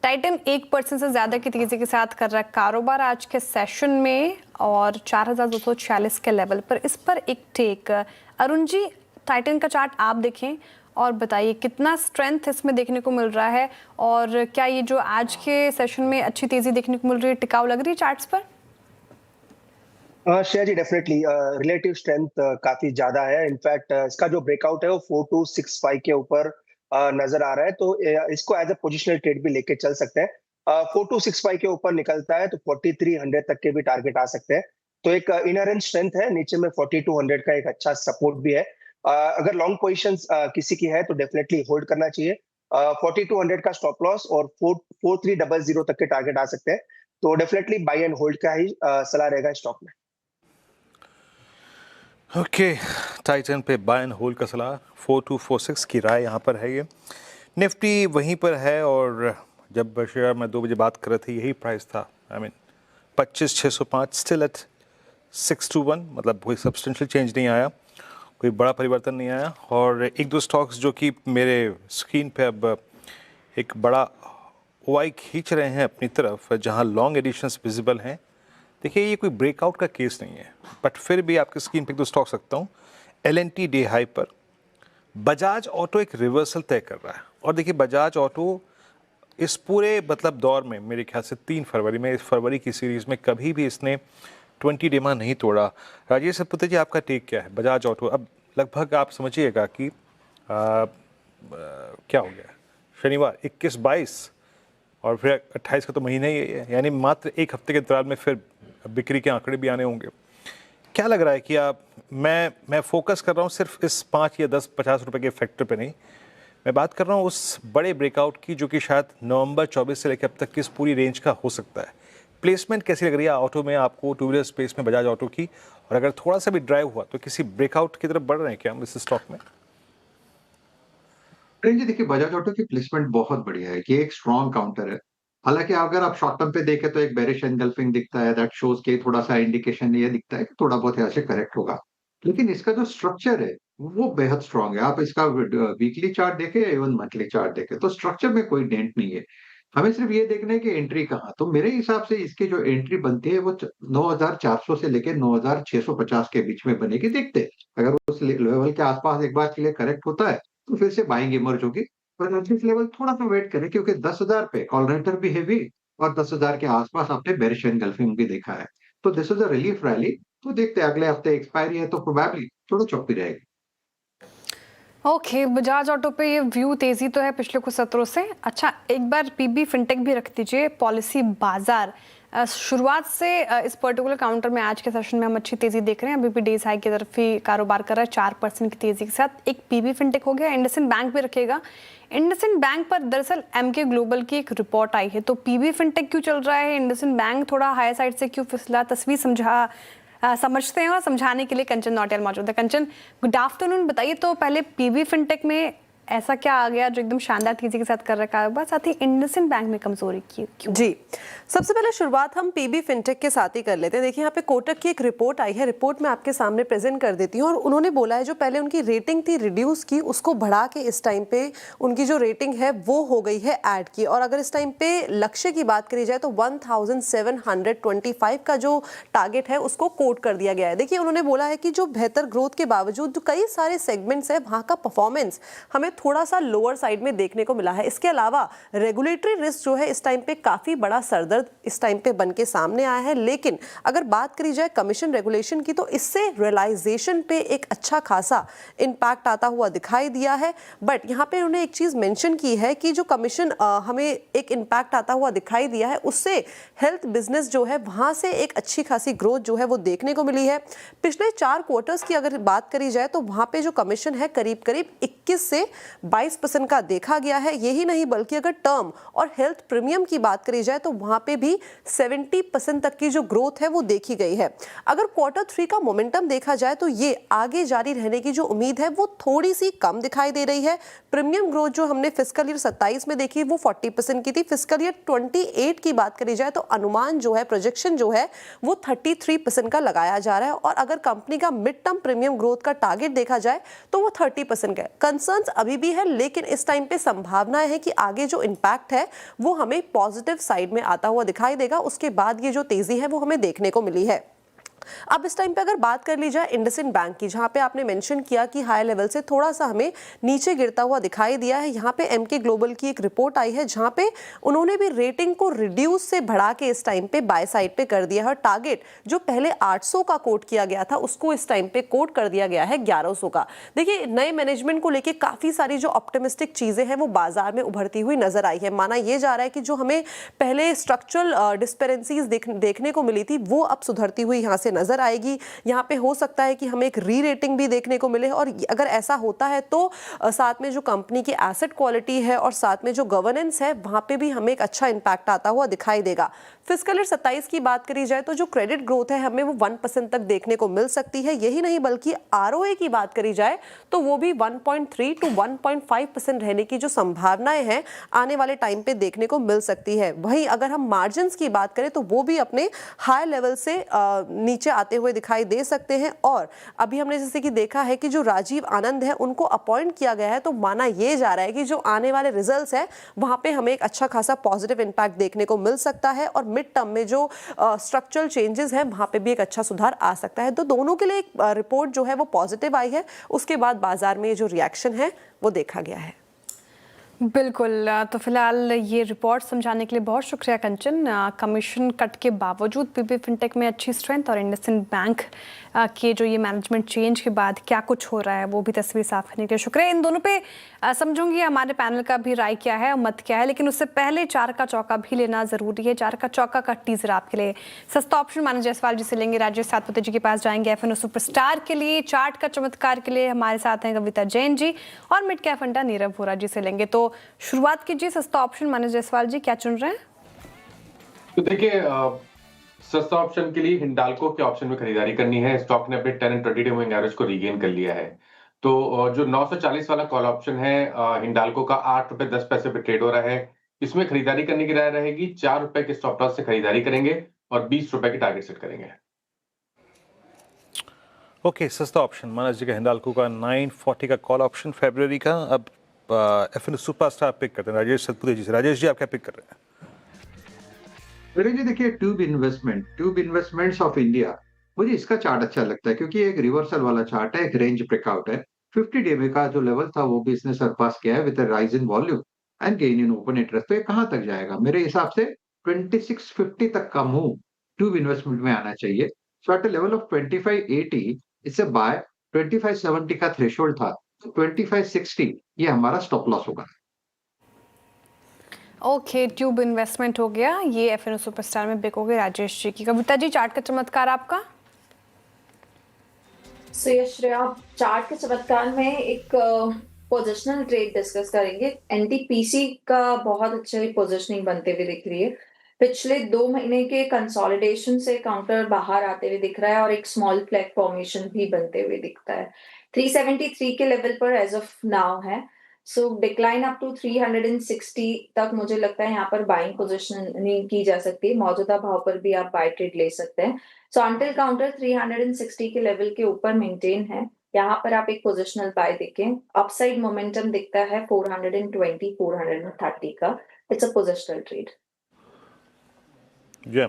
टाइटन 1% से ज़्यादा की तेज़ी के साथ कर रहा है कारोबार आज के सेशन में और 4246 के लेवल पर। इस पर एक टेक अरुण जी, टाइटन का चार्ट आप देखें और बताइए कितना स्ट्रेंथ इसमें देखने को मिल रहा है और क्या ये जो आज के सेशन में अच्छी तेज़ी देखने को मिल रही है, टिकाऊ लग रही है चार्ट्स पर?
शेयर जी, डेफिनेटली रिलेटिव स्ट्रेंथ काफी ज्यादा है। इनफैक्ट इसका जो ब्रेकआउट है वो 4265 के ऊपर नजर आ रहा है, तो इसको एज ए पोजिशनल ट्रेड भी लेके चल सकते हैं। 4265 के ऊपर निकलता है तो 4300 तक के भी टारगेट आ सकते हैं। तो एक इनहेरेंट स्ट्रेंथ है, नीचे में 4200 का एक अच्छा सपोर्ट भी है। अगर लॉन्ग पोजीशंस किसी की है तो डेफिनेटली होल्ड करना चाहिए। 4200 का स्टॉप लॉस और 4300 तक के टारगेट आ सकते हैं, तो डेफिनेटली बाय एंड होल्ड का ही सलाह रहेगा स्टॉक में।
ओके, टाइटन पे बाय एंड होल्ड का सलाह। 4246 की राय यहाँ पर है। ये निफ्टी वहीं पर है और जब शेयर में 2 बजे बात कर रहे थे यही प्राइस था। आई मीन 25605, स्टिल एट 621, मतलब कोई सब्सटेंशियल चेंज नहीं आया, कोई बड़ा परिवर्तन नहीं आया। और 1-2 स्टॉक्स जो कि मेरे स्क्रीन पे अब एक बड़ा ओआई खींच रहे हैं अपनी तरफ, जहाँ लॉन्ग एडिशंस विजिबल हैं। देखिए, ये कोई ब्रेकआउट का केस नहीं है, बट फिर भी आपके स्क्रीन पे 1-2 स्टॉक सकता हूँ। एलएनटी डे हाई पर। बजाज ऑटो एक रिवर्सल तय कर रहा है और देखिए, बजाज ऑटो इस पूरे मतलब दौर में मेरे ख्याल से 3 फरवरी में, इस फरवरी की सीरीज़ में कभी भी इसने 20 डेमा नहीं तोड़ा। राजेश सतपुते जी, आपका टेक क्या है बजाज ऑटो? अब लगभग आप समझिएगा कि क्या हो गया, शनिवार 21-22 और फिर 28 का तो महीना ही है, यानी मात्र 1 हफ्ते के अंतराल में फिर बिक्री के आंकड़े भी आने होंगे। क्या लग रहा है कि आप, मैं फोकस कर रहा हूँ सिर्फ इस 5 या 10-50 रुपए के फैक्टर पे नहीं, मैं बात कर रहा हूँ उस बड़े ब्रेकआउट की जो कि शायद नवंबर 24 से लेकर अब तक की इस पूरी रेंज का हो सकता है। प्लेसमेंट कैसी लग रही है ऑटो में आपको, टू व्हीलर स्पेस में बजाज ऑटो की? और अगर थोड़ा सा भी ड्राइव हुआ तो किसी ब्रेकआउट की तरफ बढ़ रहे हैं क्या हम इस स्टॉक में?
जी देखिए, बजाज ऑटो की प्लेसमेंट बहुत बढ़िया है, ये एक स्ट्रॉन्ग काउंटर है। हालांकि अगर आप शॉर्ट टर्म पे देखें तो एक बेरिश एनगल्फिंग दिखता है, दैट शोज के थोड़ा सा इंडिकेशन ये दिखता है कि थोड़ा बहुत यहाँ से करेक्ट होगा। लेकिन इसका जो स्ट्रक्चर है वो बेहद स्ट्रांग है। आप इसका वीकली चार्ट देखें या इवन मंथली चार्ट देखें तो स्ट्रक्चर में कोई डेंट नहीं है। हमें सिर्फ ये देखना है कि एंट्री कहाँ। तो मेरे हिसाब से इसकी जो एंट्री बनती है वो 9400 से लेकर 9650 के बीच में बनेगी। देखते हैं अगर उस लेवल के आसपास एक बार के लिए करेक्ट होता है तो फिर से बाइंग इमर्ज होगी। पर एटलीस्ट लेवल थोड़ा सा वेट करें, क्योंकि 10,000 पे कॉल राइटर भी हैवी और 10,000 के आसपास आपने बेरिश एनगल्फिंग भी देखा है। तो this is a relief rally. तो देखते हैं अगले हफ्ते एक्सपायरी है तो प्रोबेबली थोड़ा चौपी रहेगी।
ओके, बजाज ऑटो पे ये व्यू तेजी तो है पिछले कुछ सत्रों से। अच्छा, एक बार पीबी फिनटेक भी रख दीजिए, पॉलिसी बाजार शुरुआत से इस पर्टिकुलर काउंटर में आज के सेशन में हम अच्छी तेजी देख रहे हैं। अभी भी डेज हाई की तरफ ही कारोबार कर रहा है 4% की तेजी के साथ। एक पीबी फिनटेक हो गया, इंडसइंड बैंक भी रखेगा। इंडसइंड बैंक पर दरअसल एमके ग्लोबल की एक रिपोर्ट आई है, तो पीबी फिनटेक क्यों चल रहा है, इंडसइंड बैंक थोड़ा हाई साइड से क्यों फिसला, तस्वीर समझते हैं और समझाने के लिए कंचन नौटियाल मौजूद है। कंचन, गुड आफ्टरनून। बताइए तो पहले पीबी फिनटेक में ऐसा क्या आ गया जो एकदम शानदार तेजी के साथ कर रहा है कारोबार, साथ ही इंडसइंड बैंक में कमजोरी क्यों?
जी, सबसे पहले शुरुआत हम पीबी फिनटेक के साथ ही कर लेते हैं। देखिए यहाँ पे कोटक की एक रिपोर्ट आई है, रिपोर्ट मैं आपके सामने प्रेजेंट कर देती हूँ। और उन्होंने बोला है जो पहले उनकी रेटिंग थी रिड्यूस की, उसको बढ़ा के इस टाइम पे उनकी जो रेटिंग है वो हो गई है ऐड की। और अगर इस टाइम पे लक्ष्य की बात करी जाए तो 1725 का जो टारगेट है उसको कोट कर दिया गया है। देखिए उन्होंने बोला है कि जो बेहतर ग्रोथ के बावजूद जो कई सारे सेगमेंट्स है वहाँ का परफॉर्मेंस हमें थोड़ा सा लोअर साइड में देखने को मिला है। इसके अलावा रेगुलेटरी रिस्क जो है इस टाइम पे काफी बड़ा सरदर्द इस टाइम पे बन के सामने आया है। लेकिन अगर बात करी जाए कमीशन रेगुलेशन की तो इससे रियलाइजेशन पे एक अच्छा खासा इम्पैक्ट आता हुआ दिखाई दिया है। बट यहाँ पे उन्होंने एक चीज मेंशन की है कि जो कमीशन हमें एक इम्पैक्ट आता हुआ दिखाई दिया है उससे हेल्थ बिजनेस जो है वहां से एक अच्छी खासी ग्रोथ जो है वो देखने को मिली है। पिछले 4 क्वार्टर्स की अगर बात करी जाए तो वहां पे जो कमीशन है करीब 21 से 22% का देखा गया है। यही नहीं बल्कि अगर टर्म और हेल्थ प्रीमियम की बात करी जाए तो वहां पे भी 70% तक की जो ग्रोथ है वो देखी गई है। अगर क्वार्टर 3 का मोमेंटम देखा जाए तो ये आगे जारी रहने की जो उम्मीद है वो थोड़ी सी कम दिखाई दे रही है। प्रीमियम ग्रोथ जो हमने फिस्कल ईयर 27 में देखी वो 40% की थी। फिस्कल ईयर 28 की बात करी जाए तो अनुमान जो है, प्रोजेक्शन जो है वो 33% का लगाया जा रहा है। और अगर कंपनी का मिड टर्म प्रीमियम ग्रोथ का टारगेट देखा जाए तो वो 30% का है। कंसर्न्स अभी भी है, लेकिन इस टाइम पे संभावना है कि आगे जो इम्पैक्ट है वो हमें पॉजिटिव साइड में आता हुआ दिखाई देगा। उसके बाद ये जो तेजी है वो हमें देखने को मिली है। अब इस टाइम पे अगर बात कर ली जाए इंडसइंड बैंक की, जहां पे आपने मेंशन किया कि हाई लेवल से थोड़ा सा हमें नीचे गिरता हुआ दिखाई दिया है। यहाँ पे एमके ग्लोबल की एक रिपोर्ट आई है जहां पे उन्होंने भी रेटिंग को रिड्यूस से बढ़ा के इस टाइम पे बाय साइड पे कर दिया है। टारगेट जो पहले 800 का कोट किया गया था उसको इस टाइम पे कोट कर दिया गया है 1100 का। देखिए नए मैनेजमेंट को लेके काफी सारी जो ऑप्टिमिस्टिक चीजें हैं वो बाजार में उभरती हुई नजर आई है। माना यह जा रहा है कि जो हमें पहले स्ट्रक्चरल डिस्पेरेंसीज देखने को मिली थी वो अब सुधरती हुई यहाँ से नजर आएगी। यहाँ पे हो सकता है कि हमें एक री रेटिंग भी देखने को मिले। और अगर ऐसा होता है तो साथ में जो कंपनी की एसेट क्वालिटी है और साथ में जो गवर्नेंस है वहां पे भी हमें एक अच्छा इंपैक्ट आता हुआ दिखाई देगा। फिस्कल ईयर 27 की बात करी जाए तो जो क्रेडिट ग्रोथ है हमें वो 1% तक देखने को मिल सकती है। यही नहीं बल्कि आरओए की बात करी जाए तो वो भी 1.3 to 1.5% रहने की जो संभावनाएं हैं आने वाले टाइम पे देखने को मिल सकती है। वहीं अगर हम मार्जिन्स की बात करें तो वो भी अपने हाई लेवल से नीचे आते हुए दिखाई दे सकते हैं। और अभी हमने जैसे कि देखा है कि जो राजीव आनंद है उनको अपॉइंट किया गया है, तो माना यह जा रहा है कि जो आने वाले रिजल्ट्स है वहां पे हमें एक अच्छा खासा पॉजिटिव इंपैक्ट देखने को मिल सकता है। और मिड टर्म में जो स्ट्रक्चरल चेंजेस हैं वहां पे भी एक अच्छा सुधार आ सकता है। तो दोनों के लिए एक रिपोर्ट जो है वो पॉजिटिव आई है। उसके बाद बाजार में जो रिएक्शन है वो देखा गया है।
बिल्कुल, तो फिलहाल ये रिपोर्ट समझाने के लिए बहुत शुक्रिया कंचन। कमीशन कट के बावजूद पीबी फिनटेक में अच्छी स्ट्रेंथ और इंडसइंड बैंक के जो ये मैनेजमेंट चेंज के बाद क्या कुछ हो रहा है वो भी तस्वीर साफ करने के लिए शुक्रिया। इन दोनों पे समझूंगी हमारे पैनल का भी राय क्या है और मत क्या है, लेकिन उससे पहले 4 का चौका भी लेना जरूरी है। 4 का चौका का टीजर आपके लिए सस्ता ऑप्शन माना जायसवाल जी से लेंगे, राजेश सातपति जी के पास जाएंगे एफएनओ सुपरस्टार के लिए, चार्ट का चमत्कार के लिए हमारे साथ हैं कविता जैन जी और मिड कैप फंडा नीरव वोरा जी से लेंगे। तो शुरुआत कीजिए सस्ता ऑप्शन माना जायसवाल जी, क्या चुन रहे हैं?
तो देखिए सस्ता ऑप्शन के लिए हिंडाल्को के ऑप्शन में खरीदारी करनी है। स्टॉक ने अपने 10 and 20 डे मूविंग एवरेज को रीगेन कर लिया है। तो जो 940 वाला कॉल ऑप्शन है हिंडाल्को का 8 रुपए 10 पैसे पे ट्रेड हो रहा है। इसमें खरीदारी करने की राय रहेगी। 4 रुपए के स्टॉप लॉस से खरीदारी करेंगे और 20 रुपए की टारगेट सेट करेंगे।
ओके, सस्ता ऑप्शन माना जी का हिंडाल्को का 940 का कॉल ऑप्शन फरवरी का। अब एफएनओ सुपरस्टार पिक करते हैं राजेश सतपुते जी से। राजेश जी आप क्या पिक कर रहे हैं?
वीरेंद्र जी देखिए ट्यूब इन्वेस्टमेंट्स ऑफ इंडिया, मुझे इसका चार्ट अच्छा लगता है क्योंकि एक रिवर्सल वाला चार्ट है, एक रेंज ब्रेकआउट है। 50 डे में का जो लेवल था वो भी इसने सरपास किया है with rise in volume and gain in open interest. तो ये कहां तक जाएगा? मेरे हिसाब से 2650 तक का मूव ट्यूब इन्वेस्टमेंट में आना चाहिए। सो एट द लेवल ऑफ 2580 इससे बाय 2570 का थ्रेशोल्ड था, तो 2560 ये हमारा स्टॉप लॉस होगा।
ओके, ट्यूब इन्वेस्टमेंट हो गया, ये एफएनओ सुपरस्टार में बिकोगे राजेश जी की। कविता जी, चार्ट का चमत्कार आपका।
सो यस श्रेया, चार्ट के चमत्कार में एक पोजिशनल ट्रेड डिस्कस करेंगे। एनटीपीसी का बहुत अच्छे पोजिशनिंग बनते हुए दिख रही है। पिछले 2 महीने के कंसोलिडेशन से काउंटर बाहर आते हुए दिख रहा है और एक स्मॉल फ्लैग फॉर्मेशन भी बनते हुए दिखता है। 373 के लेवल पर एज ऑफ नाउ है। सो डिक्लाइन अप टू 360 तक मुझे लगता है यहाँ पर बाइंग पोजिशनिंग की जा सकती है। मौजूदा भाव पर भी आप बाय ट्रेड ले सकते हैं। सो अंटिल काउंटर 360 के लेवल के ऊपर मेंटेन है, यहाँ पर आप एक पोजिशनल बाय देखें। अपसाइड मोमेंटम दिखता है 420 430 का। It's a positional trade.
जी,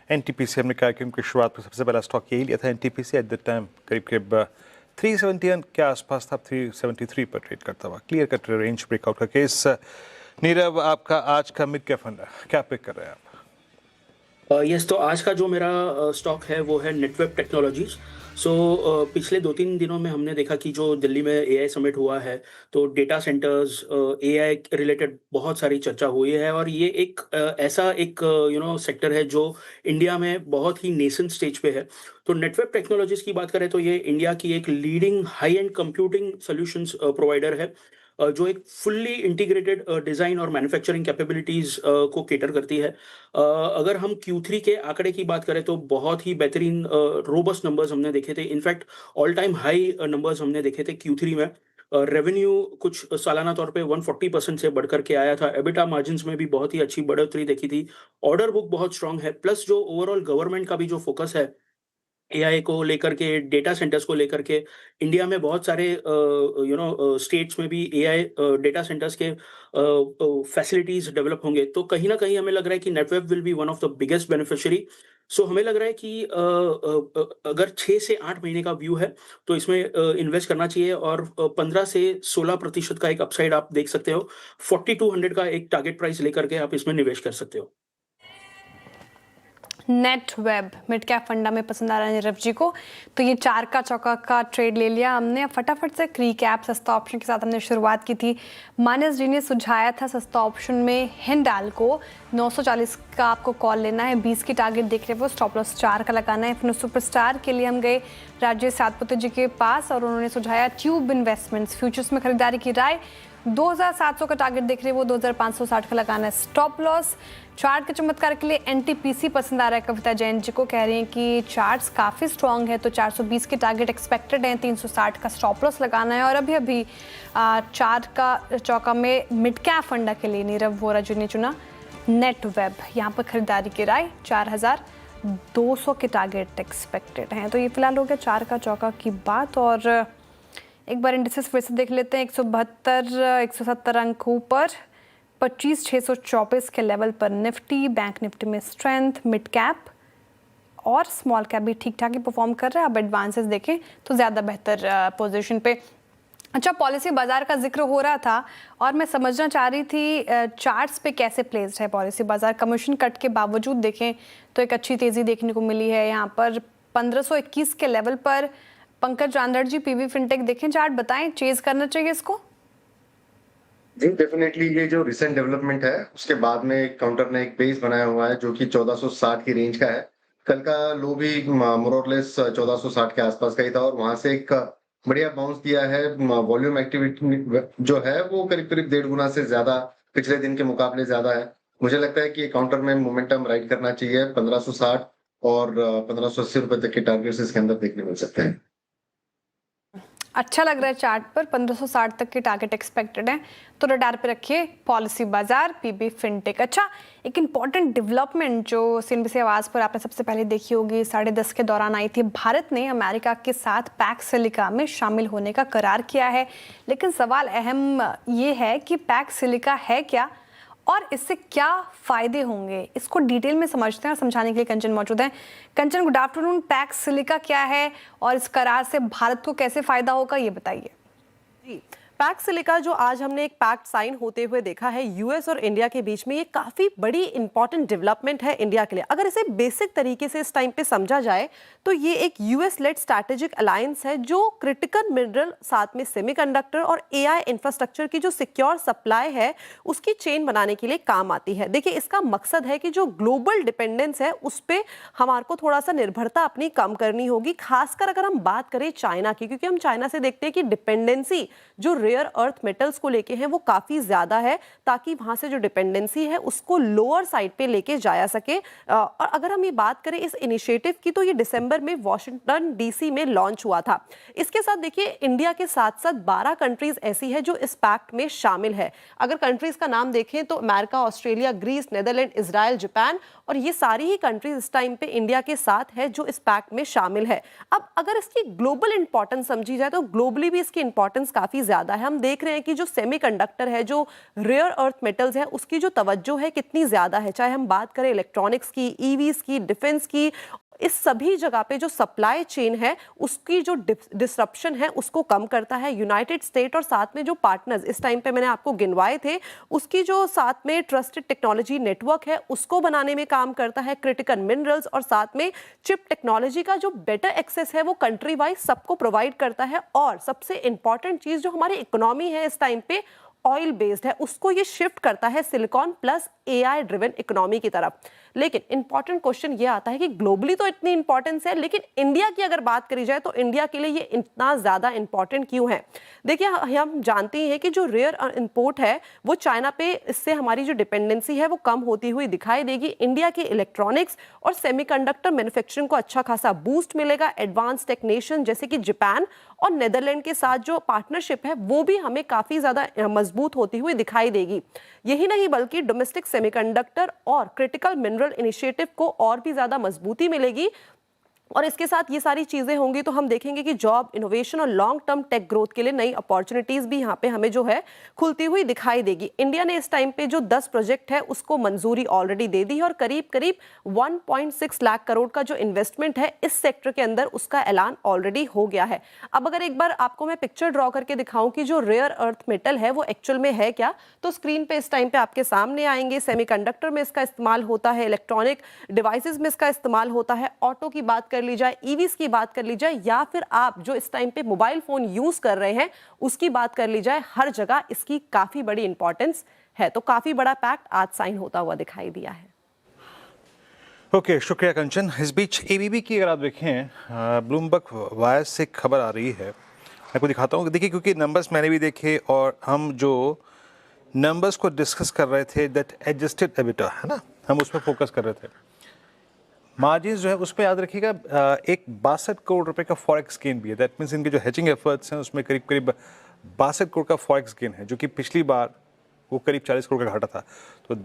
एनटीपीसी हमने कार्यक्रम की शुरुआत में सबसे पहला स्टॉक यही लिया था। एनटीपीसी एट द टाइम करीब 371 के आसपास था, 373 पर ट्रेड करता हुआ। क्लियर कट रेंज ब्रेकआउट का केस। नीरव, आपका आज का मिड कैप फंड क्या पिक कर रहे हैं आप?
यस, तो आज का जो मेरा स्टॉक है वो है नेटवेब टेक्नोलॉजीज। सो पिछले 2-3 दिनों में हमने देखा कि जो दिल्ली में एआई समिट हुआ है, तो डेटा सेंटर्स, एआई रिलेटेड बहुत सारी चर्चा हुई है और ये एक ऐसा एक सेक्टर है जो इंडिया में बहुत ही नेसेंट स्टेज पे है। तो नेटवेब टेक्नोलॉजीज की बात करें तो ये इंडिया की एक leading high and computing solutions provider है, जो एक फुल्ली इंटीग्रेटेड डिज़ाइन और मैन्युफैक्चरिंग कैपेबिलिटीज़ को केटर करती है। अगर हम Q3 के आंकड़े की बात करें तो बहुत ही बेहतरीन रोबस्ट नंबर्स हमने देखे थे। In fact all time high numbers हमने देखे थे Q3 में। रेवेन्यू कुछ सालाना तौर पे 140% से बढ़कर के आया था। एबिटा मार्जिन्स में भी बहुत ही अच्छी बढ़ोतरी देखी थी। ऑर्डर बुक बहुत स्ट्रांग है, प्लस जो ओवरऑल गवर्नमेंट का भी जो फोकस है एआई को लेकर के, डेटा सेंटर्स को लेकर के, इंडिया में बहुत सारे स्टेट्स में भी एआई डेटा सेंटर्स के फैसिलिटीज डेवलप होंगे। तो कहीं ना कहीं हमें लग रहा है कि Netweb will be one of the biggest beneficiary. So हमें लग रहा है कि अगर 6 से 8 महीने का व्यू है तो इसमें इन्वेस्ट करना चाहिए और 15 से 16% का एक अपसाइड आप देख सकते हो। 4200 का एक टारगेट प्राइस लेकर के आप इसमें निवेश कर सकते हो।
नेटवेब मिड कैप फंडा में पसंद आ रहा है नीरव जी को, तो ये 4 का चौका का ट्रेड ले लिया हमने। फटाफट से रिकैप सस्ता ऑप्शन के साथ हमने शुरुआत की थी। मानस जी ने सुझाया था सस्ता ऑप्शन में हिंडाल को 940 का आपको कॉल लेना है, 20 की टारगेट देख रहे वो, स्टॉप लॉस 4 का लगाना है। फिर सुपरस्टार के लिए हम गए राजेश सातपुते जी के पास और उन्होंने सुझाया ट्यूब इन्वेस्टमेंट्स, फ्यूचर्स में खरीदारी की राय। 2700 का टारगेट देख रहे हैं वो, 2560 का लगाना है स्टॉप लॉस। चार्ट के चमत्कार के लिए एनटीपीसी पसंद आ रहा है कविता जैन जी को, कह रही हैं कि चार्ट्स काफ़ी स्ट्रांग है, तो 420 के टारगेट एक्सपेक्टेड हैं, 360 का स्टॉप लॉस लगाना है। और अभी 4 का चौका में मिड कैप फंडा के लिए नीरव वोरा जी ने चुना नेटवेब, यहाँ पर खरीदारी की राय 4200 के टारगेट एक्सपेक्टेड हैं। तो ये फिलहाल हो गया 4 का चौका की बात। और एक बार इंडिसेस फिर से देख लेते हैं। 170 अंक ऊपर, 25624 के लेवल पर निफ्टी, बैंक निफ्टी में स्ट्रेंथ, मिड कैप और स्मॉल कैप भी ठीक ठाक ही परफॉर्म कर रहा है। अब एडवांसेस देखें तो ज़्यादा बेहतर पोजीशन पे। अच्छा, पॉलिसी बाजार का जिक्र हो रहा था और मैं समझना चाह रही थी चार्ट्स पे कैसे प्लेस्ड है पॉलिसी बाजार। कमीशन कट के बावजूद देखें तो एक अच्छी तेज़ी देखने को मिली है यहाँ पर 1521 के लेवल पर। पंकज रांदड़ जी, पीबी फिनटेक देखें चार्ट, बताएं चेज करना चाहिए इसको?
जी डेफिनेटली, ये जो रिसेंट डेवलपमेंट है उसके बाद में काउंटर ने एक बेस बनाया हुआ है जो कि 1460 की रेंज का है। कल का लो भी मोरलेस 1460 के आसपास का ही था और वहां से एक बढ़िया बाउंस दिया है। वॉल्यूम एक्टिविटी जो है वो करीब करीब 1.5 गुना से ज्यादा पिछले दिन के मुकाबले ज्यादा है। मुझे लगता है कि काउंटर में मोमेंटम राइड करना चाहिए। 1560 और 1580 रुपए तक के टारगेट्स इसके अंदर देखने मिल सकते हैं।
अच्छा लग रहा है चार्ट पर, 1560 तक के टारगेट एक्सपेक्टेड हैं, तो रडार पे रखिए पॉलिसी बाजार, पीबी फिनटेक। अच्छा, एक इम्पॉर्टेंट डेवलपमेंट जो सीएनबीसी आवाज़ पर आपने सबसे पहले देखी होगी 10:30 के दौरान आई थी। भारत ने अमेरिका के साथ पैक्स सिलिका में शामिल होने का करार किया है, लेकिन सवाल अहम ये है कि पैक्स सिलिका है क्या और इससे क्या फ़ायदे होंगे, इसको डिटेल में समझते हैं। और समझाने के लिए कंचन मौजूद हैं। कंचन, गुड आफ्टरनून। पैक्स सिलिका क्या है और इस करार से भारत को कैसे फ़ायदा होगा, ये बताइए।
जी, पैक्ट से लेकर जो आज हमने एक पैक्ट साइन होते हुए देखा है यूएस और इंडिया के बीच में, ये काफी बड़ी इंपॉर्टेंट डेवलपमेंट है इंडिया के लिए। अगर इसे बेसिक तरीके से इस टाइम पे समझा जाए तो ये एक यूएस लेड स्ट्रैटेजिक अलायंस है जो क्रिटिकल मिनरल, साथ में सेमीकंडक्टर और एआई इंफ्रास्ट्रक्चर की जो सिक्योर सप्लाई है उसकी चेन बनाने के लिए काम आती है। देखिए, इसका मकसद है कि जो ग्लोबल डिपेंडेंस है उस पर हमारे को थोड़ा सा निर्भरता अपनी कम करनी होगी, खासकर अगर हम बात करें चाइना की, क्योंकि हम चाइना से देखते हैं कि डिपेंडेंसी जो रेयर अर्थ मेटल्स को लेके है वो काफी ज्यादा है, ताकि वहां से जो डिपेंडेंसी है उसको लोअर साइड पे लेके जाया सके। और अगर हम ये बात करें इस इनिशिएटिव की, तो ये दिसंबर में वॉशिंगटन डीसी में लॉन्च हुआ था। इसके साथ देखिए, इंडिया के साथ साथ 12 कंट्रीज ऐसी है जो इस पैक्ट में शामिल है। अगर कंट्रीज का नाम देखें तो America, Australia, Greece, Netherland, Israel, Japan, और ये सारी ही कंट्रीज इस टाइम पे इंडिया के साथ है जो इस पैक्ट में शामिल है। अब अगर इसकी ग्लोबल इंपॉर्टेंस समझी जाए तो ग्लोबली भी इसकी इंपॉर्टेंस काफी ज्यादा है। हम देख रहे हैं कि जो सेमीकंडक्टर है, जो रेयर अर्थ मेटल्स है, उसकी जो तवज्जो है कितनी ज्यादा है। चाहे हम बात करें इलेक्ट्रॉनिक्स की, ईवीज की, डिफेंस की, इस सभी जगह पे जो सप्लाई चेन है उसकी जो डिसरप्शन है उसको कम करता है। यूनाइटेड स्टेट और साथ में जो पार्टनर्स इस टाइम पे मैंने आपको गिनवाए थे, उसकी जो साथ में ट्रस्टेड टेक्नोलॉजी नेटवर्क है उसको बनाने में काम करता है। क्रिटिकल मिनरल्स और साथ में चिप टेक्नोलॉजी का जो बेटर एक्सेस है वो कंट्री वाइज सबको प्रोवाइड करता है। और सबसे इंपॉर्टेंट चीज जो हमारी इकोनॉमी है इस टाइम पे ऑयल बेस्ड है, उसको ये शिफ्ट करता है silicon plus AI driven economy की तरफ। लेकिन इंपॉर्टेंट क्वेश्चन ये आता है कि ग्लोबली तो इतनी इंपॉर्टेंस है, लेकिन इंडिया की अगर बात करी जाए तो इंडिया के लिए ये इतना ज्यादा इंपॉर्टेंट क्यों है? देखिए, हम जानते हैं कि जो रेयर इंपोर्ट है वो चाइना पे, इससे हमारी जो डिपेंडेंसी है वो कम होती हुई दिखाई देगी। इंडिया के इलेक्ट्रॉनिक्स और सेमीकंडक्टर मैन्युफैक्चरिंग को अच्छा खासा बूस्ट मिलेगा। एडवांस टेक्नीशियन जैसे कि जापान और नेदरलैंड के साथ जो पार्टनरशिप है वो भी हमें काफी ज्यादा मजबूत होती हुई दिखाई देगी। यही नहीं बल्कि डोमेस्टिक सेमीकंडक्टर और क्रिटिकल मिनरल इनिशिएटिव को और भी ज्यादा मजबूती मिलेगी। और इसके साथ ये सारी चीजें होंगी तो हम देखेंगे कि जॉब, इनोवेशन और लॉन्ग टर्म टेक ग्रोथ के लिए नई अपॉर्चुनिटीज भी यहाँ पे हमें जो है खुलती हुई दिखाई देगी। इंडिया ने इस टाइम पे जो 10 प्रोजेक्ट है उसको मंजूरी ऑलरेडी दे दी है और करीब करीब 1.6 लाख करोड़ का जो इन्वेस्टमेंट है इस सेक्टर के अंदर उसका ऐलान ऑलरेडी हो गया है। अब अगर एक बार आपको मैं पिक्चर ड्रॉ करके दिखाऊं कि जो रेयर अर्थ मेटल है वो एक्चुअल में है क्या, तो स्क्रीन पे इस टाइम पे आपके सामने आएंगे। सेमीकंडक्टर में इसका इस्तेमाल होता है, इलेक्ट्रॉनिक डिवाइसेस में इसका इस्तेमाल होता है, ऑटो की बात कर ली जाए, ईवीज की बात कर ली जाए, या फिर आप जो इस टाइम पे मोबाइल फोन यूज कर रहे हैं उसकी बात कर ली जाए, हर जगह इसकी काफी बड़ी इंपॉर्टेंस है। तो काफी बड़ा पैक्ट आज साइन होता हुआ दिखाई दिया है।
ओके, शुक्रिया कंचन। इस बीच एबीबी की अगर आप देखें, ब्लूमबर्ग वायर से खबर आ रही है, मैं आपको दिखाता हूँ। देखिए, क्योंकि नंबर्स मैंने भी देखे और हम जो नंबर्स को डिस्कस कर रहे थे, दैट एडजस्टेड एबिटा है ना, हम उस पर फोकस कर रहे थे। मार्जिन जो है उस पर याद रखिएगा, एक 62 करोड़ रुपए का फॉरेक्स गेन भी है। दैट मीन्स इनके जो हेजिंग एफर्ट्स हैं उसमें करीब करीब 62 करोड़ का फॉरेक्स गेन है, जो कि पिछली बार वो करीब 40 करोड़ का घाटा था। तो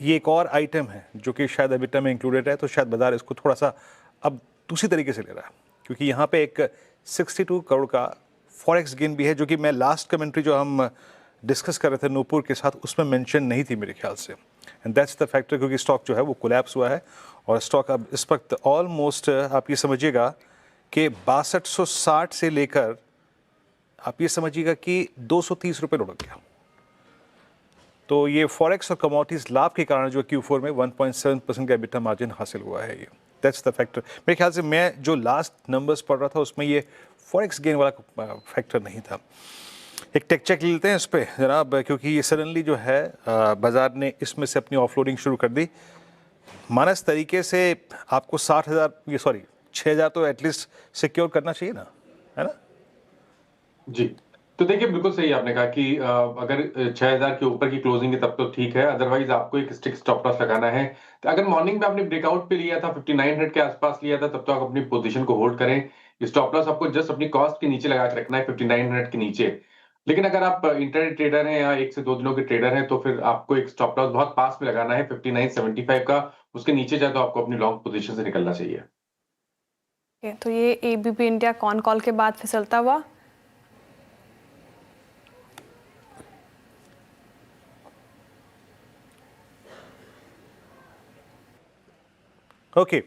ये एक और आइटम है जो कि शायद एबिटा में इंक्लूडेड है, तो शायद बाजार इसको थोड़ा सा अब दूसरी तरीके से ले रहा है, क्योंकि यहाँ पे एक 62 करोड़ का फॉरेक्स गेन भी है, जो कि मैं लास्ट कमेंट्री जो हम डिस्कस कर रहे थे नूपुर के साथ उसमें मेंशन नहीं थी मेरे ख्याल से। एंड दैट्स द फैक्टर, क्योंकि स्टॉक जो है वो कोलैप्स हुआ है और स्टॉक अब इस वक्त ऑलमोस्ट आप ये समझिएगा कि 6260 से लेकर आप ये समझिएगा कि 230 रुपये लुढ़क गया। तो ये फॉरेक्स और कमोडिटीज लाभ के कारण जो Q4 में 1.7% का एबिटा मार्जिन हासिल हुआ है। ये दैट्स द फैक्टर। मेरे ख्याल से मैं जो लास्ट नंबर्स पढ़ रहा था उसमें ये फॉरेक्स गेन वाला फैक्टर नहीं था। एक टेक चेक ले लेते हैं इस पर जनाब, क्योंकि ये सडनली जो है बाजार ने इसमें से अपनी ऑफलोडिंग शुरू कर दी। मानस तरीके से आपको 6,000 तो एटलीस्ट सिक्योर करना चाहिए ना, है ना?
जी, तो देखिए, बिल्कुल सही आपने कहा कि अगर 6,000 के ऊपर की क्लोजिंग है तब तो ठीक है, अदरवाइज आपको एक स्टिक स्टॉप लॉस लगाना है। तो अगर मॉर्निंग में आपने ब्रेकआउट पे लिया था, 5900 के आसपास लिया था, तब तो आप अपनी पोजीशन को होल्ड करें। स्टॉप लॉस आपको जस्ट अपनी कॉस्ट के नीचे लगा के रखना है, 5900 के नीचे। लेकिन अगर आप इंटरडे ट्रेडर हैं या 1 से 2 दिनों के ट्रेडर हैं, तो फिर आपको एक स्टॉप लॉस बहुत पास में लगाना है 5975 का। उसके नीचे जाए तो आपको अपनी लॉन्ग पोजीशन से निकलना चाहिए।
तो ये एबीबी इंडिया कॉन कॉल के बाद फिसलता हुआ
ओके,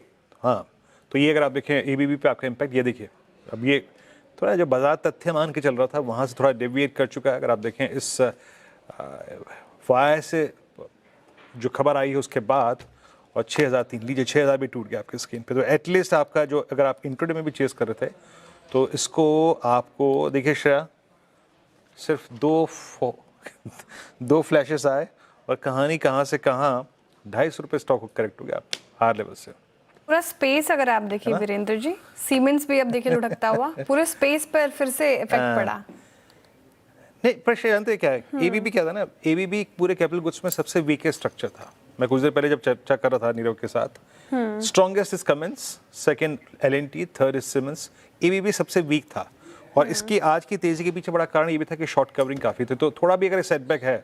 हाँ, तो ये अगर आप देखें एबीबी पे आपका इम्पैक्ट, ये देखिए अब ये थोड़ा जो बाजार तथ्य मान के चल रहा था वहाँ से थोड़ा डेविएट कर चुका है। अगर आप देखें इस वाई से जो खबर आई है उसके बाद, और 6003 लीजिए 6000 भी टूट गया आपकी स्क्रीन पे, तो एटलीस्ट आपका जो, अगर आप इंट्राडे में भी चेस कर रहे थे तो इसको आपको देखिए श्रेया, सिर्फ दो फ्लैशेस आए और कहानी कहाँ से कहाँ 250 रुपये स्टॉक को करेक्ट हो गया हार लेवल से।
पूरा स्पेस अगर आप देखिए वीरेंद्र जी, सीमेंट्स भी अब देखिए लुढ़कता हुआ, पूरे स्पेस पर फिर से इफेक्ट पड़ा।
नहीं पर जानते क्या है, एबीबी क्या था ना, एबीबी पूरे कैपिटल गुड्स में सबसे वीकेस्ट स्ट्रक्चर था। मैं कुछ देर पहले जब चर्चा कर रहा था नीरव के साथ, strongest is Cummins, second LNT, third is Siemens, ABB सबसे वीक था। और इसकी आज की तेजी के पीछे बड़ा कारण ये भी था कि शॉर्ट कवरिंग काफी थे, तो थोड़ा भी अगर सेटबैक है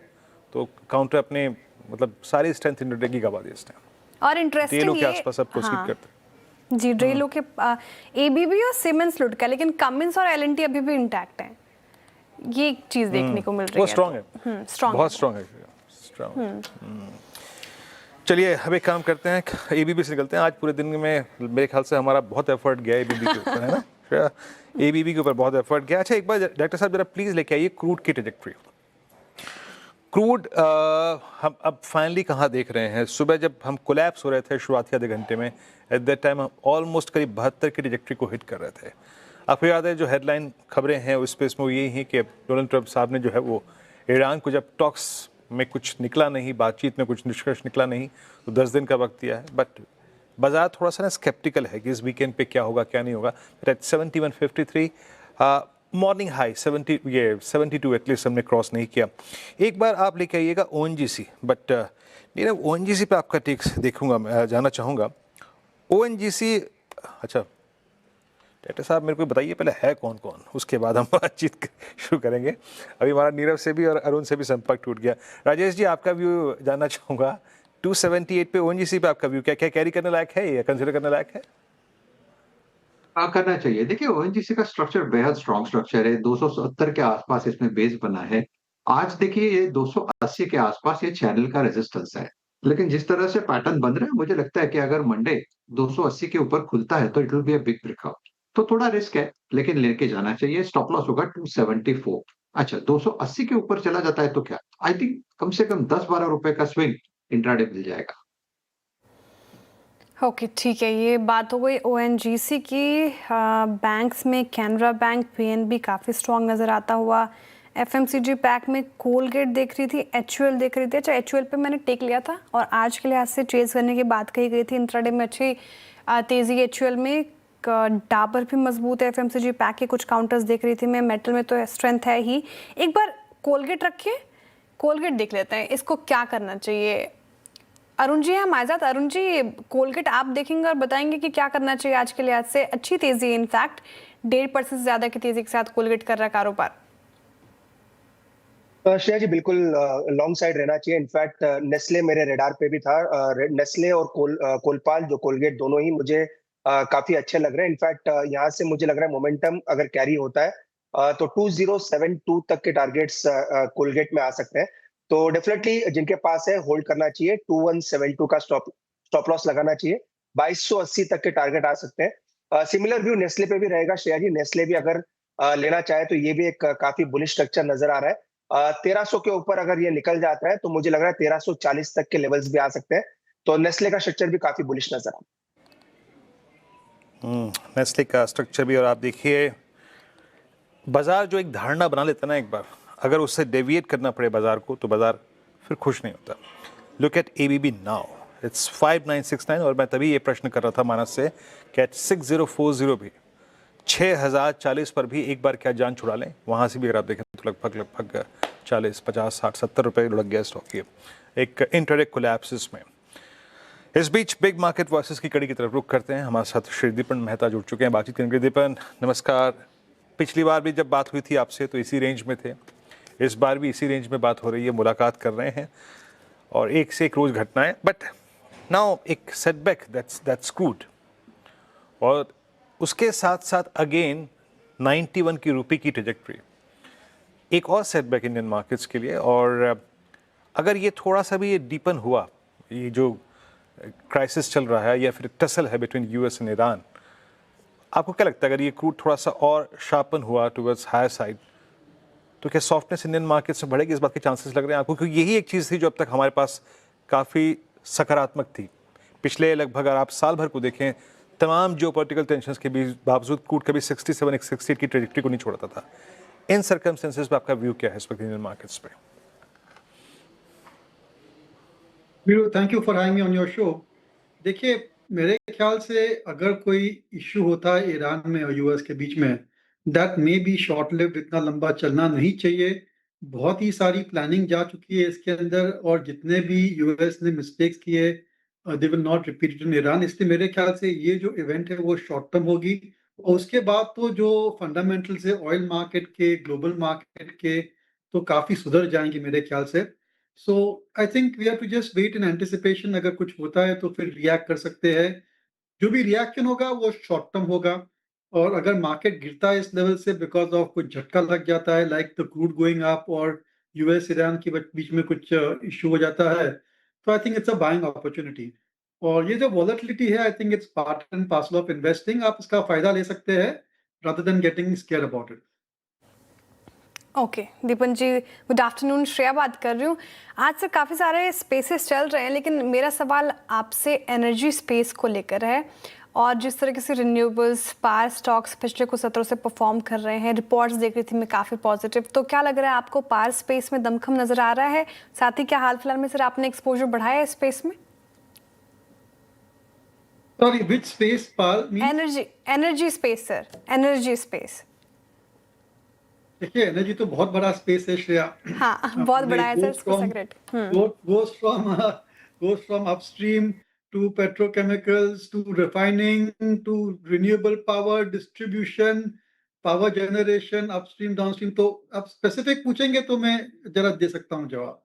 तो काउंटर अपने मतलब सारी स्ट्रेंथ इंट्राडे की गवा दी इसने।
और इंटरेस्टिंग
के आसपास सब प्रोसीड करते
जी, ड्रेलो के एबीबी और सिमेंस लुढ़का, लेकिन कमिंस और एलएनटी अभी भी इंटैक्ट हैं। ये एक चीज देखने को मिल रही है।
वो स्ट्रांग है,
स्ट्रांग,
बहुत स्ट्रांग है, स्ट्रांग। चलिए अब एक काम करते हैं, एबीबी से निकलते हैं। आज पूरे दिन में मेरे ख्याल से हमारा बहुत एफर्ट गया एबीबी के ऊपर, है ना? एबीबी के ऊपर बहुत एफर्ट गया। अच्छा एक बार डायरेक्टर साहब जरा प्लीज लेके आइए क्रूड की ट्रेजेक्टरी। क्रूड हम अब फाइनली कहाँ देख रहे हैं? सुबह जब हम कोलैप्स हो रहे थे शुरुआती आधे घंटे में, एट दैट टाइम हम ऑलमोस्ट करीब 72 की ट्रेजेक्टरी को हिट कर रहे थे। आपको याद है जो हेडलाइन खबरें हैं उस स्पेस में वो यही है कि डोनाल्ड ट्रंप साहब ने जो है वो ईरान को जब टॉक्स में कुछ निकला नहीं, बातचीत में कुछ निष्कर्ष निकला नहीं, तो 10 दिन का वक्त दिया है। बट बाजार थोड़ा सा ना स्केप्टिकल है कि इस वीकेंड पे क्या होगा क्या नहीं होगा। एट 7153 मॉर्निंग हाई 72 एटलीस्ट हमने क्रॉस नहीं किया। एक बार आप लेके आइएगा ओएनजीसी, बट नीरव ओएनजीसी पे आपका टेक्स देखूंगा, मैं जानना चाहूँगा ओएनजीसी। अच्छा डायरेक्टर साहब मेरे को बताइए पहले है कौन कौन, उसके बाद हम बातचीत शुरू करेंगे। अभी हमारा नीरव से भी और अरुण से भी संपर्क टूट गया। राजेश जी आपका व्यू जानना चाहूँगा 278 पे ओएनजीसी पे आपका व्यू क्या कैरी करने लायक है या कंसिडर करने लायक है?
करना चाहिए। देखिए ओएनजीसी का स्ट्रक्चर बेहद स्ट्रॉन्ग स्ट्रक्चर है, 270 के आसपास इसमें बेस बना है। आज देखिए ये 280 के आसपास ये चैनल का रेजिस्टेंस है, लेकिन जिस तरह से पैटर्न बन रहा है मुझे लगता है कि अगर मंडे 280 के ऊपर खुलता है तो it will be a big breakout. तो थोड़ा रिस्क है लेकिन लेके जाना चाहिए। स्टॉप लॉस होगा 274। अच्छा 280 के ऊपर चला जाता है तो क्या, आई थिंक कम से कम 10-12 रुपए का स्विंग इंट्राडे मिल जाएगा।
ओके ठीक है, ये बात हो गई ओएनजीसी की। बैंक्स में कैनरा बैंक, पीएनबी काफ़ी स्ट्रॉन्ग नज़र आता हुआ। एफएमसीजी पैक में कोलगेट देख रही थी, एचयूएल देख रही थी। अच्छा एचयूएल पे मैंने टेक लिया था और आज के लिहाज से चेज करने की बात कही गई थी। इंट्राडे में अच्छी तेज़ी एचयूएल में, डाबर भी मजबूत है। एफएमसीजी पैक के कुछ काउंटर्स देख रही थी मैं, मेटल में तो स्ट्रेंथ है ही। एक बार कोलगेट रखिए, कोलगेट देख लेते हैं, इसको क्या करना चाहिए। अरुण जी हैं हमारे साथ। अरुण जी कोलगेट आप देखेंगे और बताएंगे कि क्या करना चाहिए आज के लिहाज से। अच्छी तेजी है, इनफैक्ट 1.5% से ज्यादा की तेजी के साथ कोलगेट कर रहा है कारोबार।
श्रेया जी बिल्कुल लॉन्ग साइड रहना चाहिए। इनफैक्ट नेस्ले मेरे रेडार पे भी था। नेस्ले और कोलपाल जो कोलगेट दोनों ही मुझे काफी अच्छे लग रहे हैं। इनफैक्ट यहाँ से मुझे लग रहा है मोमेंटम अगर कैरी होता है तो 2072 तक के टारगेट्स कोलगेट में आ सकते हैं। तो डेफिनेटली जिनके पास है होल्ड करना चाहिए। 2172 का स्टॉप लॉस लगाना चाहिए। 2280 तक के टारगेट आ सकते हैं। सिमिलर व्यू नेस्ले पे भी रहेगा श्रेया जी। नेस्ले भी अगर लेना चाहे तो ये भी एक काफी बुलिश स्ट्रक्चर नजर आ रहा है। 1300 के ऊपर अगर ये निकल जाता है तो मुझे लग रहा है 1340 तक के लेवल्स भी आ सकते हैं। तो नेस्ले का स्ट्रक्चर भी काफी बुलिश नजर आ रहा है।
नेस्ले का स्ट्रक्चर भी। और आप देखिए बाजार जो एक धारणा बना लेता ना एक बार, अगर उससे डेविएट करना पड़े बाजार को तो बाजार फिर खुश नहीं होता। Look at ABB now, it's 5969। और मैं तभी ये प्रश्न कर रहा था मानस से कि एट 6040 भी 6040 पर भी एक बार क्या जान छुड़ा लें। वहाँ से भी अगर आप देखें तो लगभग 40, 50, 60, 70 रुपये लग गया स्टॉक की एक इंट्राडे कोलैप्स में। इस बीच बिग मार्केट वॉइसेस की कड़ी की तरफ रुख करते हैं। हमारे साथ श्री दीपन मेहता जुड़ चुके हैं बातचीत करने के लिए। दीपन नमस्कार। पिछली बार भी जब बात हुई थी आपसे तो इसी रेंज में थे, इस बार भी इसी रेंज में बात हो रही है, मुलाकात कर रहे हैं और एक से एक रोज़ घटनाएं। बट नाउ एक सेटबैक दैट्स क्रूड, और उसके साथ साथ अगेन 91 की रुपये की ट्रेजेक्टरी, एक और सेटबैक इंडियन मार्केट्स के लिए। और अगर ये थोड़ा सा भी ये डीपन हुआ, ये जो क्राइसिस चल रहा है या फिर टसल है बिटवीन यूएस एंड ईरान, आपको क्या लगता है अगर ये क्रूड थोड़ा सा और शार्पन हुआ टुवर्ड्स हायर साइड तो क्या सॉफ्टनेस इंडियन मार्केट में बढ़ेगी? इस बात के चांसेस लग रहे हैं आपको? क्योंकि यही एक चीज़ थी जो अब तक हमारे पास काफ़ी सकारात्मक थी। पिछले लगभग अगर आप साल भर को देखें, तमाम जियोपॉलिटिकल टेंशंस के बावजूद क्रूड कभी 67 68 की ट्रेजेक्टरी को नहीं छोड़ता था। इन सर्कमस्टेंसेस पे आपका व्यू क्या है इस वक्त इंडियन मार्केट्स पे?
Veeru, thank you for having me on your show. देखिए, मेरे ख्याल से अगर कोई इश्यू होता है ईरान में और यूएस के बीच में, that may be short lived, इतना लंबा चलना नहीं चाहिए। बहुत ही सारी प्लानिंग जा चुकी है इसके अंदर और जितने भी यूएस ने मिस्टेक्स किए they will not repeat in Iran. इसलिए मेरे ख्याल से ये जो इवेंट है वो शॉर्ट टर्म होगी और उसके बाद तो जो फंडामेंटल्स है ऑयल मार्केट के, ग्लोबल मार्केट के, तो काफ़ी सुधर जाएंगे मेरे ख्याल से। So I think we have to just wait in anticipation. अगर कुछ होता है तो फिर रिएक्ट कर सकते हैं। जो भी रिएक्शन होगा वो शॉर्ट टर्म होगा और अगर मार्केट गिरता है इस लेवल से बिकॉज ऑफ कुछ झटका लग जाता है like the crude going up और यूएस ईरान के बीच में कुछ इश्यू हो जाता है, तो I think it's a buying opportunity. और ये जो वॉलेटिलिटी है I think it's part and parcel of investing. आप इसका फायदा ले सकते हैं rather than getting scare about it.
Okay Deepan ji, good afternoon. Shreya बात कर रही हूँ। आज से काफ़ी सारे स्पेसेस चल रहे हैं लेकिन मेरा सवाल आपसे एनर्जी स्पेस को लेकर है और जिस तरीके से रिन्यूएबल्स पावर स्टॉक्स पिछले कुछ सत्रों से परफॉर्म कर रहे हैं, रिपोर्ट्स देख रही थी मैं काफ़ी पॉजिटिव, तो क्या लग रहा है आपको पावर स्पेस में दमखम नज़र आ रहा है? साथ ही क्या हाल फिलहाल में सर आपने एक्सपोजर बढ़ाया है स्पेस में?
Sorry, which space?
Energy space sir, energy space.
देखिए, एनर्जी तो बहुत बड़ा स्पेस है श्रेया।
हाँ, बहुत बड़ा है sir.
goes from upstream to petrochemicals to refining to renewable power distribution, power generation, upstream downstream। तो आप स्पेसिफिक पूछेंगे तो मैं जरा दे सकता हूँ जवाब।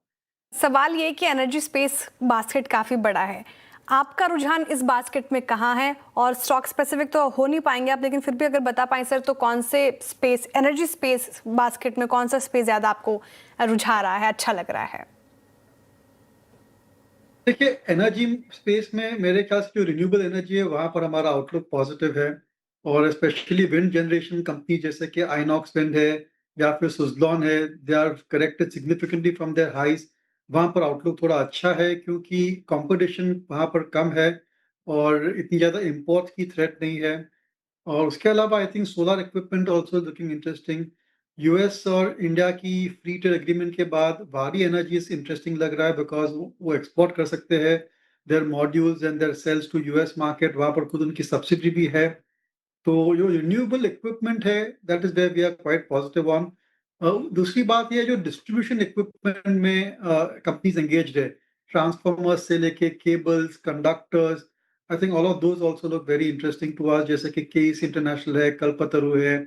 सवाल ये कि एनर्जी स्पेस बास्केट काफ़ी बड़ा है, आपका रुझान इस बास्केट में कहाँ है? और स्टॉक स्पेसिफिक तो हो नहीं पाएंगे आप, लेकिन फिर भी अगर बता पाएं सर तो कौन से स्पेस, एनर्जी स्पेस बास्केट में कौन सा स्पेस ज़्यादा आपको रुझा रहा है, अच्छा लग रहा है?
देखिए, एनर्जी स्पेस में मेरे ख्याल से जो रिन्यूएबल एनर्जी है वहाँ पर हमारा आउटलुक पॉजिटिव है और स्पेशली विंड जनरेशन कंपनी जैसे कि आइनॉक्स विंड है या फिर सुजलॉन है, they are corrected significantly from their highs. वहाँ पर आउटलुक थोड़ा अच्छा है क्योंकि कंपटीशन वहाँ पर कम है और इतनी ज़्यादा इंपोर्ट की थ्रेट नहीं है। और उसके अलावा I think solar equipment also looking interesting. US और इंडिया की फ्री ट्रेड एग्रीमेंट के बाद वारी एनर्जीज इंटरेस्टिंग लग रहा है बिकॉज वो एक्सपोर्ट कर सकते हैं their modules and their sales to US market. वहाँ पर खुद उनकी सब्सिडी भी है। तो जो रिन्यूएबल इक्विपमेंट है that is where we are quite positive on. दूसरी बात यह है जो डिस्ट्रीब्यूशन इक्विपमेंट में कंपनीज एंगेज्ड है, ट्रांसफार्मर्स से लेके cables, conductors, I think all of those also look very interesting to us, जैसे कि केस इंटरनेशनल है, कल्पतरु है,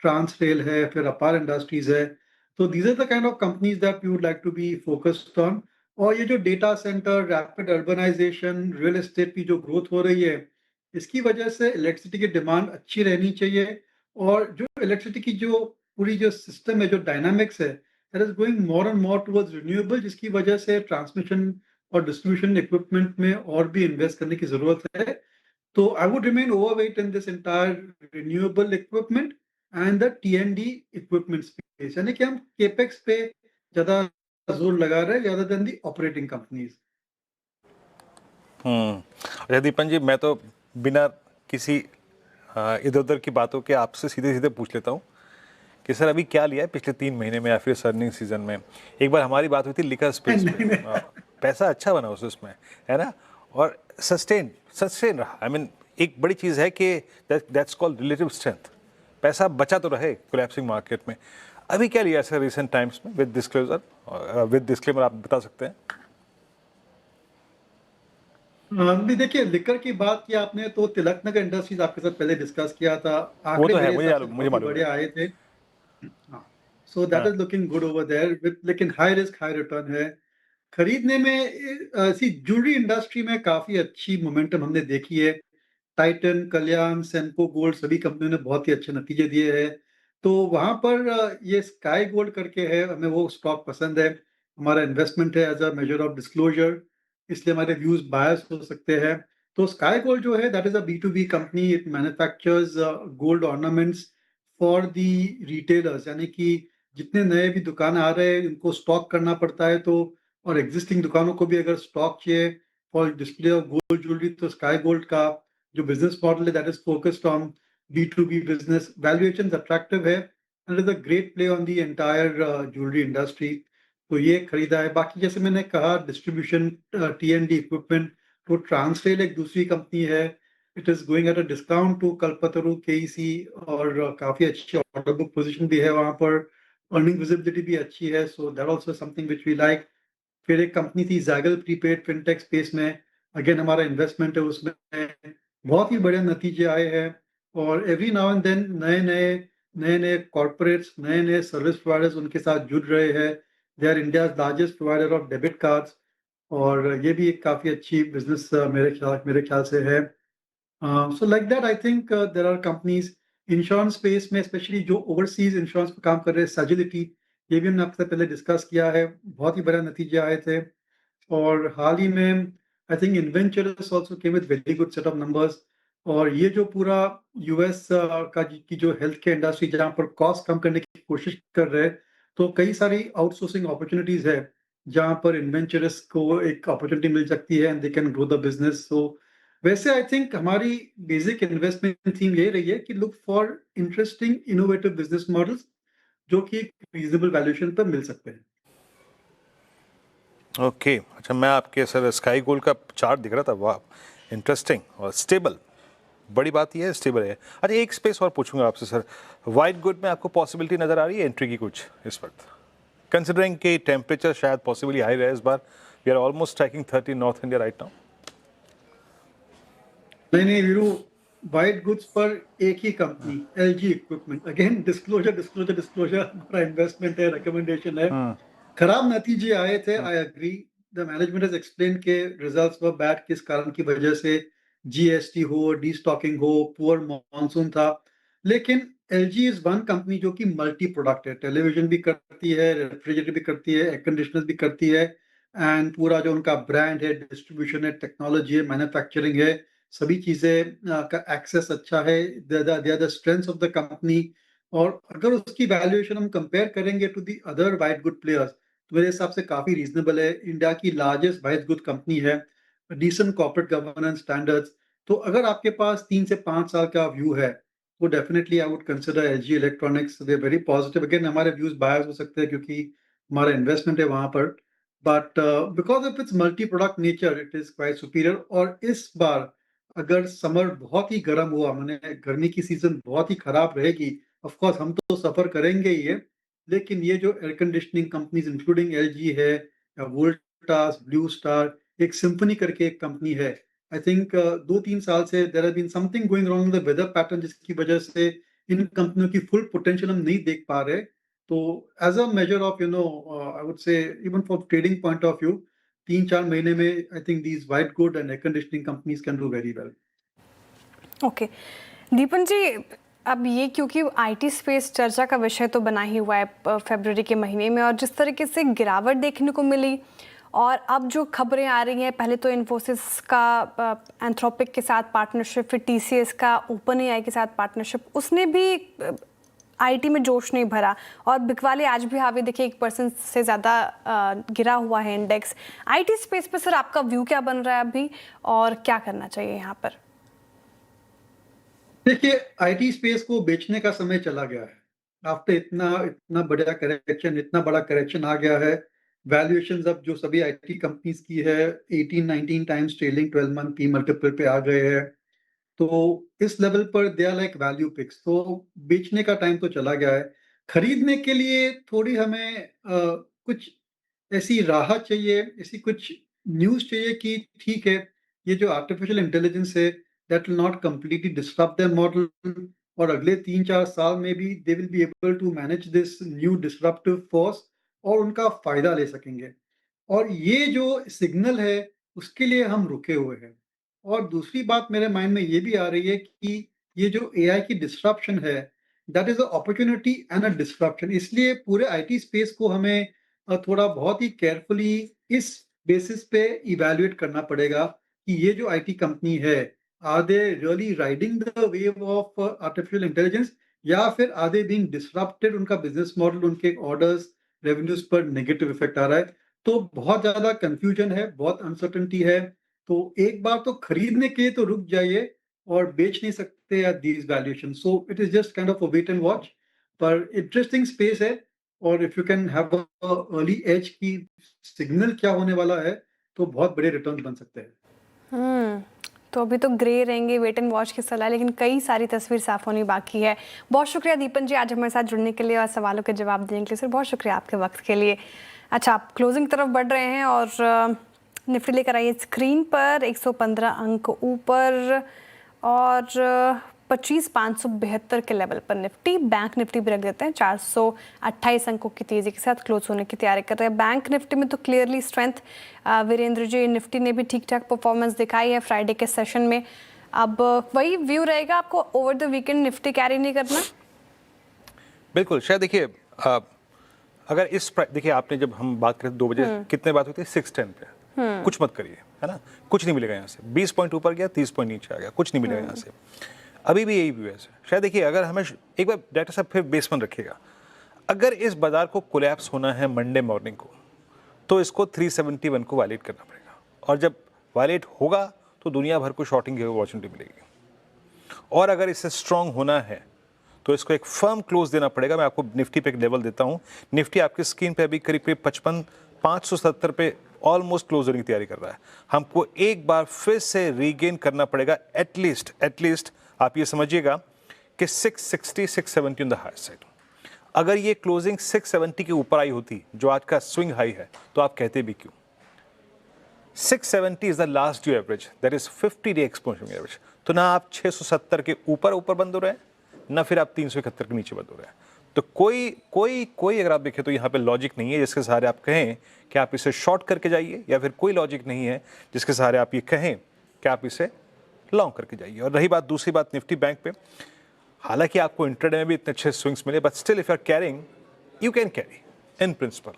ट्रांसरेल है, फिर अपार इंडस्ट्रीज है। तो these are the kind of companies that we would like to be focused on. और ये जो data center, rapid urbanization, real estate की जो ग्रोथ हो रही है, इसकी वजह से इलेक्ट्रिसिटी की डिमांड अच्छी रहनी चाहिए। और जो इलेक्ट्रिसिटी की जो पूरी जो सिस्टम है, जो डायनामिक्स है, that is going more and more towards renewable, जिसकी वजह से ट्रांसमिशन और डिस्ट्रीब्यूशन इक्विपमेंट में और भी इन्वेस्ट करने की जरूरत है। तो I would remain overweight in this entire renewable equipment and the टी&डी इक्विपमेंट स्पेस, यानी कि हम केपेक्स पे ज्यादा जोर लगा रहे हैं ज्यादा देन दी ऑपरेटिंग कंपनीज।
अच्छा दीपन जी, मैं तो बिना किसी इधर उधर की बातों के आपसे सीधे सीधे पूछ लेता हूँ कि सर अभी क्या लिया है पिछले 3 महीने में या फिर अर्निंग सीजन में? एक बार हमारी बात हुई थी लिकर स्पेस में, पैसा अच्छा बना उसमें, है ना? और सस्टेन रहा। आई मीन एक बड़ी चीज़ है कि दैट्स कॉल्ड रिलेटिव स्ट्रेंथ, पैसा बचा तो रहे कोलैप्सिंग मार्केट में। अभी क्या लिया सर रिसेंट टाइम्स में विद डिस्क्लेमर आप बता सकते हैं?
देखिए, लिकर की बात की आपने तो तिलकनगर इंडस्ट्रीज आपके साथ पहले डिस्कस किया था,
वो तो है, मुझे मालूम
बढ़िया आए थे। So that is looking good over there with, लेकिन हाई रिस्क हाई रिटर्न है। खरीदने में ऐसी ज्वेलरी इंडस्ट्री में काफी अच्छी मोमेंटम हमने देखी है। टाइटन, कल्याण, सेंको गोल्ड सभी कंपनियों ने बहुत ही अच्छे नतीजे दिए हैं। तो वहां पर ये स्काई गोल्ड करके है, हमें वो स्टॉक पसंद है, हमारा इन्वेस्टमेंट है as a measure of disclosure, इसलिए हमारे व्यूज बायस हो सकते हैं। तो स्काई गोल्ड जो है that is a B2B company, it manufactures gold ornaments for the retailers, यानी कि जितने नए भी दुकान आ रहे हैं उनको स्टॉक करना पड़ता है, तो और एग्जिस्टिंग दुकानों को भी अगर स्टॉक चाहिए for display of gold jewellery, तो स्काई गोल्ड का जो बिजनेस मॉडल है that is focused on B2B business, valuation attractive है and is a great play on the entire jewellery industry. तो ये खरीदा है। बाकी जैसे मैंने कहा डिस्ट्रीब्यूशन T&D इक्विपमेंट, तो ट्रांसटेल एक दूसरी कंपनी है, it is going at a discount to Kalpataru KEC, और काफी अच्छी ऑर्डर बुक पोजीशन भी है वहां पर, अर्निंग विजिबिलिटी भी अच्छी है, so that also something which we like. फिर एक कंपनी थी जैगल प्रीपेड फिनटेक स्पेस में, अगेन हमारा इन्वेस्टमेंट है उसमें, बहुत ही बढ़िया नतीजे आए हैं, और एवरी नाउ एंड देन नए नए कॉर्पोरेट्स, नए नए सर्विस प्रोवाइडर्स उनके साथ जुड़ रहे हैं। They are India's largest provider of debit cards, और ये भी एक काफी अच्छी बिजनेस मेरे ख्याल से है। So like that I think there are companies insurance space में, स्पेशली जो ओवरसीज इंश्योरेंस पर काम कर रहे हैं, सजिलिटी, ये भी हमने आपसे पहले डिस्कस किया है, बहुत ही बढ़िया नतीजे आए थे। और हाल ही में I think Inventurus also came with very good set of numbers, और ये जो पूरा यूएस की जो हेल्थ केयर इंडस्ट्री जहाँ पर कॉस्ट कम करने की कोशिश कर रहे हैं, तो कई सारी आउटसोर्सिंग अपॉर्चुनिटीज है जहाँ पर इन्वेंचर्स को एक अपॉर्चुनिटी मिल सकती है and they can grow the business. So वैसे आई थिंक हमारी बेसिक इन्वेस्टमेंट थीम ये रही है कि look for interesting innovative business models जो कि रीजनेबल वैल्यूएशन पर मिल सकते हैं।
ओके अच्छा, मैं आपके सर स्काई गोल्ड का चार्ट दिख रहा था, वाह इंटरेस्टिंग और स्टेबल, बड़ी बात यह है स्टेबल है। अच्छा एक स्पेस और पूछूंगा आपसे सर, वाइट गुड में आपको पॉसिबिलिटी नज़र आ रही है एंट्री की कुछ इस वक्त, कंसिडरिंग कि टेम्परेचर शायद पॉसिबली हाई रहे इस बार, we are almost striking 30 north India right now.
नहीं वीरू, वाइट गुड्स पर एक ही company LG equipment, again disclosure हमारा इन्वेस्टमेंट है, रिकमेंडेशन है, खराब नतीजे आए थे, I agree, the management has explain के रिजल्ट्स वर बैड, किस कारण की वजह से, GST हो, डी स्टॉकिंग हो, पुअर मॉनसून था, लेकिन LG इज वन कंपनी जो कि मल्टी प्रोडक्ट है, टेलीविजन भी करती है, रेफ्रिजरेटर भी करती है, एयर कंडीशनर भी करती है, एंड पूरा जो उनका ब्रांड है, डिस्ट्रीब्यूशन है, टेक्नोलॉजी है, मैन्युफैक्चरिंग है, सभी चीजें का एक्सेस अच्छा है, they are the strengths of the company. और अगर उसकी वैल्यूएशन हम कंपेयर करेंगे to the other white good players, तो मेरे हिसाब से काफी रीजनेबल है, इंडिया की लार्जेस्ट वाइट गुड कंपनी है, डिसेंट कॉर्पोरेट गवर्नेंस स्टैंडर्ड्स। तो अगर आपके पास 3 से 5 साल का व्यू है, तो definitely I would consider LG electronics, they very positive, again हमारे व्यूज बायस हो सकते हैं क्योंकि हमारा इन्वेस्टमेंट है वहां पर, but because of its multi product nature it is quite superior. और इस बार अगर समर बहुत ही गर्म हुआ, मैंने गर्मी की सीजन बहुत ही खराब रहेगी, ऑफ कोर्स हम तो सफर करेंगे ही है, लेकिन ये जो air conditioning companies including LG है, या वोल्टास, ब्लू स्टार, एक सिंफनी करके एक कंपनी है, आई थिंक 2-3 साल से there has been something going wrong in the weather pattern, जिसकी वजह से इन कंपनियों की फुल पोटेंशियल हम नहीं देख पा रहे। तो as a measure of I would say even for trading point of view, 3-4 महीने में I think these white good and air conditioning companies can do very well.
Okay Deepan ji, अब ये क्योंकि IT स्पेस चर्चा का विषय तो बना ही हुआ है फरवरी के महीने में, और जिस तरीके से गिरावट देखने को मिली, और अब जो खबरें आ रही हैं, पहले तो इन्फोसिस का एंथ्रोपिक के साथ पार्टनरशिप, फिर TCS का OpenAI के साथ पार्टनरशिप, उसने भी IT में जोश नहीं भरा, और बिकवाली आज भी हावी देखिए 1% से ज़्यादा गिरा हुआ है इंडेक्स। IT स्पेस पे सर आपका व्यू क्या बन रहा है अभी, और क्या करना चाहिए यहाँ पर?
देखिए IT स्पेस को बेचने का समय चला गया है, आफ्टर इतना बड़ा करेक्शन आ गया है, वैल्यूएशंस अब जो सभी IT कंपनीज की है 18-19 times trailing 12 month P multiple पे आ गए हैं, तो इस लेवल पर they are like value picks, तो बेचने का टाइम तो चला गया है। खरीदने के लिए थोड़ी हमें कुछ ऐसी राह चाहिए, ऐसी कुछ न्यूज़ चाहिए कि ठीक है, ये जो आर्टिफिशियल इंटेलिजेंस है that will not completely disrupt their model, और अगले 3-4 साल में भी they will be able to manage this new disruptive force और उनका फायदा ले सकेंगे। और ये जो सिग्नल है उसके लिए हम रुके हुए हैं। और दूसरी बात मेरे माइंड में ये भी आ रही है कि ये जो AI की डिस्ट्रप्शन है that is a opportunity and a disruption, इसलिए पूरे IT स्पेस को हमें थोड़ा बहुत ही केयरफुली इस बेसिस पे इवैल्यूएट करना पड़ेगा कि ये जो आईटी कंपनी है, are they really riding the wave of artificial intelligence, या फिर आर दे बीइंग डिसरप्टेड, उनका बिजनेस मॉडल, उनके ऑर्डर्स, रेवेन्यूज पर नेगेटिव इफेक्ट आ रहा है। तो बहुत ज्यादा कंफ्यूजन है, बहुत अनसर्टेनिटी है। तो एक बार तो खरीदने के तो रुक जाइए, और बेच नहीं सकते at these valuation. So it is just kind of a wait and watch, पर इंटरेस्टिंग स्पेस है। और if you can have early edge की सिग्नल क्या होने वाला है, तो बहुत बड़े रिटर्न बन सकते हैं।
तो अभी तो ग्रे रहेंगे, वेट एंड वॉच की सलाह, लेकिन कई सारी तस्वीर साफ होनी बाकी है। बहुत शुक्रिया दीपन जी आज हमारे साथ जुड़ने के लिए और सवालों के जवाब देने के लिए। सर बहुत शुक्रिया आपके वक्त के लिए। अच्छा, आप क्लोजिंग तरफ बढ़ रहे हैं और निफ्टी लेकर आइए स्क्रीन पर। 115 अंक ऊपर और 25,572 के लेवल पर निफ्टी। बैंक निफ्टी भी रख देते हैं 428 अंकों की तेजी के साथ क्लोज होने की तैयारी कर रहे हैं। बैंक निफ्टी में तो clearly strength. Virendra ji, Nifty ने भी ठीक ठाक परफॉर्मेंस दिखाई है फ्राइडे के सेशन में। अब वही व्यू रहेगा आपको over the weekend Nifty carry नहीं करना?
बिल्कुल, शायद देखिए अगर देखिए आपने जब हम बात करें 2 बजे कितने बात हुई थी 610 पे, कुछ मत करिए, है ना, कुछ नहीं मिलेगा यहाँ से। 20 पॉइंट ऊपर गया, 30 पॉइंट नीचे आ गया, कुछ नहीं मिलेगा यहाँ से। अभी भी यही व्यू है। शायद देखिए अगर हमें एक बार डायरेक्टर साहब फिर बेसमेंट रखिएगा, अगर इस बाजार को कोलैप्स होना है मंडे मॉर्निंग को, तो इसको 371 को वायलेट करना पड़ेगा, और जब वायलेट होगा तो दुनिया भर को शॉर्टिंग की अपॉर्चुनिटी मिलेगी। और अगर इसे स्ट्रांग होना है तो इसको एक फर्म क्लोज देना पड़ेगा। मैं आपको निफ्टी पे एक लेवल देता हूँ। निफ्टी आपकी स्क्रीन पे अभी करीब करीब 55,570 पे ऑलमोस्ट क्लोज होने की तैयारी कर रहा है। हमको एक बार फिर से रीगेन करना पड़ेगा एटलीस्ट आप ये समझिएगा कि 660 670 ऑन द हायर साइड। अगर ये क्लोजिंग 670 के ऊपर आई होती, जो आज का स्विंग हाई है, तो आप कहते भी क्यों? 670 is the last due average, that is 50 day exponential average. तो ना आप 670 के ऊपर बंद हो रहे हैं, ना फिर आप 371 के नीचे बंद हो रहे हैं। तो कोई अगर आप देखें तो यहाँ पे लॉजिक नहीं है जिसके सहारे आप कहें कि आप इसे शॉर्ट करके जाइए, या फिर कोई लॉजिक नहीं है जिसके सहारे आप ये कहें कि आप इसे लॉन्ग करके जाइए। और रही बात दूसरी बात निफ्टी बैंक पे, हालांकि आपको इंट्राडे में भी इतने अच्छे स्विंग्स मिले, but still if you are carrying, you can carry in principal.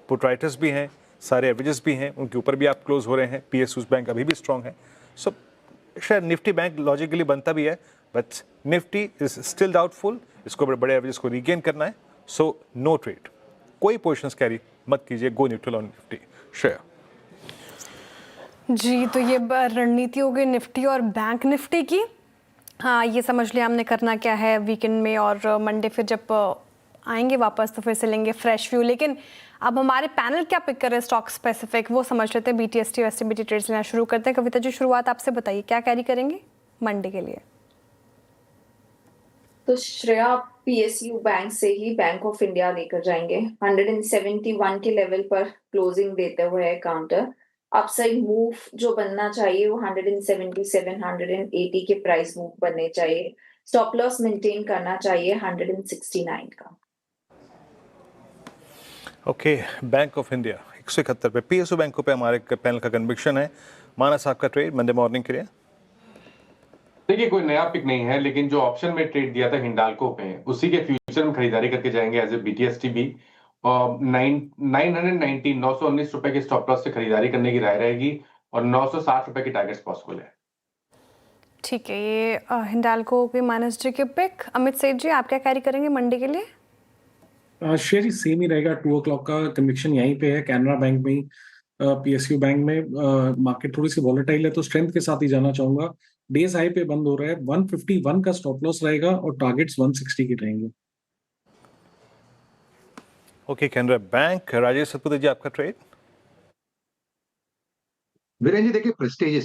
Put writers भी हैं, सारे एवरेजेस भी हैं, उनके ऊपर भी आप क्लोज हो रहे हैं। पीएसयूज बैंक अभी भी स्ट्रांग है। सो शायद निफ्टी बैंक लॉजिकली बनता भी है, but Nifty is still doubtful. इसको बड़े एवरेज को रीगेन करना है। सो नो ट्रेड, कोई पोजिशंस कैरी मत कीजिए, गो न्यूट्रल ऑन निफ्टी शेयर।
जी, तो ये रणनीति हो गई निफ्टी और बैंक निफ्टी की। हाँ, ये समझ लिया हमने करना क्या है वीकेंड में, और मंडे फिर जब आएंगे वापस तो फिर से लेंगे फ्रेश व्यू। लेकिन अब हमारे पैनल क्या पिक कर रहे हैं स्टॉक स्पेसिफिक, वो समझ लेते हैं। बीटीएसटी और एसटीबीटी ट्रेड्स लेना शुरू करते हैं। कविता जी, शुरुआत आपसे बताइए, क्या कैरी करेंगे मंडे के लिए?
तो श्रेया, पीएसयू बैंक से ही बैंक ऑफ इंडिया लेकर जाएंगे। 171 के लेवल पर क्लोजिंग देते हुए है काउंटर। अपसाइड मूव जो बनना चाहिए वो 177 180 के प्राइस मूव बनने चाहिए। स्टॉप लॉस मेंटेन करना चाहिए 169 का।
ओके, बैंक ऑफ इंडिया 171 पे, पीएसयू बैंकों पे हमारे पैनल का कन्विक्शन है। मानस आपका ट्रेड मंडे मॉर्निंग के लिए?
देखिए, कोई नया पिक नहीं है, लेकिन जो ऑप्शन में ट्रेड दिया था हिंडाल्को पे, उसी के फ्यूचर में खरीदारी करके जाएंगे एज ए बीटीएसटी भी। 919 रुपए के स्टॉप लॉस से खरीदारी करने की राय रहेगी, और 960 रुपए की टारगेट्स पॉसिबल है।
ठीक है, ये हिंडाल्को के मानस जी के पिक। अमित सेठ जी, आप क्या कैरी करेंगे मंडे के लिए?
शेयर ही सेम ही रहेगा। 2 o'clock का कन्विक्शन यहीं पे है, कैनरा बैंक में, पीएसयू बैंक में। मार्केट थोड़ी सी वॉलेटाइल है तो स्ट्रेंथ के साथ ही जाना चाहूंगा। डेज हाई पे बंद हो रहा है। 151 का स्टॉप लॉस रहेगा और टारगेट्स 160 के रहेंगे।
ओके, कैनरा बैंक। राजेश सतपुते जी, आपका ट्रेड?
वीरेंद्र जी, देखिए प्रेस्टीज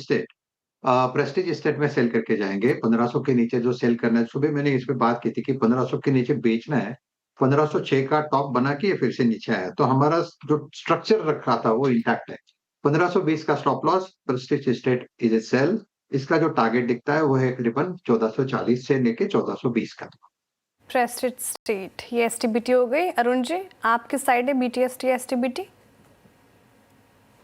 एस्टेट में सेल करके जाएंगे। 1500 के नीचे जो सेल करना है, सुबह मैंने इस पे बात की थी कि 1500 के नीचे बेचना है। 1506 का टॉप बना के फिर से नीचे आया, तो हमारा जो स्ट्रक्चर रखा था वो इंटैक्ट है। 1520 का stop loss, Prestige Estate is a sell. इसका जो टारगेट दिखता है वो है करीबन 1440 से लेके 1420 का।
प्रेस्टीज एस्टेट, ये एसटीबीटी हो गई। अरुण जी, आपकी साइड है बीटीएसटी एसटीबीटी?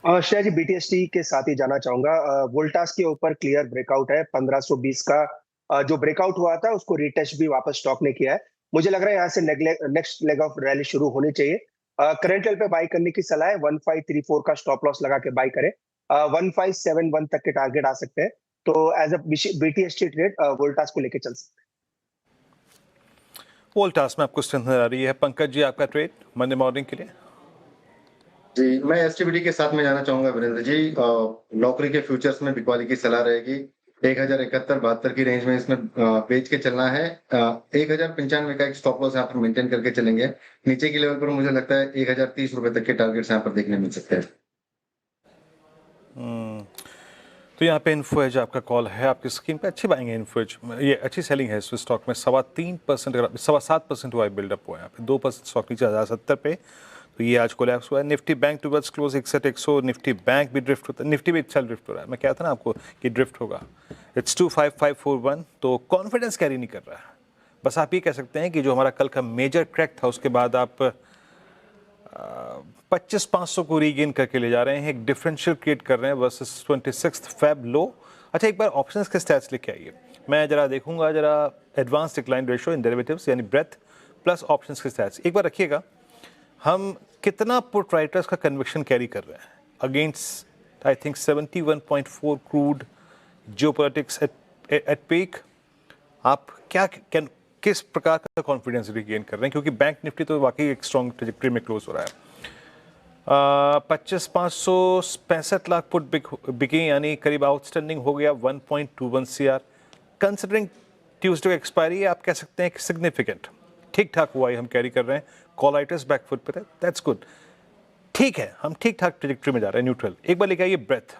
श्रेया जी, बीटीएसटी के साथ ही जाना चाहूंगा। वोल्टास के ऊपर क्लियर ब्रेकआउट है। 1520 का जो ब्रेकआउट हुआ था उसको रिटच भी वापस स्टॉक ने किया है। मुझे लग रहा है यहाँ से नेक्स्ट लेग ऑफ रैली शुरू होनी चाहिए। करंट लेवल पे बाई करने की सलाह है। 1534 का स्टॉप लॉस लगा के बाई करें। 1571 तक के टारगेट आ सकते हैं। तो as a BTST trade Voltas को लेके चल सकते हैं।
वोल्टास में आपको स्ट्रेंथ नजर आ रही है। पंकज जी, आपका ट्रेड मंडे मॉर्निंग के लिए?
जी, मैं STBT के साथ में जाना चाहूंगा वीरेंद्र जी। नौकरी के फ्यूचर्स में बिकवाली की सलाह रहेगी। 1071-72 की रेंज में इसमें बेच के चलना है। 1095 का एक स्टॉप लॉस यहाँ पर मेंटेन करके चलेंगे। नीचे की लेवल पर मुझे लगता है 1030 रुपए तक के टारगेट्स यहाँ पर देखने मिल सकते हैं।
तो यहाँ पे इन्फोएज आपका कॉल है आपकी स्क्रीन पे। अच्छी बाइंग है इन्फोएज, ये अच्छी सेलिंग है इस स्टॉक में। 3.25%, 7.25% हुआ है बिल्डअप हुआ है यहाँ पे। 2% स्टॉक नीचे 1070 पे, तो ये आज कोलैप्स हुआ है। Nifty bank towards close 61,100। Nifty bank भी ड्रिफ्ट होता है, निफ्टी भी अच्छा ड्रिफ्ट हो रहा है। मैं कहता था ना आपको कि ड्रिफ्ट होगा। इट्स 25541, तो कॉन्फिडेंस कैरी नहीं कर रहा है। बस आप ये कह सकते हैं कि जो हमारा कल का मेजर क्रैक था उसके बाद आप 25,500 को रीगेन करके ले जा रहे हैं, एक डिफरेंशियल क्रिएट कर रहे हैं वर्सेस 26 फेब लो। अच्छा, एक बार ऑप्शंस के स्टैट्स लेके आइए, मैं जरा देखूंगा जरा advance decline ratio in derivatives यानी ब्रेथ प्लस ऑप्शंस के स्टैट्स एक बार रखिएगा। हम कितना पुट राइटर्स का कन्विक्शन कैरी कर रहे हैं against I think 71.4 crude, geopolitics at peak. आप क्या किस प्रकार का कॉन्फिडेंस रिगेन कर रहे हैं, क्योंकि बैंक निफ्टी तो वाकई एक स्ट्रॉन्ग ट्रैजेक्टरी में क्लोज हो रहा है। 25,565 लाख पुट बिके, यानी करीब आउटस्टैंडिंग हो गया 1.21 CR। कंसिडरिंग ट्यूसडे एक्सपायरी आप कह सकते हैं कि सिग्निफिकेंट ठीक ठाक हुआ है, हम कैरी कर रहे हैं। कॉलाइटस बैकफुट पे थे, दैट्स गुड, ठीक है, हम ठीक ठाक ट्रैजेक्टरी में जा रहे हैं, न्यूट्रल। एक बार लेके आइए breath,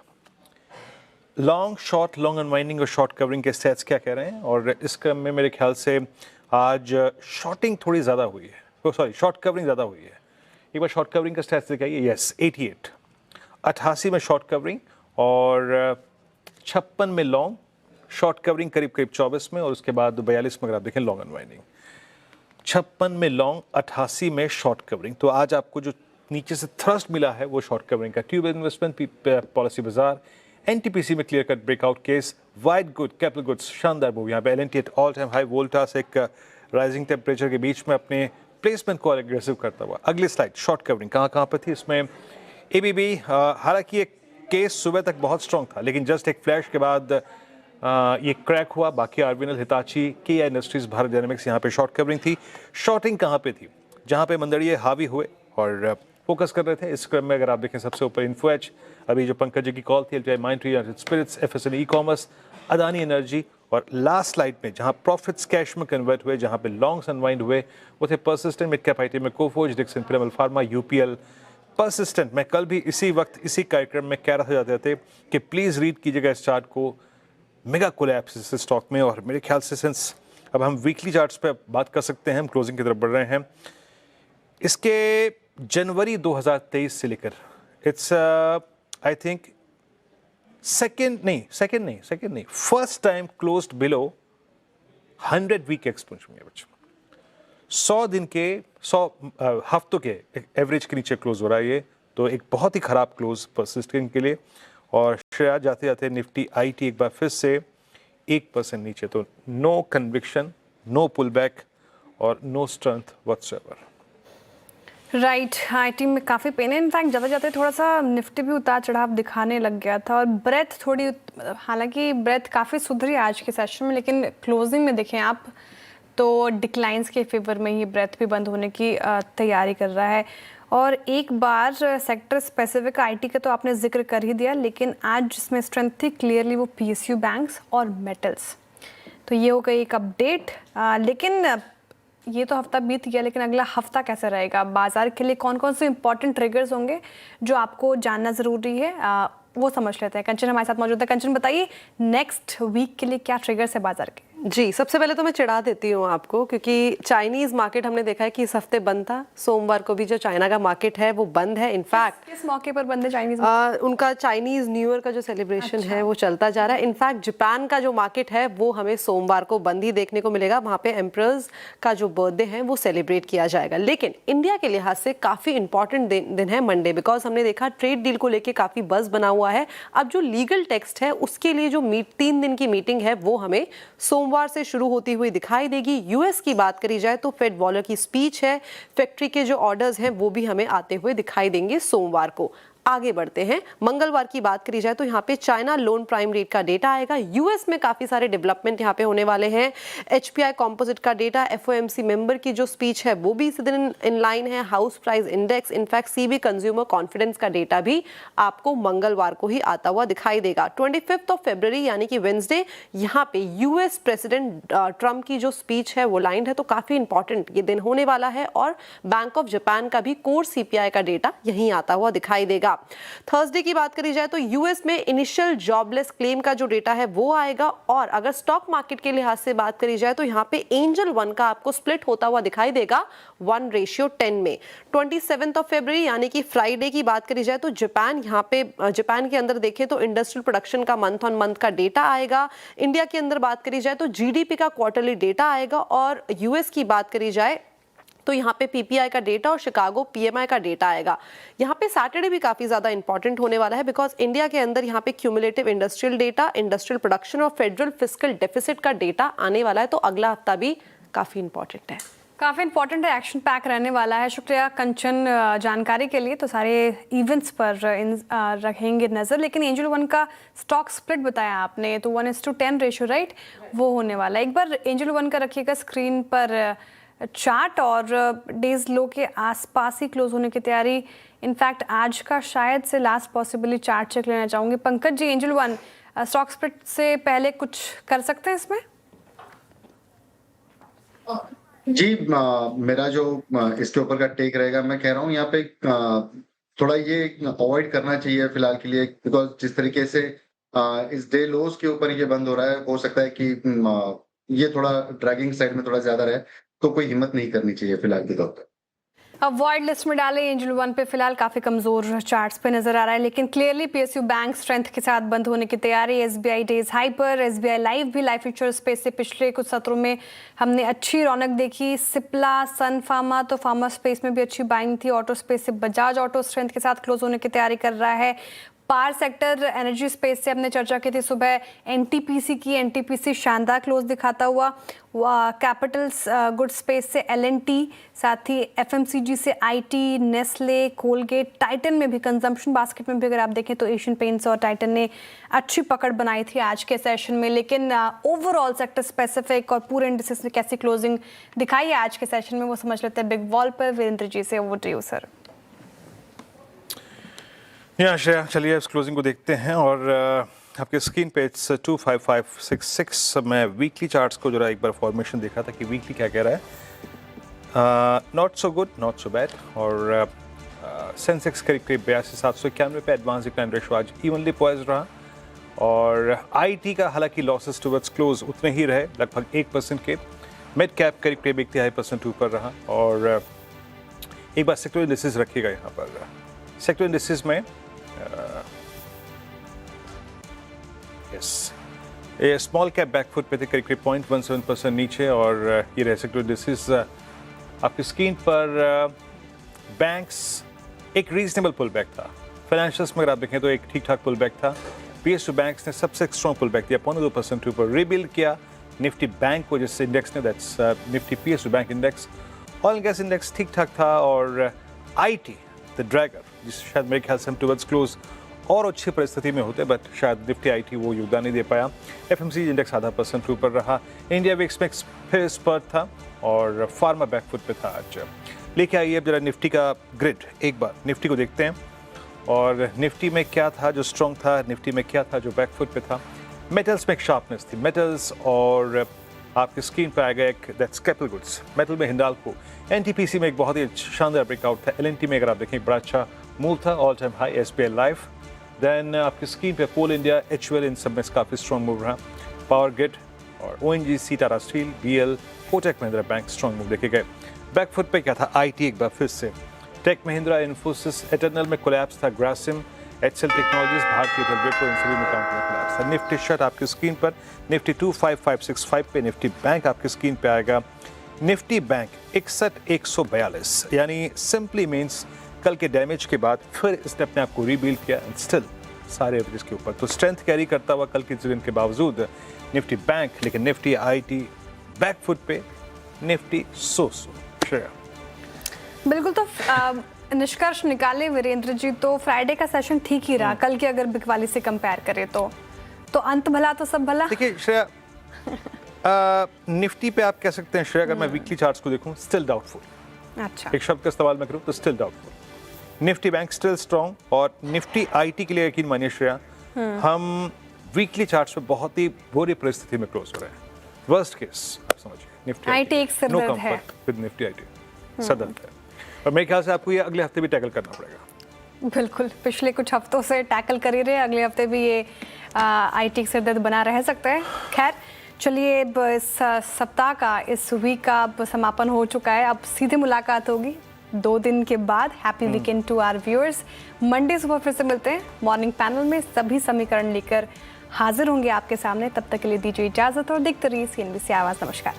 long short, long unwinding और शॉर्ट कवरिंग के स्टैट्स क्या कह रहे हैं। और इस क्रम में मेरे ख्याल से आज शॉर्टिंग थोड़ी ज़्यादा हुई है, सॉरी शॉर्ट कवरिंग ज़्यादा हुई है। एक बार शॉर्ट कवरिंग का स्टैट्स दिखाइए। यस, 88 में शॉर्ट कवरिंग और 56 में लॉन्ग, शॉर्ट कवरिंग करीब 24 में, और उसके बाद 42 में अगर आप देखें लॉन्ग अनवाइंडिंग। 56 में लॉन्ग, 88 में शॉर्ट कवरिंग। तो आज आपको जो नीचे से थ्रस्ट मिला है वो शॉर्ट कवरिंग का। ट्यूब इन्वेस्टमेंट, पॉलिसी बाजार, NTPC में clear cut breakout case, white good, capital goods शानदार मूव यहाँ पे। LNT at all time high, Voltas एक राइजिंग टेम्परेचर के बीच में अपने प्लेसमेंट को एग्रेसिव करता हुआ। अगली स्लाइड, शॉर्ट कवरिंग कहाँ पर थी इसमें। ABB, हालांकि एक केस सुबह तक बहुत स्ट्रॉन्ग था, लेकिन जस्ट एक फ्लैश के बाद ये क्रैक हुआ। बाकी RBL, Hitachi, KI industries, Bharat dynamics, यहाँ पे शॉर्ट कवरिंग थी। शॉर्टिंग कहाँ पे थी, जहाँ पे मंदड़िए हावी हुए और फोकस कर रहे थे। इस क्रम में अगर आप देखें सबसे ऊपर इन्फोएज, अभी जो पंकज जी की कॉल थी, LTI Mindtree, Spirits, FSN e commerce, Adani energy, और लास्ट स्लाइड में जहां प्रॉफिट्स कैश में कन्वर्ट हुए, जहां पे लॉन्ग्स अनवाइंड हुए, वो थे परसिस्टेंट, मिड कैप आईटी में Coforge, Dixon, Piramal pharma, UPL, Persistent. मैं कल भी इसी वक्त इसी कार्यक्रम में कह रहा जाते थे कि प्लीज़ रीड कीजिएगा इस चार्ट को, मेगा कोलैप्स इस स्टॉक में। और मेरे ख्याल से सिंस अब हम वीकली चार्ट्स पे बात कर सकते हैं, हम क्लोजिंग की तरफ बढ़ रहे हैं। इसके जनवरी 2023 से लेकर it's I think first time closed below 100 week exponential में। 100 दिन के 100 हफ्तों के एवरेज के नीचे क्लोज हो रहा है ये, तो एक बहुत ही खराब क्लोज परसिस्टेंट के लिए। और शेयर जाते जाते निफ्टी IT एक बार फिर से 1% नीचे, तो no conviction, no pull back और no strength whatsoever.
Right, IT में काफ़ी पेन है। इनफैक्ट जाते जाते थोड़ा सा निफ्टी भी उतार चढ़ाव दिखाने लग गया था। और ब्रेथ थोड़ी, हालांकि ब्रेथ काफ़ी सुधरी आज के सेशन में, लेकिन क्लोजिंग में देखें आप तो डिक्लाइंस के फेवर में ही ब्रेथ भी बंद होने की तैयारी कर रहा है। और एक बार सेक्टर स्पेसिफिक IT का तो आपने जिक्र कर ही दिया, लेकिन आज जिसमें स्ट्रेंथ थी क्लियरली वो PSU बैंक्स और मेटल्स। तो ये हो गई एक अपडेट। लेकिन ये तो हफ्ता बीत गया, लेकिन अगला हफ्ता कैसा रहेगा बाजार के लिए, कौन कौन से इंपॉर्टेंट ट्रिगर्स होंगे जो आपको जानना ज़रूरी है, वो समझ लेते हैं। कंचन हमारे साथ मौजूद है। कंचन, बताइए नेक्स्ट वीक के लिए क्या ट्रिगर्स है बाजार के?
जी, सबसे पहले तो मैं चिढ़ा देती हूँ आपको, क्योंकि चाइनीज़ मार्केट हमने देखा है कि इस हफ्ते बंद था। सोमवार को भी जो चाइना का मार्केट है वो बंद है। इनफैक्ट
किस मौके पर बंद है चाइनीज़?
उनका चाइनीज़ न्यू ईयर का जो सेलिब्रेशन है वो चलता जा रहा है। इनफैक्ट जापान का जो मार्केट है वो हमें सोमवार को बंद ही देखने को मिलेगा। वहाँ पे एम्परर्स का जो बर्थडे है वो सेलिब्रेट किया जाएगा। लेकिन इंडिया के लिहाज से काफ़ी इंपॉर्टेंट दिन है मंडे, बिकॉज हमने देखा ट्रेड डील को लेकर काफ़ी बज़ बना हुआ है। अब जो लीगल टेक्स्ट है उसके लिए जो 3 दिन की मीटिंग है वो हमें सोमवार से शुरू होती हुई दिखाई देगी। यूएस की बात करी जाए तो फेड वॉलर की स्पीच है, फैक्ट्री के जो ऑर्डर्स हैं वो भी हमें आते हुए दिखाई देंगे सोमवार को। आगे बढ़ते हैं, मंगलवार की बात करी जाए तो यहाँ पे चाइना लोन प्राइम रेट का डेटा आएगा। यूएस में काफी सारे डेवलपमेंट यहाँ पे होने वाले हैं। एचपीआई कॉम्पोजिट का डेटा, एफओएमसी मेंबर की जो स्पीच है वो भी इसी दिन इन लाइन है। House price index, in fact CB consumer confidence का डेटा भी आपको मंगलवार को ही आता हुआ दिखाई देगा। 25 फरवरी यानी कि वेंसडे, यहाँ पे यूएस प्रेसिडेंट ट्रम्प की जो स्पीच है वो लाइन है, तो काफी इंपॉर्टेंट ये दिन होने वाला है। और बैंक ऑफ जापान का भी कोर सीपीआई का डेटा यहीं आता हुआ दिखाई देगा। थर्सडे की बात करी जाए तो यूएस में इनिशियल जॉबलेस क्लेम का जो डेटा है वो आएगा। और अगर स्टॉक मार्केट के लिहाज से बात करी जाए तो यहाँ पे एंजल 1 का आपको स्प्लिट होता हुआ दिखाई देगा 1:10 में। 27 फरवरी यानी कि फ्राइडे की बात करी जाए तो जापान, यहाँ पे जापान के अंदर देखें तो इंडस्ट्रियल प्रोडक्शन का मंथ ऑन मंथ का डेटा आएगा। इंडिया के अंदर बात करी जाए तो जीडीपी का क्वार्टरली डेटा आएगा। और यूएस की बात करी जाए तो यहाँ पे पीपीआई का डेटा और शिकागो पीएमआई का डेटा आएगा। यहाँ पे सैटरडे भी काफी ज्यादा इंपॉर्टेंट होने वाला है, बिकॉज इंडिया के अंदर यहाँ पे cumulative industrial data, industrial production और फेडरल फिस्कल डेफिसिट का डेटा आने वाला है। तो अगला हफ्ता भी काफी इंपॉर्टेंट है,
काफ़ी इंपॉर्टेंट है, एक्शन पैक रहने वाला है। शुक्रिया कंचन जानकारी के लिए। तो सारे इवेंट्स पर रखेंगे नज़र। लेकिन एंजल 1 का स्टॉक स्प्लिट बताया आपने, तो 1:10 रेशियो, राइट, वो होने वाला है। एक बार एंजल 1 का रखिएगा स्क्रीन पर चार्ट, और डेज लो के आसपास ही क्लोज होने की तैयारी। इनफैक्ट आज का शायद से लास्ट पॉसिबली चार्ट चेक लेना चाहूँगी। Pankaj ji, angel 1 stock split से पहले कुछ कर सकते हैं इसमें?
जी, मेरा जो इसके ऊपर का टेक रहेगा, मैं कह रहा हूँ यहाँ पे थोड़ा ये अवॉइड करना चाहिए फिलहाल के लिए, बिकॉज जिस तरीके से इस डे लोज के ऊपर ये बंद हो रहा है, हो सकता है कि ये थोड़ा ड्रैगिंग साइड में थोड़ा ज्यादा रहे, तो कोई हिम्मत नहीं करनी चाहिए फिलहाल के तौर पर।
अवॉइड लिस्ट में डालें। एंजल 1 पे फिलहाल काफी कमजोर चार्ट्स पे नजर आ रहा है, लेकिन क्लियरली पीएसयू बैंक स्ट्रेंथ के साथ बंद होने की तैयारी। एसबीआई डेज हाई पर, एसबीआई लाइफ भी, लाइफ फ्यूचर स्पेस से पिछले कुछ सत्रों में हमने अच्छी रौनक देखी। सिप्ला, सन फार्मा, तो फार्मा स्पेस में भी अच्छी बाइंग थी। ऑटो स्पेस से बजाज ऑटो स्ट्रेंथ के साथ क्लोज होने की तैयारी कर रहा है। पावर सेक्टर, एनर्जी स्पेस से हमने चर्चा की थी सुबह। एनटीपीसी की, एनटीपीसी शानदार क्लोज दिखाता हुआ। कैपिटल्स गुड स्पेस से एलएनटी, साथ ही एफएमसीजी से आईटी, नेस्ले, कोलगेट, टाइटन में भी, कंजम्पशन बास्केट में भी अगर आप देखें तो एशियन पेंट्स और टाइटन ने अच्छी पकड़ बनाई थी आज के सेशन में। लेकिन ओवरऑल सेक्टर स्पेसिफिक और पूरे इंडिसेस में कैसी क्लोजिंग दिखाई है आज के सेशन में, वो समझ लेते हैं बिग वॉल पर। वीरेंद्र जी से over to you sir.
Shreya, चलिए इस क्लोजिंग को देखते हैं। और आपके स्क्रीन पे 25566 में वीकली चार्ट्स को जरा एक बार फॉर्मेशन देखा था कि वीकली क्या कह रहा है। Not so good, not so bad. और सेंसेक्स करीब 82,791 पे, एडवांस डिक्लाइन रेशो आज इवनली पॉइज्ड रहा। और आईटी का हालांकि लॉसेस टुवर्ड्स क्लोज उतने ही रहे, लगभग 1% के। मिड कैप करीब 1.5% ऊपर रहा। और एक बार सेक्टर इंडिसेस रखिएगा यहाँ पर। सेक्टर इंडिसेस में ये स्मॉल कैप बैकफुट पे थे, करीब 0.17% नीचे। और ये रहे सेक्टर इंडिसेस आपकी स्क्रीन पर। बैंक्स एक रीजनेबल पुल बैक था। फाइनेंशियल्स में अगर आप देखें तो एक ठीक ठाक पुल बैक था। पीएसयू बैंक्स ने सबसे स्ट्रॉन्ग पुल बैक दिया, 0.2% ऊपर रीबिल्ड किया। निफ्टी बैंक को जिस इंडेक्स ने, that's Nifty PSU bank index. Oil and gas index ठीक ठाक था। और आईटी द ड्रैगर, जिस शायद मेरे ख्याल से हम टुवर्ड्स क्लोज और अच्छी परिस्थिति में होते, बट शायद निफ्टी आईटी वो योगदान नहीं दे पाया। एफएमसीजी इंडेक्स 0.5% ऊपर रहा। इंडिया विक्स में फिर स्पर्ट था। और फार्मा बैकफुट पे था आज। लेके आइए अब जरा निफ्टी का ग्रिड एक बार निफ्टी को देखते हैं। और निफ्टी में क्या था जो स्ट्रॉन्ग था, निफ्टी में क्या था जो बैकफुट पे था। मेटल्स में एक शार्पनेस थी, मेटल्स। और आपकी स्क्रीन पर आएगा एक, दैट्स कैपिटल गुड्स। मेटल में हिंडाल्को। एनटीपीसी में एक बहुत ही शानदार ब्रेकआउट था। एलएनटी में अगर आप देखें बड़ा अच्छा मूव था, all time high. SBI life, then आपकी स्क्रीन पे कोल इंडिया, एचयूएल, इन सब में काफ़ी स्ट्रॉन्ग मूव रहा। पावर ग्रिड और ONGC, Tata steel, BL, Kotak Mahindra bank strong move देखे गए। बैकफुट पे क्या था, आईटी एक बार फिर से। टेक महिंद्रा, इन्फोसिस, एटर्नल में कोलैप्स था। ग्रासिम, एचएल टेक्नोलॉजीज, भारतीय रेलवे, इन सभी में काउंटर में कोलैप्स था। निफ्टी शट आपकी स्क्रीन पर। निफ्टी 25565 पे। निफ्टी बैंक आपकी स्क्रीन पे आएगा। निफ्टी बैंक 61,142, यानी सिंपली मीन्स कल के डैमेज के बाद फिर इसने अपने आप को रीबिल्ड किया एंड स्टिल सारे एवरेज के ऊपर। तो स्ट्रेंथ कैरी करता हुआ कल के दिन के बावजूद निफ्टी बैंक, लेकिन निफ्टी आईटी बैकफुट पे, निफ्टी सो श्रेया।
बिल्कुल। तो निष्कर्ष निकाले वीरेंद्र जी तो फ्राइडे का सेशन ठीक ही रहा, कल के अगर बिकवाली से कंपेयर करें तो अंत भला तो सब भला।
देखिए श्रेया, निफ्टी पे आप कह सकते हैं श्रेया, अगर मैं वीकली चार्ट्स को देखूं स्टिल डाउटफुल।
अच्छा,
एक शब्द का इस्तेमाल मैं करूं तो still doubtful. Nifty bank still strong, और निफ्टी आईटी के लिए यकीन मानिए श्रेया, हम वीकली चार्ट्स पे बहुत ही बुरी परिस्थिति में क्लोज हो रहे हैं। वर्स्ट केस आप समझिए, निफ्टी
आईटी एक सरदर्द है
विद निफ्टी आईटी, सरदर्द है, और मेरे ख्याल से आपको ये अगले हफ्ते भी टैकल करना पड़ेगा।
बिल्कुल, पिछले कुछ हफ्तों से टैकल कर ही रहे, अगले हफ्ते भी ये आईटी से दर्द बना रह सकता है। खैर चलिए, इस सप्ताह का, इस वीक का अब समापन हो चुका है। अब सीधे मुलाकात होगी 2 दिन के बाद। Happy weekend to our viewers. Monday सुबह फिर से मिलते हैं मॉर्निंग पैनल में, सभी समीकरण लेकर हाजिर होंगे आपके सामने। तब तक के लिए दीजिए इजाजत और देखते रहिए CNBC आवाज़। नमस्कार।